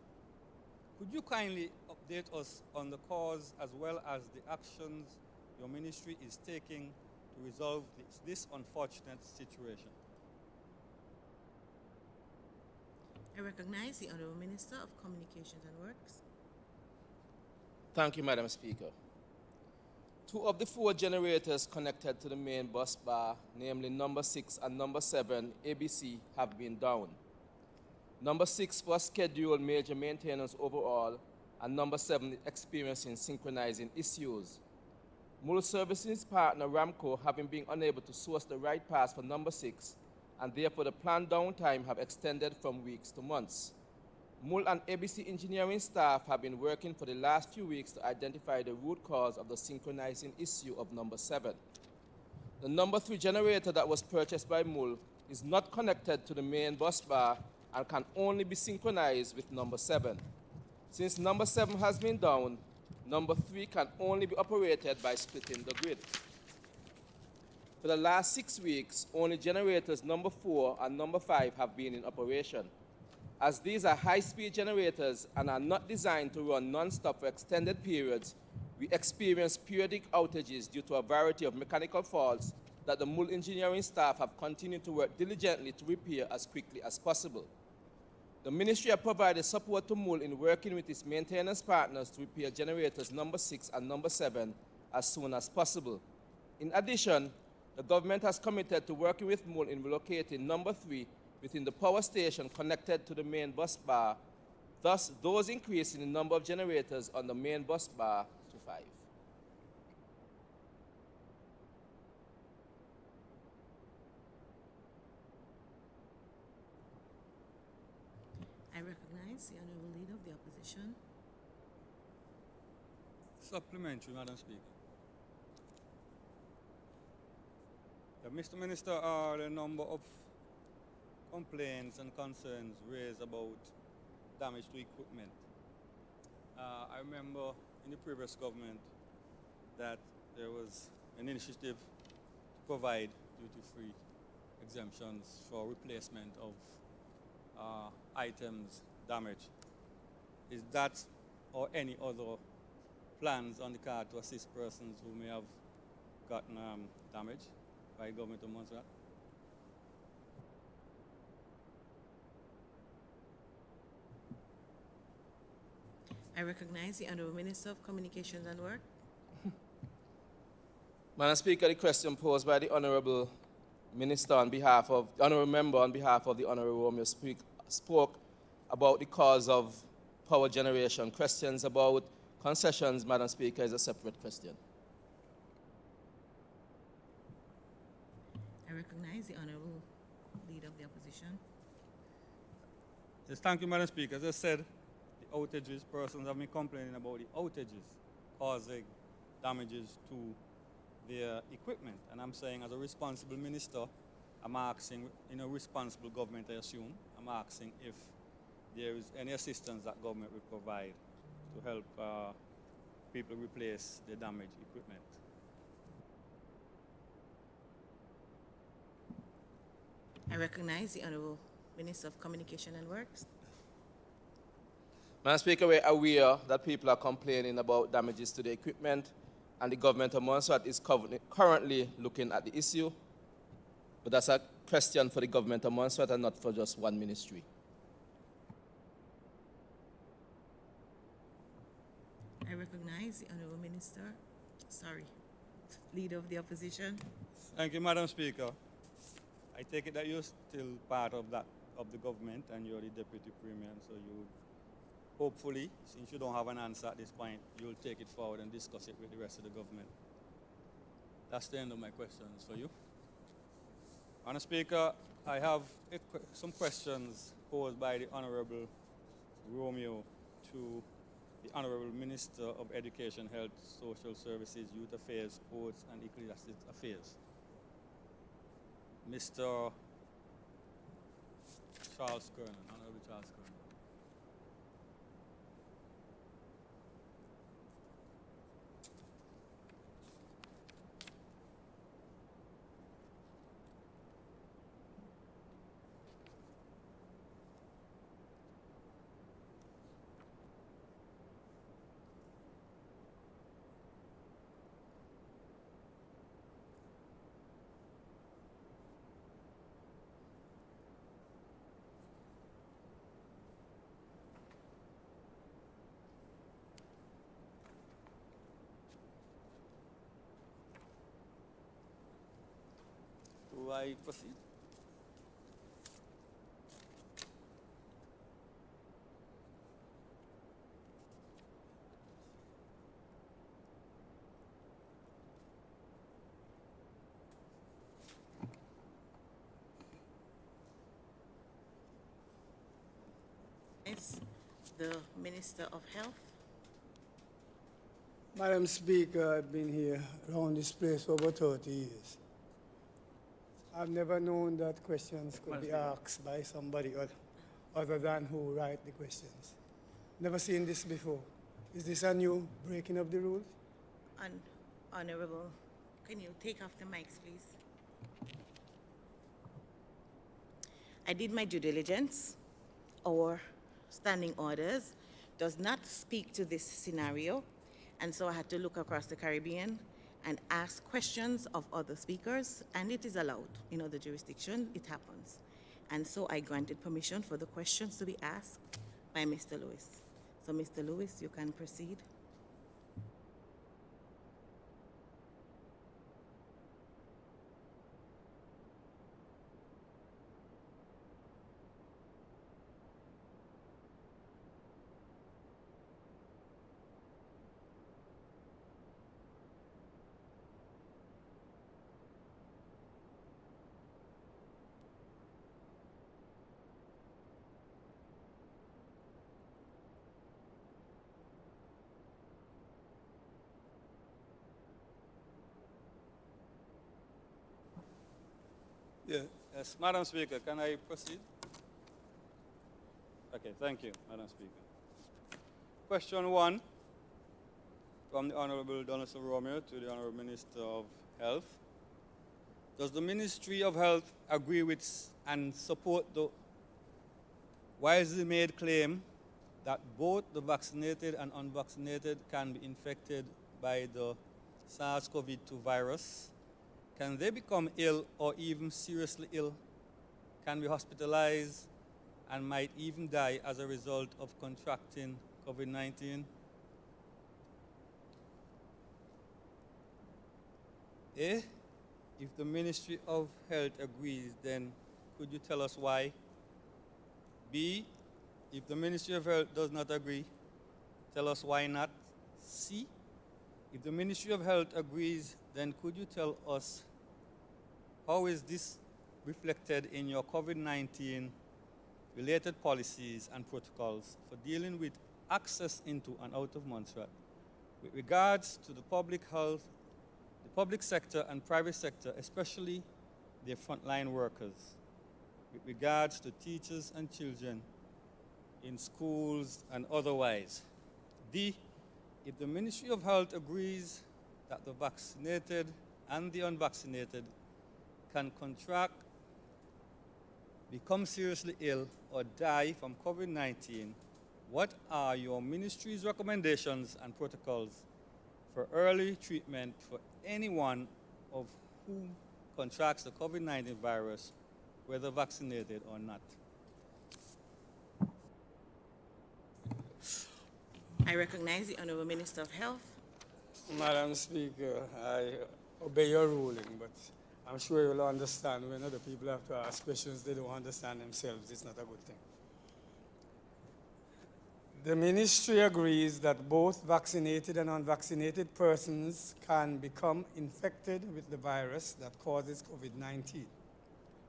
Could you kindly update us on the cause as well as the actions your ministry is taking to resolve this unfortunate situation? I recognize the Honourable Minister of Communications and Works. Thank you, Madam Speaker. 2 of the 4 generators connected to the main bus bar, namely number 6 and number 7, ABC, have been down. Number 6 was scheduled major maintenance overall, and number 7 experiencing synchronizing issues. Mule Services partner Ramco having been unable to source the right parts for number 6, and therefore the planned downtime have extended from weeks to months. MUL and ABC engineering staff have been working for the last few weeks to identify the root cause of the synchronizing issue of number 7. The number 3 generator that was purchased by MUL is not connected to the main bus bar and can only be synchronized with number 7. Since number 7 has been down, number 3 can only be operated by splitting the grid. For the last 6 weeks, only generators number 4 and number 5 have been in operation. As these are high-speed generators and are not designed to run non-stop for extended periods, we experience periodic outages due to a variety of mechanical faults that the MUL engineering staff have continued to work diligently to repair as quickly as possible. The Ministry has provided support to MUL in working with its maintenance partners to repair generators number 6 and number 7 as soon as possible. In addition, the government has committed to working with MUL in relocating number 3 within the power station connected to the main bus bar, thus those increasing the number of generators on the main bus bar to 5. I recognize the Honourable Leader of the Opposition. Supplementary, Madam Speaker. Mr. Minister, the number of complaints and concerns raised about damage to equipment. I remember in the previous government that there was an initiative to provide duty-free exemptions for replacement of items damaged. Is that or any other plans on the card to assist persons who may have gotten damage by government of Montserrat? I recognize the Honourable Minister of Communications and Work. Madam Speaker, the question posed by the Honourable Minister on behalf of, Honourable Member on behalf of the Honourable Romeo spoke about the cause of power generation. Questions about concessions, Madam Speaker, is a separate question. I recognize the Honourable Leader of the Opposition. Yes, thank you, Madam Speaker. As I said, the outages, persons have been complaining about the outages causing damages to their equipment. And I'm saying, as a responsible minister, I'm asking, in a responsible government, I assume, I'm asking if there is any assistance that government will provide to help people replace their damaged equipment. I recognize the Honourable Minister of Communication and Works. Madam Speaker, we're aware that people are complaining about damages to the equipment, and the government of Montserrat is currently looking at the issue. But that's a question for the government of Montserrat and not for just one ministry. I recognize the Honourable Leader of the Opposition. Thank you, Madam Speaker. I take it that you're still part of the government and you're the Deputy Premier, so you hopefully, since you don't have an answer at this point, you'll take it forward and discuss it with the rest of the government. That's the end of my questions for you. Madam Speaker, I have some questions posed by the Honourable Romeo to the Honourable Minister of Education, Health, Social Services, Youth Affairs, Sports and Ecclesiastic Affairs, Mr. Charles Kernan, Honourable Charles Kernan. Do I proceed? Yes, the Minister of Health. Madam Speaker, I've been here around this place for over 30 years. I've never known that questions could be asked by somebody other than who write the questions. Never seen this before. Is this a new breaking of the rules? Honorable, can you take off the mics, please? I did my due diligence. Our standing orders does not speak to this scenario, and so I had to look across the Caribbean and ask questions of other speakers, and it is allowed. In other jurisdictions, it happens. And so I granted permission for the questions to be asked by Mr. Lewis. So Mr. Lewis, you can proceed. Yes, Madam Speaker, can I proceed? Okay, thank you, Madam Speaker. Question 1 from the Honorable Donaldson Romeo to the Honorable Minister of Health. Does the Ministry of Health agree with and support the widely made claim that both the vaccinated and unvaccinated can be infected by the SARS-CoV-2 virus? Can they become ill or even seriously ill, can be hospitalized, and might even die as a result of contracting COVID-19? A, if the Ministry of Health agrees, then could you tell us why? B, if the Ministry of Health does not agree, tell us why not. C, if the Ministry of Health agrees, then could you tell us how is this reflected in your COVID-19 related policies and protocols for dealing with access into and out of Montserrat with regards to the public health, the public sector and private sector, especially their frontline workers, with regards to teachers and children in schools and otherwise? D, if the Ministry of Health agrees that the vaccinated and the unvaccinated can contract, become seriously ill, or die from COVID-19, what are your ministry's recommendations and protocols for early treatment for anyone of whom contracts the COVID-19 virus, whether vaccinated or not? I recognize the Honorable Minister of Health. Madam Speaker, I obey your ruling, but I'm sure you'll understand when other people have to ask questions they don't understand themselves. It's not a good thing. The ministry agrees that both vaccinated and unvaccinated persons can become infected with the virus that causes COVID-19.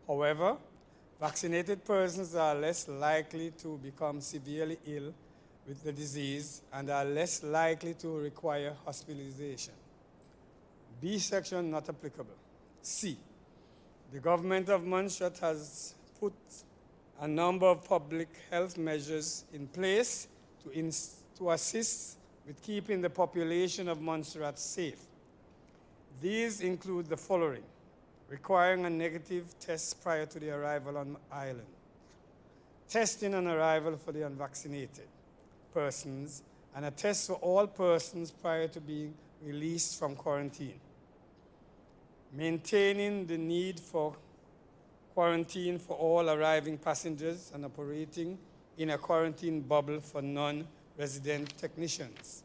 However, vaccinated persons are less likely to become severely ill with the disease and are less likely to require hospitalization. B section not applicable. C, the government of Montserrat has put a number of public health measures in place to assist with keeping the population of Montserrat safe. These include the following: requiring a negative test prior to the arrival on island, testing on arrival for the unvaccinated persons, and a test for all persons prior to being released from quarantine. Maintaining the need for quarantine for all arriving passengers and operating in a quarantine bubble for non-resident technicians.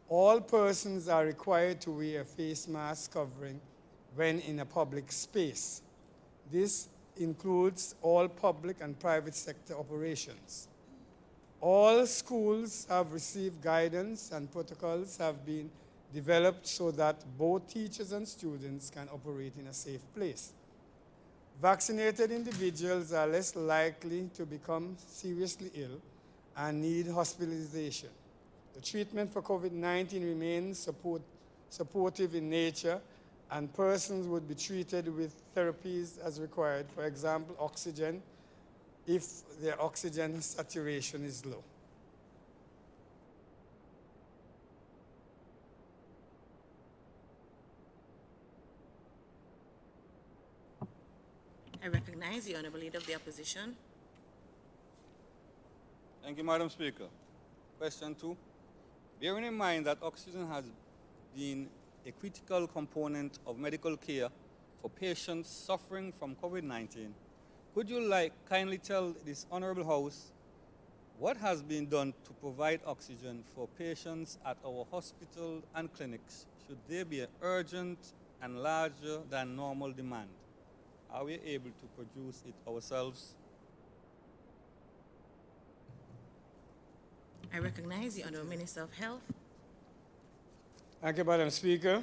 All persons are required to wear a face mask covering when in a public space. This includes all public and private sector operations. All schools have received guidance and protocols have been developed so that both teachers and students can operate in a safe place. Vaccinated individuals are less likely to become seriously ill and need hospitalization. The treatment for COVID-19 remains supportive in nature, and persons would be treated with therapies as required, for example, oxygen, if their oxygen saturation is low. I recognize the Honourable Leader of the Opposition. Thank you, Madam Speaker. Question 2. Bearing in mind that oxygen has been a critical component of medical care for patients suffering from COVID-19, could you kindly tell this Honourable House what has been done to provide oxygen for patients at our hospital and clinics should there be an urgent and larger than normal demand? Are we able to produce it ourselves? I recognize the Honourable Minister of Health. Thank you, Madam Speaker.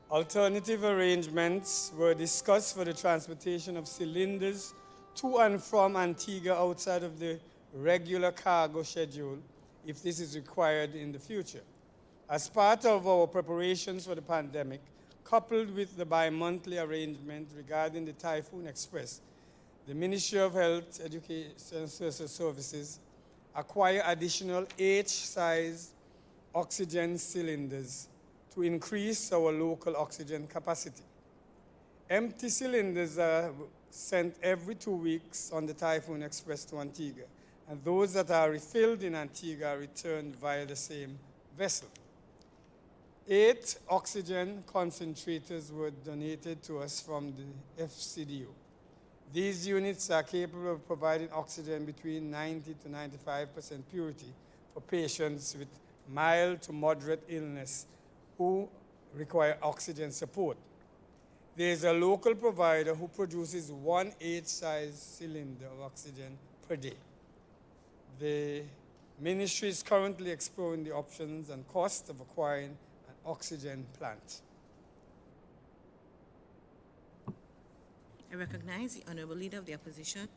Alternative arrangements were discussed for the transportation of cylinders to and from Antigua outside of the regular cargo schedule, if this is required in the future. As part of our preparations for the pandemic, coupled with the bi-monthly arrangement regarding the Typhoon Express, the Ministry of Health, Education and Social Services acquire additional H-size oxygen cylinders to increase our local oxygen capacity. Empty cylinders are sent every 2 weeks on the Typhoon Express to Antigua, and those that are refilled in Antigua are returned via the same vessel. 8 oxygen concentrators were donated to us from the FCDO. These units are capable of providing oxygen between 90 to 95% purity for patients with mild to moderate illness who require oxygen support. There is a local provider who produces 1 H-size cylinder of oxygen per day. The ministry is currently exploring the options and cost of acquiring an oxygen plant. I recognize the Honourable Leader of the Opposition.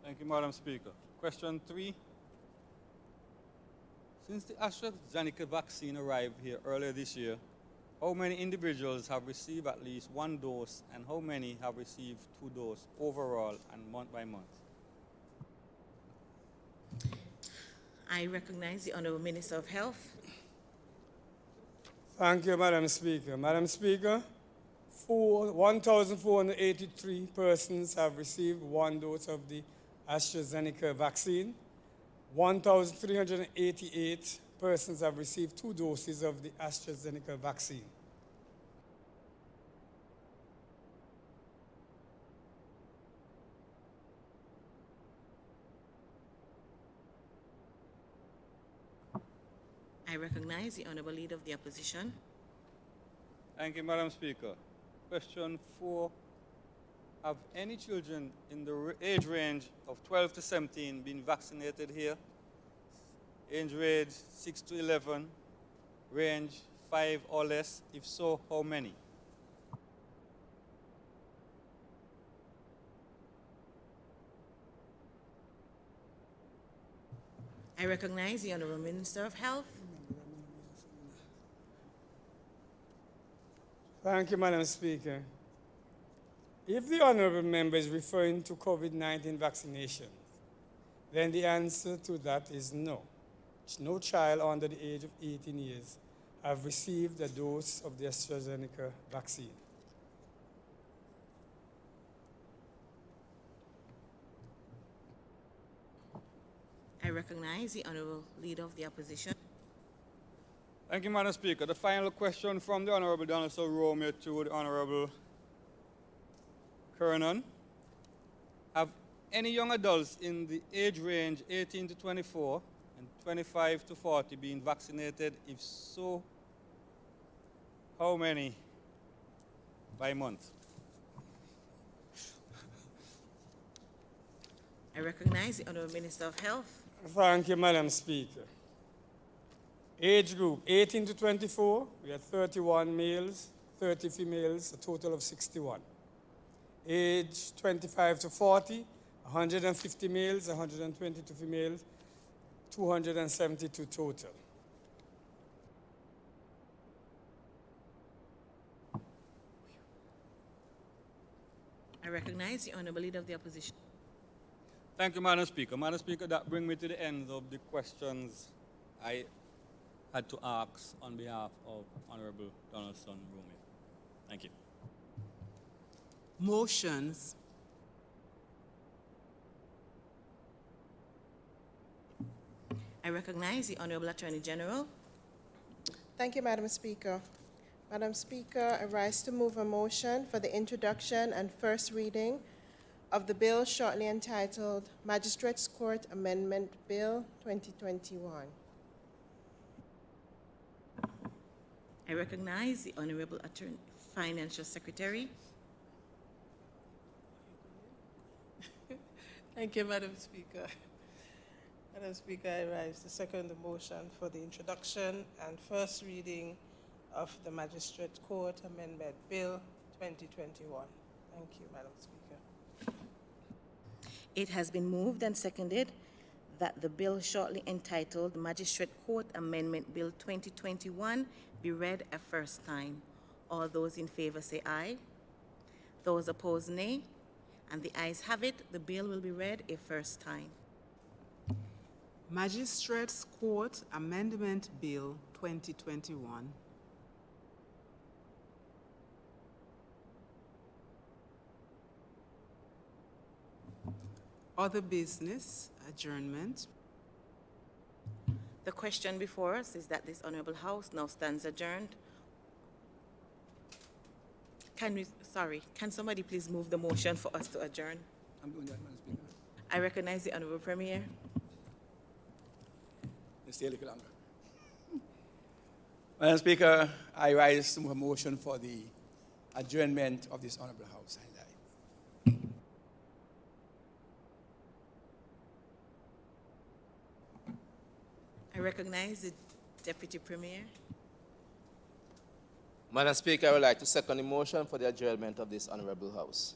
Thank you, Madam Speaker. Question 3. Since the AstraZeneca vaccine arrived here earlier this year, how many individuals have received at least 1 dose, and how many have received 2 doses overall and month by month? I recognize the Honourable Minister of Health. Thank you, Madam Speaker. Madam Speaker, 1,483 persons have received 1 dose of the AstraZeneca vaccine. 1,388 persons have received 2 doses of the AstraZeneca vaccine. I recognize the Honourable Leader of the Opposition. Thank you, Madam Speaker. Question 4. Have any children in the age range of 12 to 17 been vaccinated here? Age range 6 to 11, range 5 or less? If so, how many? I recognize the Honourable Minister of Health. Thank you, Madam Speaker. If the honourable member is referring to COVID-19 vaccination, then the answer to that is no. No child under the age of 18 years have received a dose of the AstraZeneca vaccine. I recognize the Honourable Leader of the Opposition. Thank you, Madam Speaker. The final question from the Honourable Donaldson Romeo to the Honourable Kernan. Have any young adults in the age range 18 to 24 and 25 to 40 been vaccinated? If so, how many by month? I recognize the Honourable Minister of Health. Thank you, Madam Speaker. Age group 18 to 24, we had 31 males, 30 females, a total of 61. Age 25 to 40, 150 males, 122 females, 272 total. I recognize the Honourable Leader of the Opposition. Thank you, Madam Speaker. Madam Speaker, that brings me to the end of the questions I had to ask on behalf of Honourable Donaldson Romeo. Thank you. Motions. I recognize the Honourable Attorney General. Thank you, Madam Speaker. Madam Speaker, I rise to move a motion for the introduction and first reading of the bill shortly entitled Magistrates Court Amendment Bill 2021. I recognize the Honourable Attorney Financial Secretary. Thank you, Madam Speaker. Madam Speaker, I rise to second the motion for the introduction and first reading of the Magistrate Court Amendment Bill 2021. Thank you, Madam Speaker. It has been moved and seconded that the bill shortly entitled Magistrate Court Amendment Bill 2021 be read a first time. All those in favor say aye. Those opposed, nay. And the ayes have it. The bill will be read a first time. Magistrates Court Amendment Bill 2021. Other business, adjournment. The question before us is that this Honourable House now stands adjourned. Can somebody please move the motion for us to adjourn? I'm doing that, Madam Speaker. I recognize the Honourable Premier. Stay a little longer. Madam Speaker, I rise to a motion for the adjournment of this Honourable House. I recognize the Deputy Premier. Madam Speaker, I would like to second the motion for the adjournment of this Honourable House.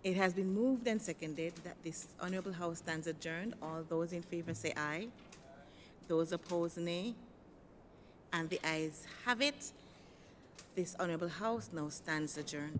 It has been moved and seconded that this Honourable House stands adjourned. All those in favor say aye. Those opposed, nay. And the ayes have it. This Honourable House now stands adjourned.